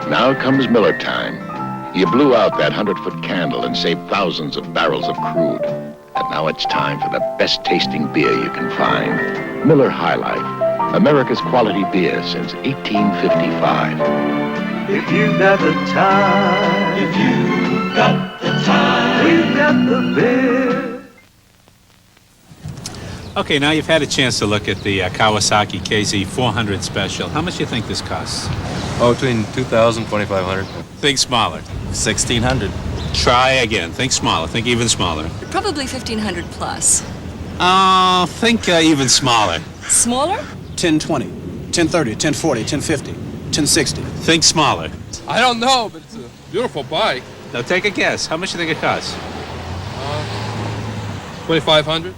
Now comes Miller time. You blew out that 100-foot candle and saved thousands of barrels of crude. And now it's time for the best tasting beer you can find. Miller High Life, America's quality beer since 1855. If you got the time, if you got the time, we've got the beer. Okay, now you've had a chance to look at the Kawasaki KZ 400 Special. How much do you think this costs? Oh, between $2,000 and $2,500. Think smaller. $1,600. Try again. Think smaller. Think even smaller. Probably 1,500 plus. Think even smaller. Smaller? 1020, 1030, 1040, 1050, 1060. Think smaller. I don't know, but it's a beautiful bike. Now take a guess. How much do you think it costs? $2,500.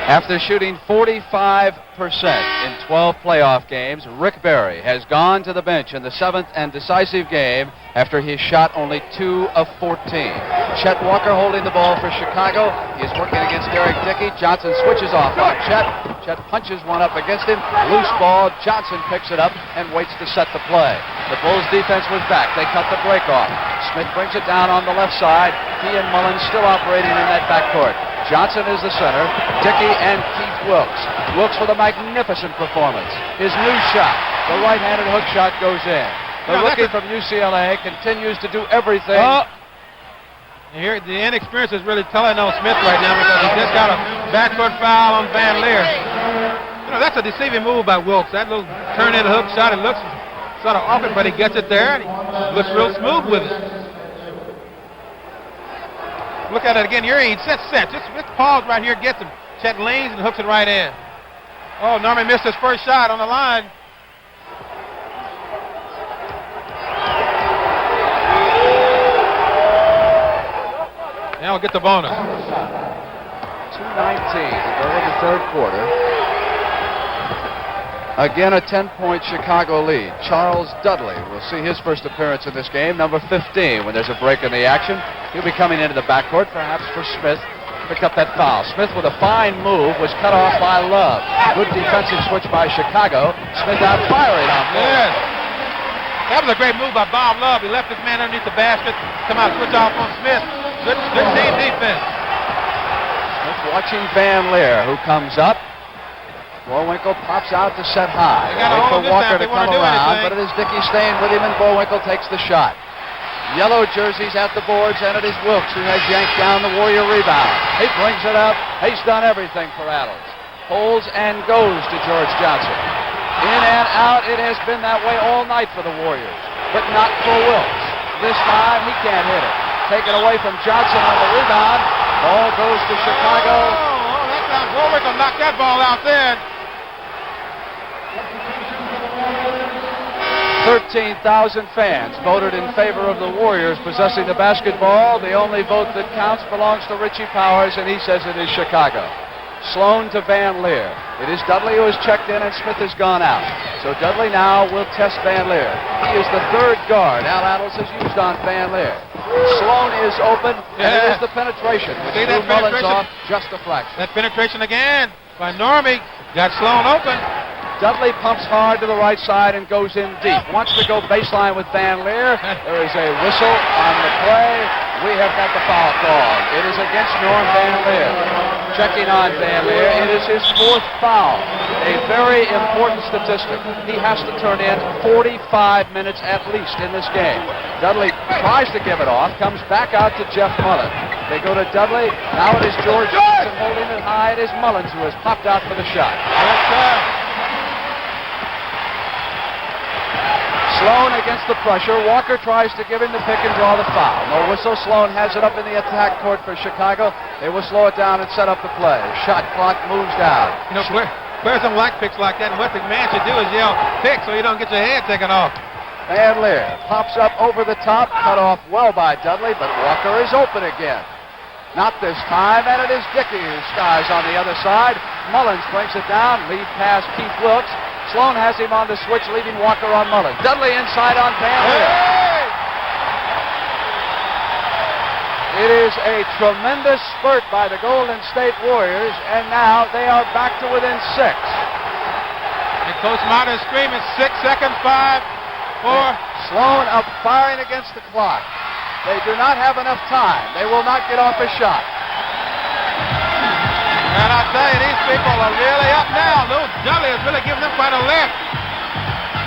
After shooting 45% in 12 playoff games, Rick Barry has gone to the bench in the 7th and decisive game after he shot only 2 of 14. Chet Walker holding the ball for Chicago. He is working against Derek Dickey. Johnson switches off on Chet. Chet punches one up against him. Loose ball. Johnson picks it up and waits to set the play. The Bulls defense was back. They cut the break off. Smith brings it down on the left side. He and Mullins still operating in that backcourt. Johnson is the center. Dickey and Keith Wilkes. Wilkes with a magnificent performance. His new shot, the right-handed hook shot, goes in. The rookie from UCLA continues to do everything. Here, the inexperience is really telling on Smith right now because he just got a backcourt foul on Van Lier. You know, that's a deceiving move by Wilkes. That little turn-in hook shot, it looks sort of awkward, but he gets it there, and he looks real smooth with it. Look at it again. Here he sets set. Just pause right here, gets him. Chet leans and hooks it right in. Oh, Norman missed his first shot on the line. Now we'll get the bonus. 2:19 to go in the third quarter. Again, a 10-point Chicago lead. Charles Dudley will see his first appearance in this game, number 15, when there's a break in the action. He'll be coming into the backcourt, perhaps for Smith. Pick up that foul. Smith with a fine move was cut off by Love. Good defensive switch by Chicago. Smith out firing on Love. Yes. That was a great move by Bob Love. He left his man underneath the basket, come out, switch off on Smith. Good team defense. Smith watching Van Lier, who comes up. Boerwinkle pops out to set high. Wait for Walker to come around, but it is Dickey staying with him, and Boerwinkle takes the shot. Yellow jerseys at the boards, and it is Wilkes who has yanked down the Warrior rebound. He brings it up. He's done everything for Adams. Holds and goes to George Johnson. In and out, it has been that way all night for the Warriors, but not for Wilkes. This time, he can't hit it. Taken away from Johnson on the rebound. Ball goes to Chicago. Oh, that time Boerwinkle knocked that ball out there. 13,000 fans voted in favor of the Warriors possessing the basketball. The only vote that counts belongs to Richie Powers, and he says it is Chicago. Sloan to Van Lier. It is Dudley who has checked in, and Smith has gone out. So Dudley now will test Van Lier. He is the third guard Al Attles has used on Van Lier. Sloan is open, and it is the penetration. See that Mullins penetration? off, just a fraction. That penetration again by Normie. Got Sloan open. Dudley pumps hard to the right side and goes in deep. Wants to go baseline with Van Lier. There is a whistle on the play. We have got the foul call. It is against Norm Van Lier. Checking on Van Lier. It is his fourth foul. A very important statistic. He has to turn in 45 minutes at least in this game. Dudley tries to give it off, comes back out to Jeff Mullen. They go to Dudley. Now it is George Johnson holding it high. It is Mullins who has popped out for the shot. Sloan against the pressure. Walker tries to give him the pick and draw the foul. No whistle. Sloan has it up in the attack court for Chicago. They will slow it down and set up the play. Shot clock moves down. You know, players don't like picks like that, and what the man should do is yell, pick, so you don't get your head taken off. Van Lier pops up over the top, cut off well by Dudley, but Walker is open again. Not this time, and it is Dickey who skies on the other side. Mullins brings it down, lead pass Keith Wilkes. Sloan has him on the switch, leaving Walker on Mullins. Dudley inside on Van Lier. Hey! It is a tremendous spurt by the Golden State Warriors, and now they are back to within 6. And Coach Martin is screaming 6 seconds, 5, 4. Sloan up firing against the clock. They do not have enough time. They will not get off a shot. And I tell you, these people are really up now. Lou Dudley is really giving them quite a lift.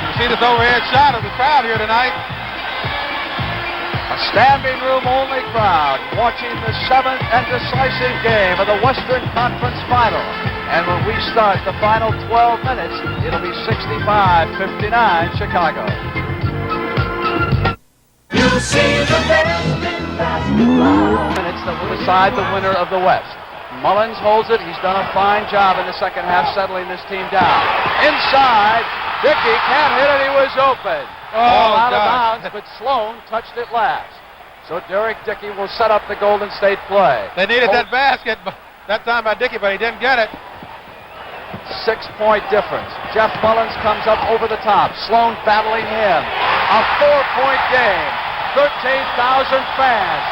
You see this overhead shot of the crowd here tonight. A standing room only crowd watching the 7th and decisive game of the Western Conference Final. And when we start the final 12 minutes, it'll be 65-59 Chicago. You'll see the best in basketball. Minutes that will decide the winner of the West. Mullins holds it. He's done a fine job in the second half settling this team down. Inside, Dickey can't hit it. He was open. Ball out of bounds, but Sloan touched it last. So Derek Dickey will set up the Golden State play. They needed that basket that time by Dickey, but he didn't get it. 6-point difference. Jeff Mullins comes up over the top. Sloan battling him. A 4-point game. 13,000 fans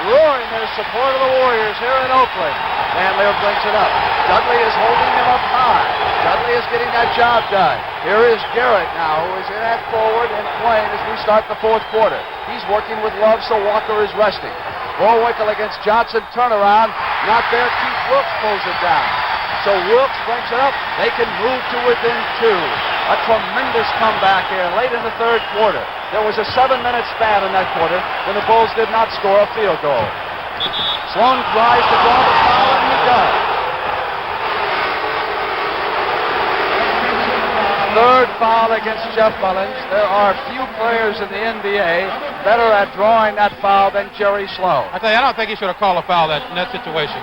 roaring their support of the Warriors here in Oakland. Van Lier brings it up. Dudley is holding him up high. Dudley is getting that job done. Here is Garrett now, who is in at forward and playing as we start the 4th quarter. He's working with Love, so Walker is resting. Boerwinkle against Johnson, turnaround. Not there. Keith Wilkes pulls it down. So Wilkes brings it up. They can move to within 2. A tremendous comeback here late in the 3rd quarter. There was a 7-minute span in that quarter when the Bulls did not score a field goal. Sloan tries to draw the foul, and he does. 3rd foul against Jeff Mullins. There are few players in the NBA better at drawing that foul than Jerry Sloan. I tell you, I don't think he should have called a foul in that situation.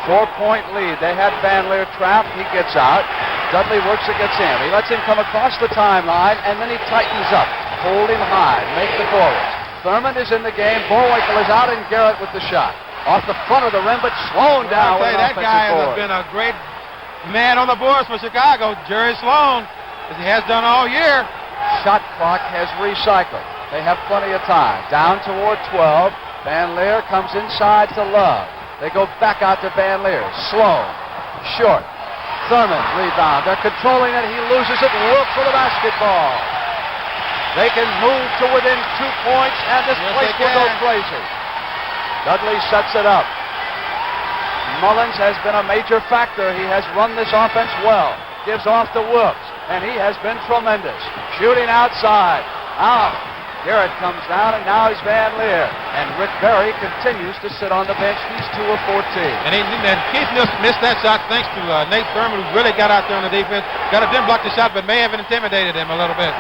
4-point lead. They had Van Lier trapped. He gets out. Dudley works against him. He lets him come across the timeline, and then he tightens up. Hold him high. Make the forward. Thurman is in the game. Boerwinkle is out, and Garrett with the shot. Off the front of the rim, but Sloan down with an that guy offensive board. has been a great man on the boards for Chicago, Jerry Sloan, as he has done all year. Shot clock has recycled. They have plenty of time. Down toward 12. Van Lier comes inside to Love. They go back out to Van Lier. Sloan. Short. Thurman rebound. They're controlling it. He loses it. Wilkes for the basketball. They can move to within 2 points, and this place will go crazy. Dudley sets it up. Mullins has been a major factor. He has run this offense well. Gives off to Wilkes, and he has been tremendous. Shooting outside. Out. Garrett comes down, and now he's Van Lier. And Rick Barry continues to sit on the bench. He's 2 of 14. And Keith missed that shot thanks to Nate Thurman, who really got out there on the defense. Didn't block the shot, but may have intimidated him a little bit.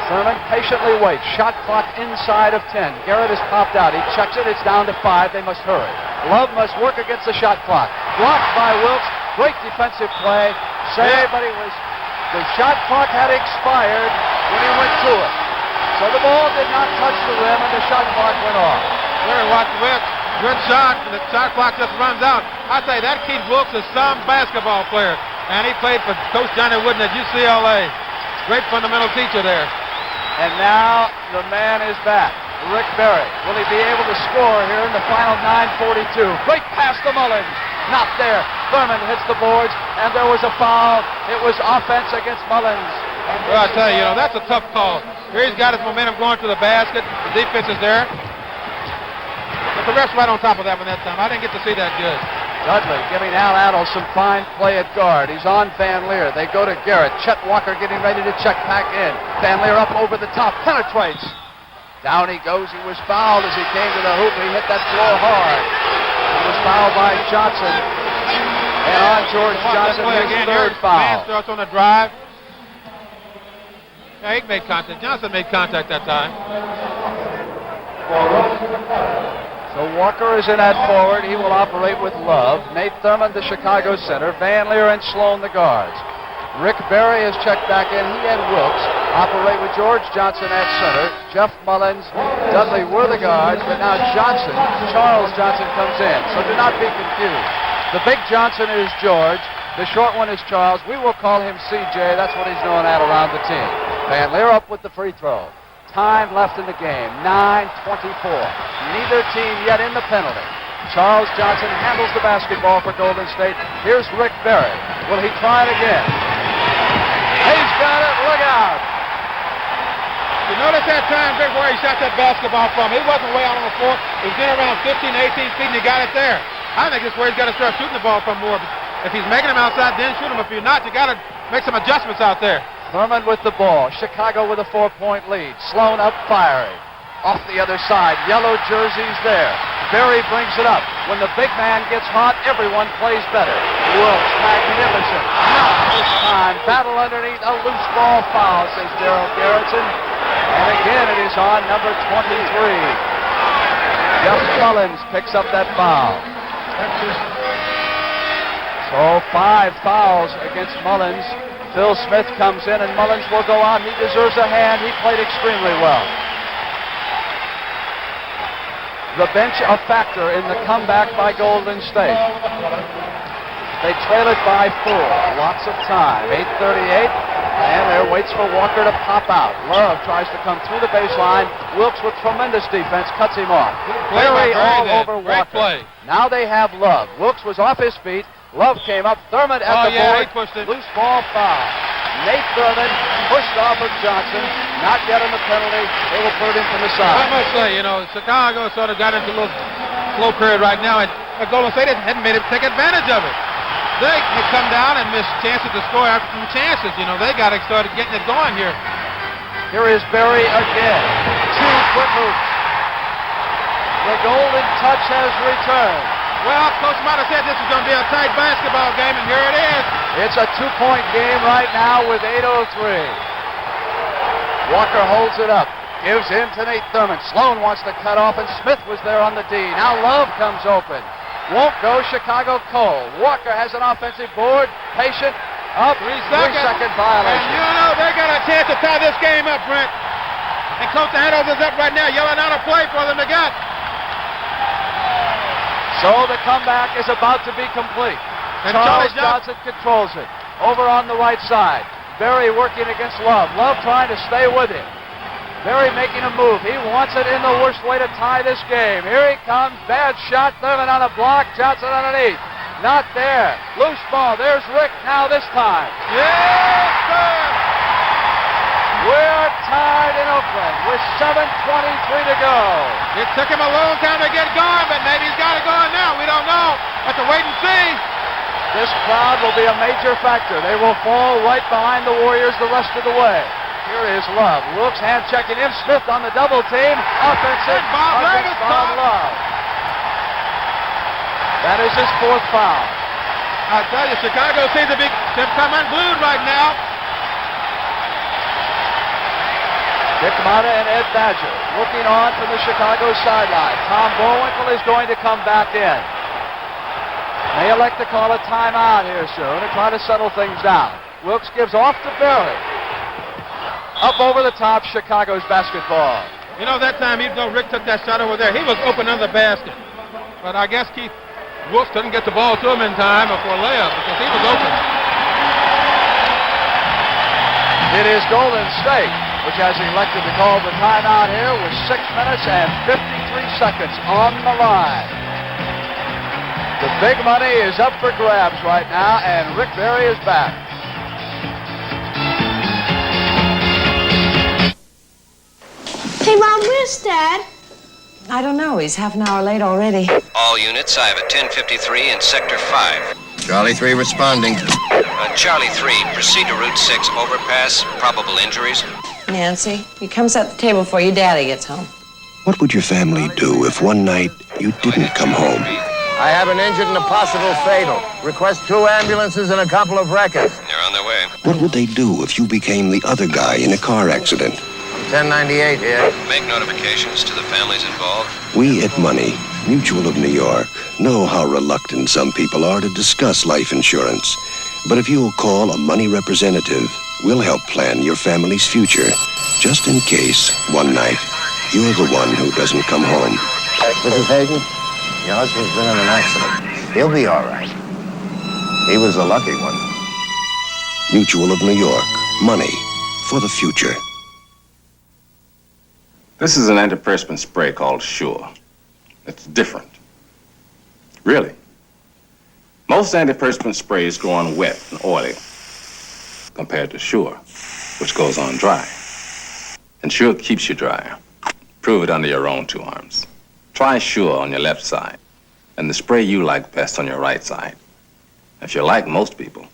Thurman patiently waits. Shot clock inside of 10. Garrett has popped out. He checks it. It's down to 5. They must hurry. Love must work against the shot clock. Blocked by Wilkes. Great defensive play. Saved, but the shot clock had expired when he went to it. So the ball did not touch the rim, and the shot clock went off. Very watch Wilkes. Good shot, and the shot clock just runs out. I tell you, that Keith Wilkes is some basketball player, and he played for Coach Johnny Wooden at UCLA. Great fundamental teacher there. And now the man is back. Rick Barry. Will he be able to score here in the final 9:42? Great pass to Mullins. Not there. Thurman hits the boards, and there was a foul. It was offense against Mullins. Well, I tell you, that's a tough call. Here he's got his momentum going to the basket. The defense is there. But the ref's right on top of that one that time. I didn't get to see that good. Dudley giving Al Adel some fine play at guard. He's on Van Lier. They go to Garrett. Chet Walker getting ready to check back in. Van Lier up over the top. Penetrates. Down he goes. He was fouled as he came to the hoop. He hit that floor hard. He was fouled by Johnson. And on George Johnson, his third foul. Starts on the drive. Yeah, he made contact. Johnson made contact that time. So Walker is in at forward. He will operate with Love. Nate Thurmond, the Chicago center. Van Lier and Sloan, the guards. Rick Barry has checked back in. He and Wilkes operate with George Johnson at center. Jeff Mullins, Dudley were the guards, but now Charles Johnson comes in. So do not be confused. The big Johnson is George. The short one is Charles. We will call him CJ. That's what he's known at around the team. Van Lier up with the free throw. Time left in the game, 9:24. Neither team yet in the penalty. Charles Johnson handles the basketball for Golden State. Here's Rick Barry. Will he try it again? He's got it. Look out. You notice that time, Rick, where he shot that basketball from. He wasn't way out on the floor. It was in around 15, 18 feet, and he got it there. I think this is where he's got to start shooting the ball from more. If he's making them outside, then shoot them. If you're not, you got to make some adjustments out there. Thurmond with the ball. Chicago with a 4-point lead. Sloan up firing. Off the other side. Yellow jerseys there. Barry brings it up. When the big man gets hot, everyone plays better. Wilkes, magnificent. Not this time. Battle underneath. A loose ball foul, says Darryl Garrettson. And again, it is on number 23. Jeff Mullins picks up that foul. So 5 fouls against Mullins. Phil Smith comes in, and Mullins will go out. He deserves a hand. He played extremely well. The bench a factor in the comeback by Golden State. They trail it by 4. Lots of time. 8:38. And there waits for Walker to pop out. Love tries to come through the baseline. Wilkes with tremendous defense cuts him off. Barry all over Walker. Now they have Love. Wilkes was off his feet. Love came up. Thurmond at the board. He pushed it. Loose ball foul. Nate Thurmond pushed off of Johnson. Not getting the penalty. They will put it in from the side. I must say, Chicago sort of got into a little slow period right now, and Golden State hadn't made it take advantage of it. They had come down and missed chances to score after some chances. They got to start getting it going here. Here is Barry again. 2 quick hoops. The golden touch has returned. Well, Coach might have said this is going to be a tight basketball game, and here it is. It's a 2-point game right now with 8:03. Walker holds it up. Gives in to Nate Thurmond. Sloan wants to cut off, and Smith was there on the D. Now Love comes open. Won't go. Chicago cold. Walker has an offensive board. Patient. Up. 3-second violation. And they got a chance to tie this game up, Brent. And Coach Hanover's up right now yelling out a play for them to get. So the comeback is about to be complete. And Charles Johnson controls it. Over on the right side. Barry working against Love. Love trying to stay with him. Barry making a move. He wants it in the worst way to tie this game. Here he comes. Bad shot. Thurmond on a block. Johnson underneath. Not there. Loose ball. There's Rick now this time. Yes, sir! We're tied in Oakland with 7:23 to go. It took him a long time to get going, but maybe he's got it going now. We don't know. Have to wait and see. This crowd will be a major factor. They will fall right behind the Warriors the rest of the way. Here is Love. Wilkes hand checking in. Smith on the double team. Offensive against Bob Love. That is his 4th foul. I tell you, Chicago seems to become unglued right now. Dick Mata and Ed Badger looking on from the Chicago sideline. Tom Boerwinkle is going to come back in. May elect to call a timeout here soon and try to settle things down. Wilkes gives off to Barry. Up over the top, Chicago's basketball. That time, even though Rick took that shot over there, he was open under the basket. But I guess Keith Wilkes couldn't get the ball to him in time before layup because he was open. It is Golden State, which has elected to call the timeout here with 6 minutes and 53 seconds on the line. The big money is up for grabs right now, and Rick Barry is back. Hey, Mom, where's Dad? I don't know. He's half an hour late already. All units, I have a 1053 in Sector 5. Charlie 3 responding. Charlie 3, proceed to Route 6, overpass, probable injuries. Nancy, you come set the table before your daddy gets home. What would your family do if one night you didn't come home? I have an injured and a possible fatal. Request 2 ambulances and a couple of wreckers. They're on their way. What would they do if you became the other guy in a car accident? 1098 here. Make notifications to the families involved. We at Money, Mutual of New York, know how reluctant some people are to discuss life insurance. But if you'll call a Money representative, we'll help plan your family's future. Just in case, one night, you're the one who doesn't come home. Mrs. Hayden, your husband's been in an accident. He'll be all right. He was a lucky one. Mutual of New York, Money for the future. This is an antiperspirant spray called Sure. It's different. Really. Most antiperspirant sprays go on wet and oily compared to Sure, which goes on dry. And Sure keeps you dry. Prove it under your own 2 arms. Try Sure on your left side, and the spray you like best on your right side. If you're like most people,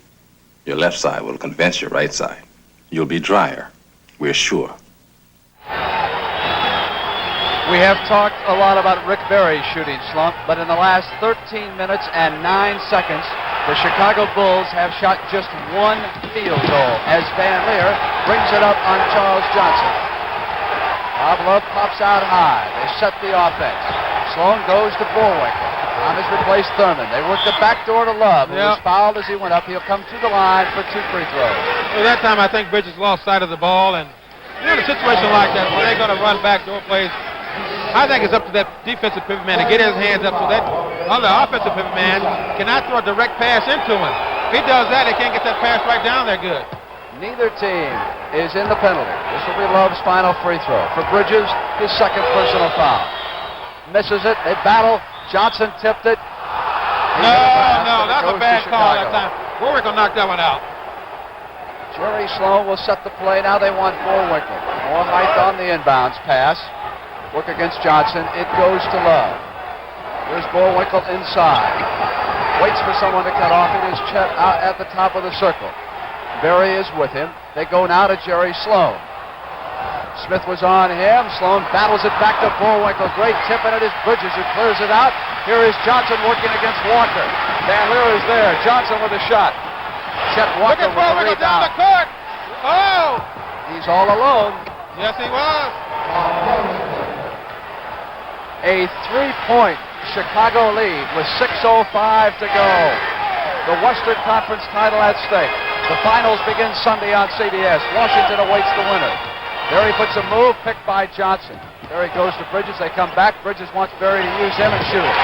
your left side will convince your right side. You'll be drier. We're sure. We have talked a lot about Rick Barry's shooting slump, but in the last 13 minutes and 9 seconds, the Chicago Bulls have shot just 1 field goal as Van Lier brings it up on Charles Johnson. Bob Love pops out high. They set the offense. Sloan goes to Boerwinkle. Thomas replaced Thurman. They work the back door to Love, who was fouled as he went up. He'll come to the line for 2 free throws. Well, that time I think Bridges lost sight of the ball, and in a situation like that where they're going to run backdoor plays, I think it's up to that defensive pivot man to get his hands up so that other offensive pivot man cannot throw a direct pass into him. If he does that, he can't get that pass right down there good. Neither team is in the penalty. This will be Love's final free throw. For Bridges, his second personal foul. Misses it. They battle. Johnson tipped it. No, that's a bad call that time. Boerwinkle knocked that one out. Jerry Sloan will set the play. Now they want Boerwinkle. More height on the inbounds pass. Work against Johnson. It goes to Love. Here's Boerwinkle inside. Waits for someone to cut off. It is Chet out at the top of the circle. Barry is with him. They go now to Jerry Sloan. Smith was on him. Sloan battles it back to Boerwinkle. Great tip, and it is Bridges who clears it out. Here is Johnson working against Walker. Van Lier is there. Johnson with a shot. Chet Walker with the rebound. Down the court. Oh! He's all alone. Yes, he was. A 3-point Chicago lead with 6:05 to go. The Western Conference title at stake. The finals begin Sunday on CBS. Washington awaits the winner. Barry puts a move picked by Johnson. Barry goes to Bridges. They come back. Bridges wants Barry to use him and shoot it.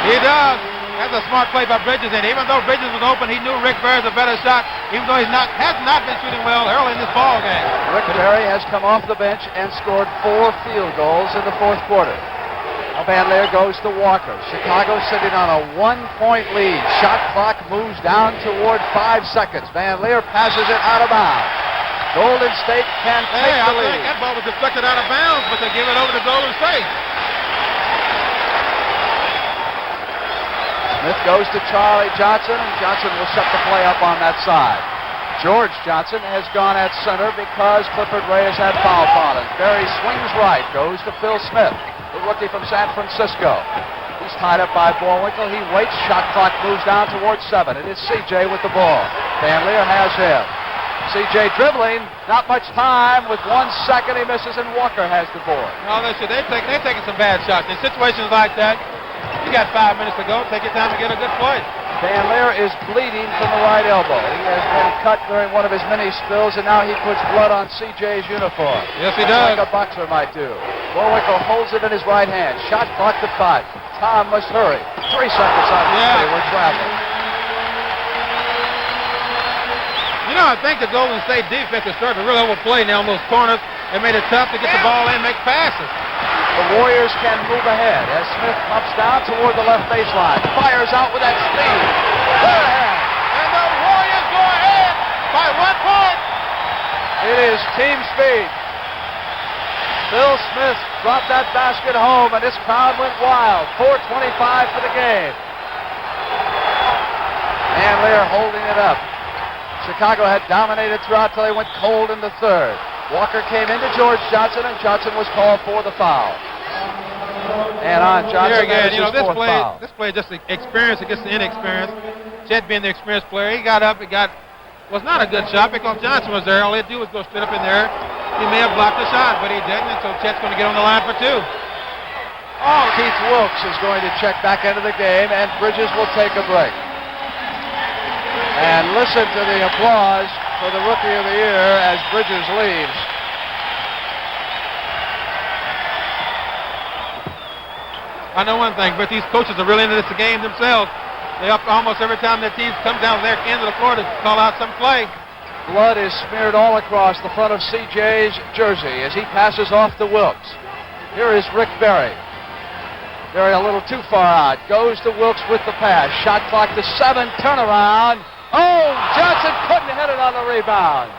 He does. That's a smart play by Bridges. And even though Bridges was open, he knew Rick Barry's a better shot, even though he has not been shooting well early in this ball game. Rick Barry has come off the bench and scored 4 field goals in the 4th quarter. Van Lier goes to Walker. Chicago sitting on a 1-point lead. Shot clock moves down toward 5 seconds. Van Lier passes it out of bounds. Golden State can take the lead. I think that ball was deflected out of bounds, but they give it over to Golden State. Smith goes to Charlie Johnson, and Johnson will set the play up on that side. George Johnson has gone at center because Clifford Ray has had foul problems. Barry swings right, goes to Phil Smith, the rookie from San Francisco. He's tied up by Boerwinkle. He waits. Shot clock moves down towards 7. It is C.J. with the ball. Van Lier has him. C.J. dribbling. Not much time. With 1 second, he misses, and Walker has the board. No, they're taking some bad shots. In situations like that, you got 5 minutes to go. Take your time to get a good play. Van Lier is bleeding from the right elbow. He has been cut during one of his many spills, and now he puts blood on C.J.'s uniform. Yes, he does. Like a boxer might do. Boerwinkle holds it in his right hand. Shot clock to 5. Tom must hurry. 3 seconds on the play. We're traveling. You know, I think the Golden State defense is starting to really overplay now on those corners. They made it tough to get the ball in, make passes. The Warriors can move ahead as Smith pops down toward the left baseline. Fires out with that speed. And the Warriors go ahead by 1 point. It is team speed. Phil Smith dropped that basket home, and this crowd went wild. 4:25 for the game. Van Lier holding it up. Chicago had dominated throughout till they went cold in the 3rd. Walker came into George Johnson, and Johnson was called for the foul. And on Johnson, Here again, that is his fourth foul. This play just the experience against the inexperience. Chet being the experienced player, he got up, was not a good shot because Johnson was there. All he had to do was go straight up in there. He may have blocked the shot, but he didn't, and so Chet's going to get on the line for two. Oh, Keith Wilkes is going to check back into the game, and Bridges will take a break. And listen to the applause for the Rookie of the Year as Bridges leaves. I know one thing, but these coaches are really into this game themselves. They up almost every time their team comes down to their end of the floor to call out some play. Blood is smeared all across the front of CJ's jersey as he passes off to Wilkes. Here is Rick Berry. Berry a little too far out. Goes to Wilkes with the pass. Shot clock to 7. Turnaround. Oh, Johnson couldn't hit it on the rebound.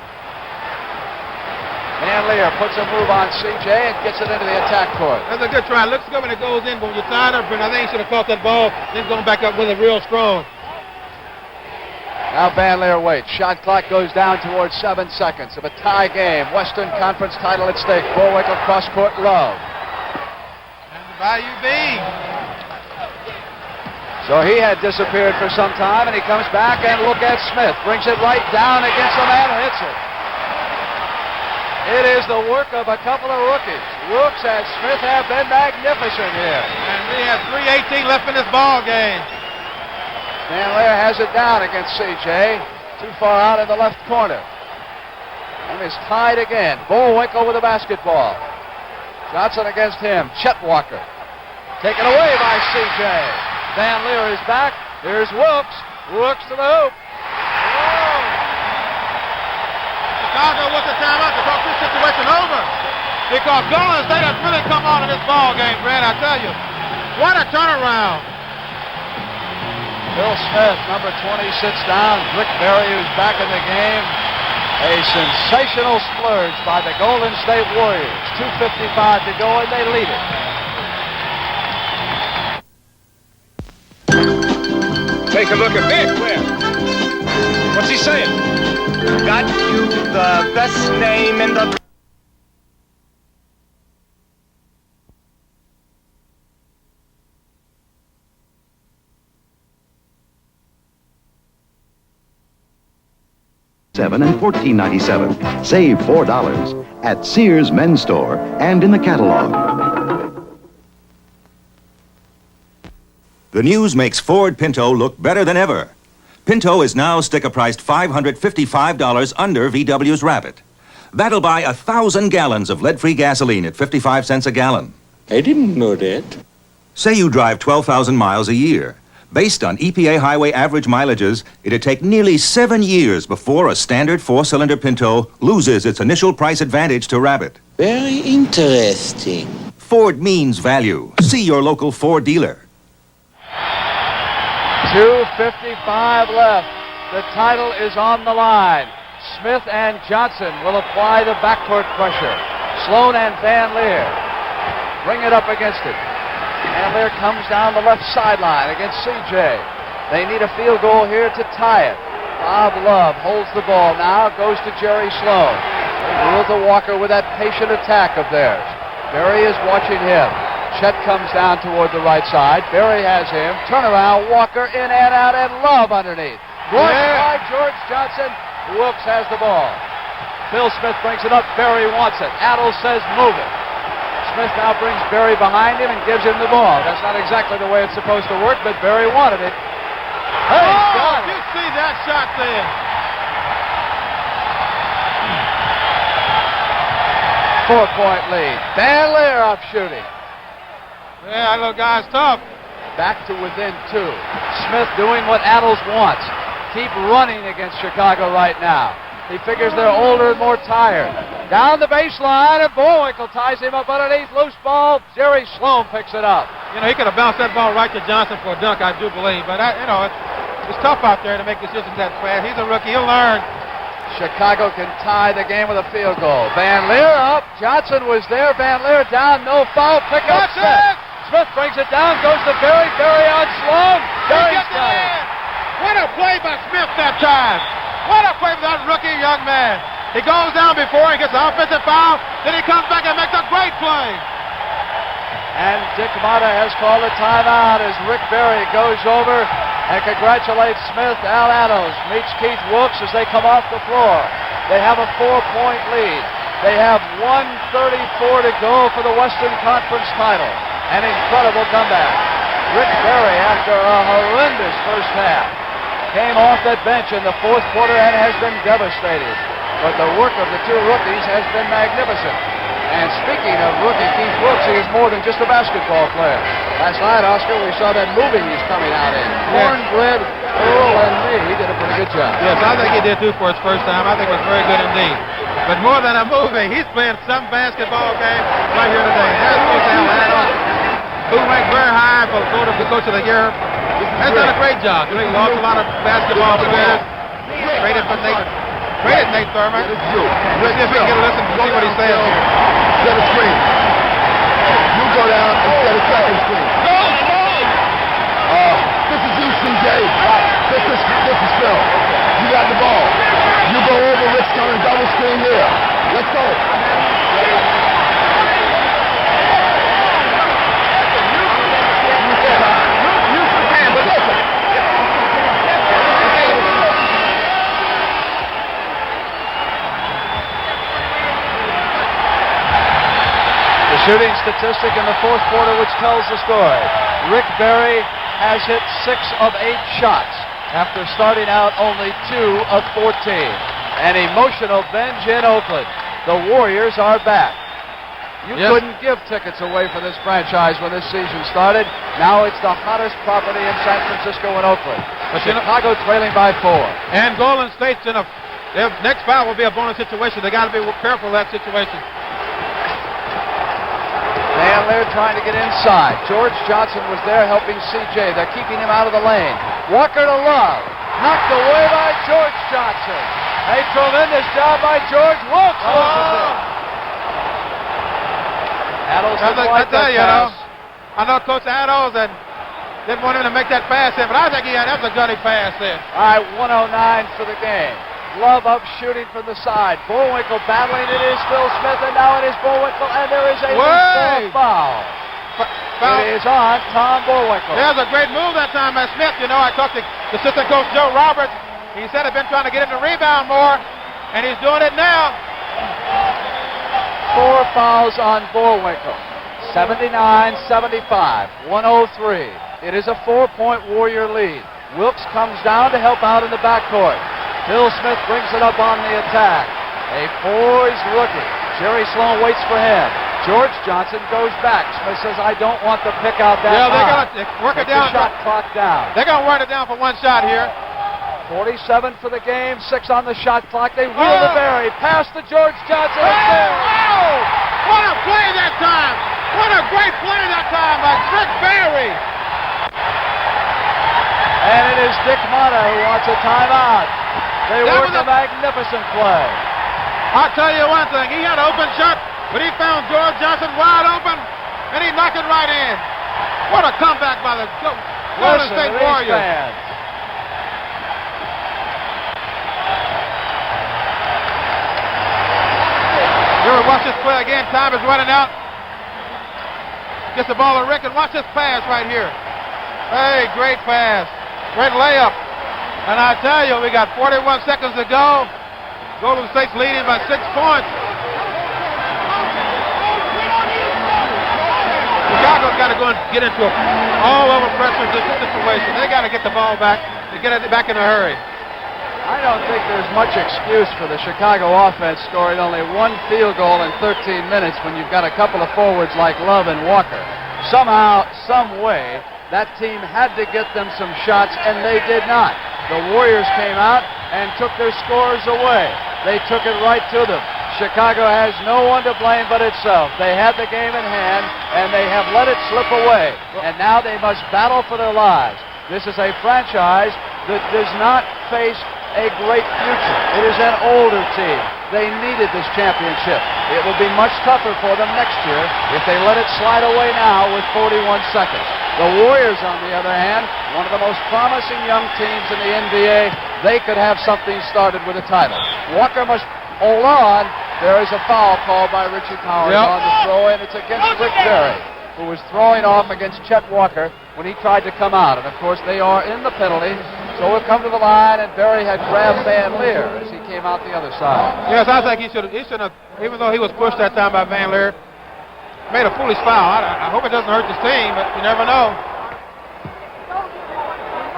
Van Lier puts a move on CJ and gets it into the attack court. That's a good try. Looks good when it goes in, but when you're tied up, I think he should have caught that ball, then going back up with it real strong. Now Van Lier waits. Shot clock goes down towards 7 seconds of a tie game. Western Conference title at stake. Boerwinkle cross-court love. And the Bayou Beam. So he had disappeared for some time, and he comes back, and look at Smith. Brings it right down against the man and hits it. It is the work of a couple of rookies. Wilkes and Smith have been magnificent here. And we have 3:18 left in this ball game. Van Lier has it down against CJ. Too far out in the left corner. And is tied again. Boerwinkle with the basketball. Johnson against him. Chet Walker. Taken away by CJ. Van Lier is back. Here's Wilkes. Wilkes to the hoop. Chicago with the timeout to talk this situation over. Because Golden State has really come on in this ball game, Brad, I tell you. What a turnaround. Bill Smith, number 20, sits down. Rick Berry, who's back in the game. A sensational splurge by the Golden State Warriors. 2:55 to go, and they lead it. Take a look at Big Win. What's he saying? Got you the best name in the... $7 and $14.97. Save $4 at Sears Men's Store and in the catalog. The news makes Ford Pinto look better than ever. Pinto is now sticker-priced $555 under VW's Rabbit. That'll buy 1,000 gallons of lead-free gasoline at 55 cents a gallon. I didn't know that. Say you drive 12,000 miles a year. Based on EPA highway average mileages, it'd take nearly 7 years before a standard 4-cylinder Pinto loses its initial price advantage to Rabbit. Very interesting. Ford means value. See your local Ford dealer. 2:55 left. The title is on the line. Smith and Johnson will apply the backcourt pressure. Sloan and Van Lier bring it up against it. Van Lier comes down the left sideline against CJ. They need a field goal here to tie it. Bob Love holds the ball now, goes to Jerry Sloan. They rule to Walker with that patient attack of theirs. Berry is watching him. Chet comes down toward the right side. Berry has him. Turnaround, Walker in and out, and Love underneath. Blocked by George Johnson. Wilkes has the ball. Phil Smith brings it up. Berry wants it. Adles says move it. Smith now brings Berry behind him and gives him the ball. That's not exactly the way it's supposed to work, but Berry wanted it. Hey, got it. You see that shot there. 4-point lead. Van Lier up shooting. Yeah, that little guy's tough. Back to within 2. Smith doing what Adles wants. Keep running against Chicago right now. He figures they're older and more tired. Down the baseline, and Boerwinkle ties him up underneath. Loose ball. Jerry Sloan picks it up. You know, he could have bounced that ball right to Johnson for a dunk, I do believe. But, it's tough out there to make decisions that fast. He's a rookie. He'll learn. Chicago can tie the game with a field goal. Van Lier up. Johnson was there. Van Lier down. No foul. Pick up Smith. Smith brings it down. Goes to Berry. Berry on Sloan. Berry's got it. What a play by Smith that time. What a play by that rookie young man. He goes down before he gets an offensive foul. Then he comes back and makes a great play. And Dick Motta has called a timeout as Rick Barry goes over and congratulates Smith. Al Adams meets Keith Wilkes as they come off the floor. They have a 4-point lead. They have 1:34 to go for the Western Conference title. An incredible comeback. Rick Barry, after a horrendous first half, came off that bench in the fourth quarter and has been devastated. But the work of the two rookies has been magnificent. And speaking of rookie Keith Wilkes, he is more than just a basketball player. Last night, Oscar, we saw that movie he's coming out in. Cornbread, Earl, and Me. He did a pretty good job. Yes, I think he did too for his first time. I think it was very good indeed. But more than a movie, he's playing some basketball game right here today. There's Coach Al Adams, who ranked very high for the Coach of the Year. Has done a great job. He lost a lot of basketball players. Traded Nate Thurman. Let's see if we can get a listen to see what he says here. Set a screen. You go down and set a second screen. Go, Sloan! This is you, CJ. This is Phil. You got the ball. You go over Rick's turn, double screen here. Let's go. Shooting statistic in the fourth quarter which tells the story. Rick Barry has hit 6 of 8 shots after starting out only 2 of 14. An emotional binge in Oakland. The Warriors are back. You couldn't give tickets away for this franchise when this season started. Now it's the hottest property in San Francisco and Oakland. But Chicago trailing by 4. And Golden State's in their next foul will be a bonus situation. They got to be careful of that situation. Dan Lier trying to get inside. George Johnson was there helping CJ. They're keeping him out of the lane. Walker to Love. Knocked away by George Johnson. A tremendous job by George Wilkes. Adams I tell you, I know Coach Adams and didn't want him to make that pass there, but I think that's a gutty pass there. All right, 109 for the game. Love up shooting from the side. Boerwinkle battling. It is Phil Smith, and now it is Boerwinkle, and there is a foul. It is on Tom Boerwinkle. There's a great move that time by Smith. You know, I talked to assistant coach Joe Roberts. He said he'd been trying to get him to rebound more, and he's doing it now. 4 fouls on Boerwinkle. 79-75. 103. It is a 4-point Warrior lead. Wilkes comes down to help out in the backcourt. Phil Smith brings it up on the attack. A poised rookie. Jerry Sloan waits for him. George Johnson goes back. Smith says, I don't want to pick out that they got to work it down. The shot clock down. They're going to work it down for one shot here. 47 for the game, 6 on the shot clock. They wheel to Barry. Pass to George Johnson. What a play that time. What a great play that time by Rick Barry. And it is Dick Motta who wants a timeout. They worked a magnificent play. I'll tell you one thing. He had an open shot, but he found George Johnson wide open, and he knocked it right in. What a comeback by the Golden State Warriors. Here we watch this play again. Time is running out. Gets the ball to Rick, and watch this pass right here. Hey, great pass. Great layup. And I tell you, we got 41 seconds to go. Golden State's leading by 6 points. Chicago's got to go and get into an all-over pressure situation. They got to get the ball back and get it back in a hurry. I don't think there's much excuse for the Chicago offense scoring only 1 field goal in 13 minutes when you've got a couple of forwards like Love and Walker. Somehow, some way, that team had to get them some shots, and they did not. The Warriors came out and took their scores away. They took it right to them. Chicago has no one to blame but itself. They had the game in hand, and they have let it slip away. And now they must battle for their lives. This is a franchise that does not face a great future. It is an older team. They needed this championship. It will be much tougher for them next year if they let it slide away now with 41 seconds. The Warriors, on the other hand, one of the most promising young teams in the NBA, they could have something started with a title. Walker must hold on. There is a foul called by Richie Powers on the throw, and it's against Rick Berry, who was throwing off against Chet Walker when he tried to come out. And, of course, they are in the penalty. So we'll come to the line, and Berry had grabbed Van Lier as he came out the other side. Yes, I think he should have, even though he was pushed that time by Van Lier, made a foolish foul. I hope it doesn't hurt his team, but you never know.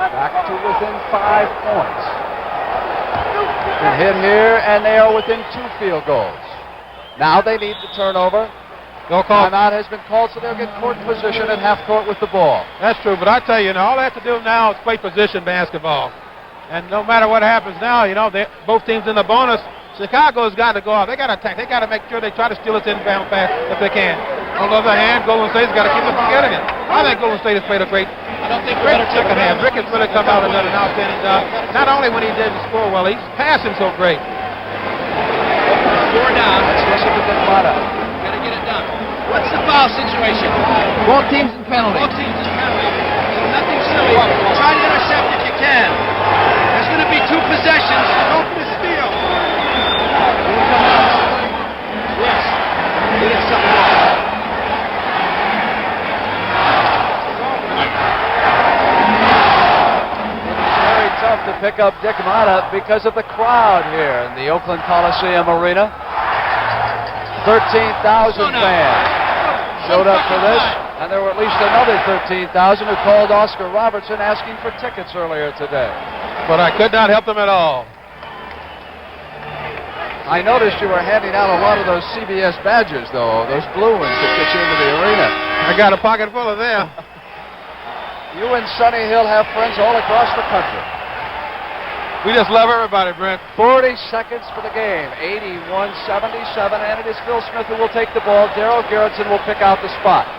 Back to within 5 points. Been hit here, and they are within 2 field goals. Now they need the turnover. Timeout has been called, so they'll get court position at half court with the ball. That's true, but I tell you, all they have to do now is play position basketball. And no matter what happens now, both teams in the bonus. Chicago's got to go out. They got to attack. They got to make sure they try to steal its inbound pass if they can. On the other hand, Golden State's got to keep them from getting it. I think Golden State has played a great second half. Rick has really come out and done an outstanding job. Not only when he didn't score well, he's passing so great. 4 down. Let's listen to Dick Motta. Got to get it done. What's the foul situation? Both teams in penalty. Both teams in penalty. So nothing silly. Try to intercept if you can. There's going to be 2 possessions. Don't miss steal. Yes. We get something wrong. It's very tough to pick up Dick Motta because of the crowd here in the Oakland Coliseum Arena. 13,000 fans showed up for this, and there were at least another 13,000 who called Oscar Robertson asking for tickets earlier today. But I could not help them at all. I noticed you were handing out a lot of those CBS badges, though, those blue ones that get you into the arena. I got a pocket full of them. You and Sonny Hill have friends all across the country. We just love everybody, Brent. 40 seconds for the game. 81-77, and it is Phil Smith who will take the ball. Darryl Garrettson will pick out the spot.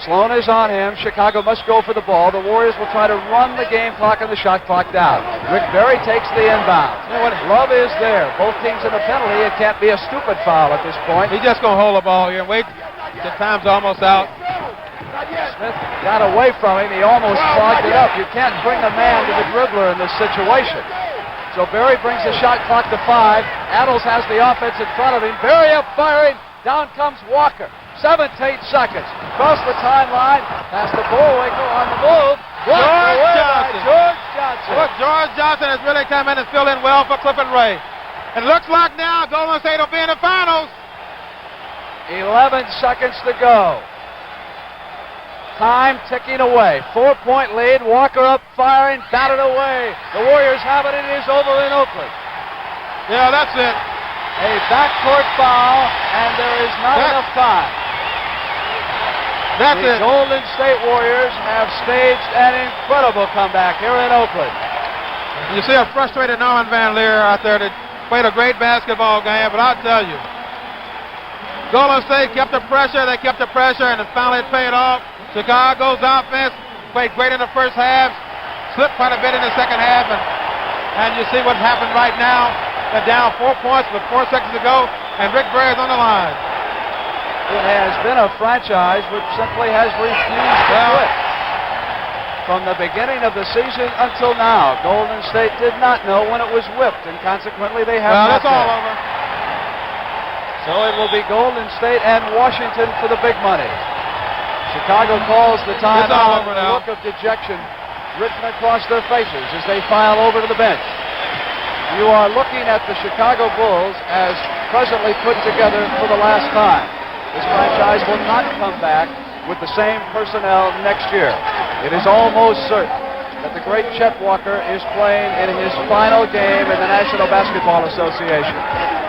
Sloan is on him. Chicago must go for the ball. The Warriors will try to run the game clock and the shot clock down. Rick Berry takes the inbound. You know what? Love is there. Both teams in the penalty. It can't be a stupid foul at this point. He's just going to hold the ball here and wait. The time's almost out. Smith got away from him. He almost clogged it up. You can't bring a man to the dribbler in this situation. So Berry brings the shot clock to 5. Adams has the offense in front of him. Berry up firing. Down comes Walker. 7 to 8 seconds. Across the timeline. Pass to Boerwinkle on the move. George Johnson. George Johnson. Look, George Johnson has really come in and filled in well for Clifford Ray. It looks like now Golden State will be in the finals. 11 seconds to go. Time ticking away. 4-point lead. Walker up firing. Batted away. The Warriors have it. It is over in Oakland. Yeah, that's it. A backcourt foul, and there is not enough time. That's the Golden State Warriors have staged an incredible comeback here in Oakland. You see a frustrated Norman Van Lier out there that played a great basketball game, but I'll tell you, Golden State kept the pressure, and it finally paid off. Chicago's offense played great in the first half, slipped quite a bit in the second half, and you see what happened right now. They're down 4 points with 4 seconds to go, and Rick Berry is on the line. It has been a franchise which simply has refused to quit. From the beginning of the season until now, Golden State did not know when it was whipped, and consequently they have not. That's all over. So it will be Golden State and Washington for the big money. Chicago calls the timeout with a look of dejection written across their faces as they file over to the bench. You are looking at the Chicago Bulls as presently put together for the last time. This franchise will not come back with the same personnel next year. It is almost certain that the great Chet Walker is playing in his final game in the National Basketball Association.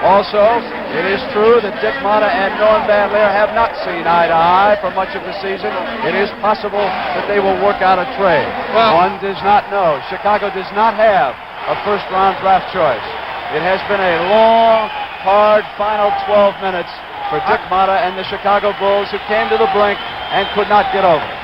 Also, it is true that Dick Motta and Norm Van Lier have not seen eye to eye for much of the season. It is possible that they will work out a trade. One does not know. Chicago does not have a first-round draft choice. It has been a long, hard final 12 minutes for Dick Motta and the Chicago Bulls, who came to the brink and could not get over it.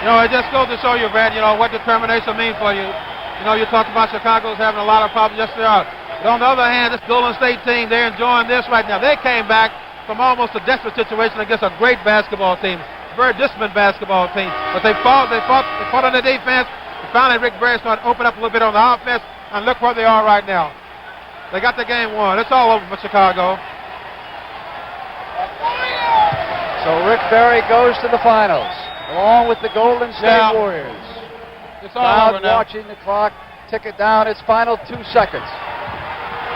It just goes to show you, Brad, what determination means for you. You talked about Chicago's having a lot of problems. Yes, they are. But on the other hand, this Golden State team, they're enjoying this right now. They came back from almost a desperate situation against a great basketball team, a very disciplined basketball team. But they fought on the defense. And finally, Rick Berry started to open up a little bit on the offense, and look where they are right now. They got the game won. It's all over for Chicago. So Rick Barry goes to the finals, along with the Golden State Warriors. It's all over now. Watching the clock tick it down its final 2 seconds.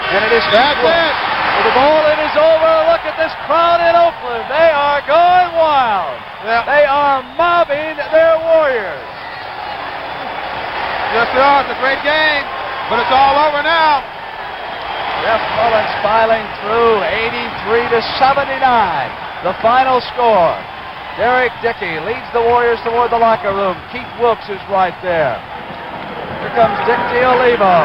And it is That's it. The ball, it is over. Look at this crowd in Oakland. They are going wild. Yeah. They are mobbing their Warriors. Yes, they are. It's a great game, but it's all over now. Jeff Mullins filing through 83-79. The final score. Derek Dickey leads the Warriors toward the locker room. Keith Wilkes is right there. Here comes Dick D'Olivo.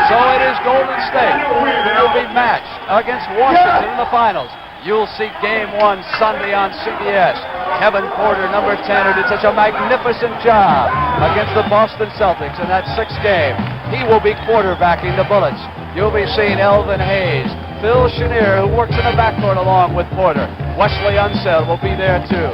So it is Golden State who will be matched against Washington in the finals. You'll see Game 1 Sunday on CBS. Kevin Porter, number 10, who did such a magnificent job against the Boston Celtics in that 6th game. He will be quarterbacking the Bullets. You'll be seeing Elvin Hayes, Phil Chenier, who works in the backcourt along with Porter. Wesley Unseld will be there too.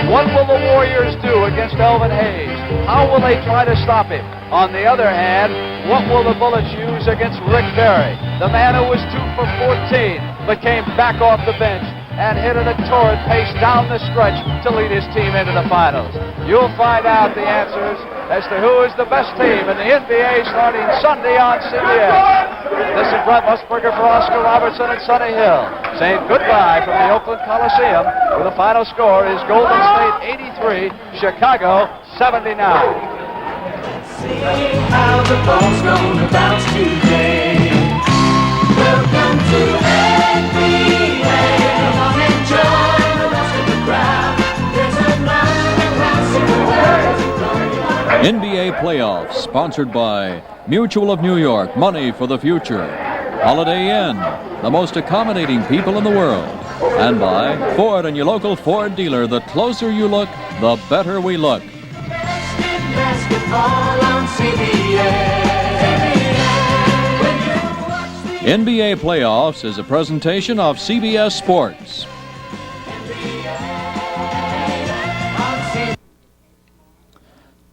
What will the Warriors do against Elvin Hayes? How will they try to stop him? On the other hand, what will the Bullets use against Rick Barry, the man who was 2 for 14, but came back off the bench and hit at a torrid pace down the stretch to lead his team into the finals? You'll find out the answers as to who is the best team in the NBA starting Sunday on CBS. This is Brent Musburger for Oscar Robertson and Sonny Hill, saying goodbye from the Oakland Coliseum, where the final score is Golden State 83, Chicago 79. See how the ball's gonna bounce today. Welcome to NBA. Come on and join the rest of the crowd. There's a line across the world. NBA playoffs sponsored by Mutual of New York, money for the future. Holiday Inn, the most accommodating people in the world. And by Ford and your local Ford dealer. The closer you look, the better we look. NBA Playoffs is a presentation of CBS Sports.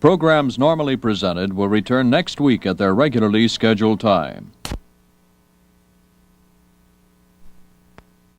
Programs normally presented will return next week at their regularly scheduled time.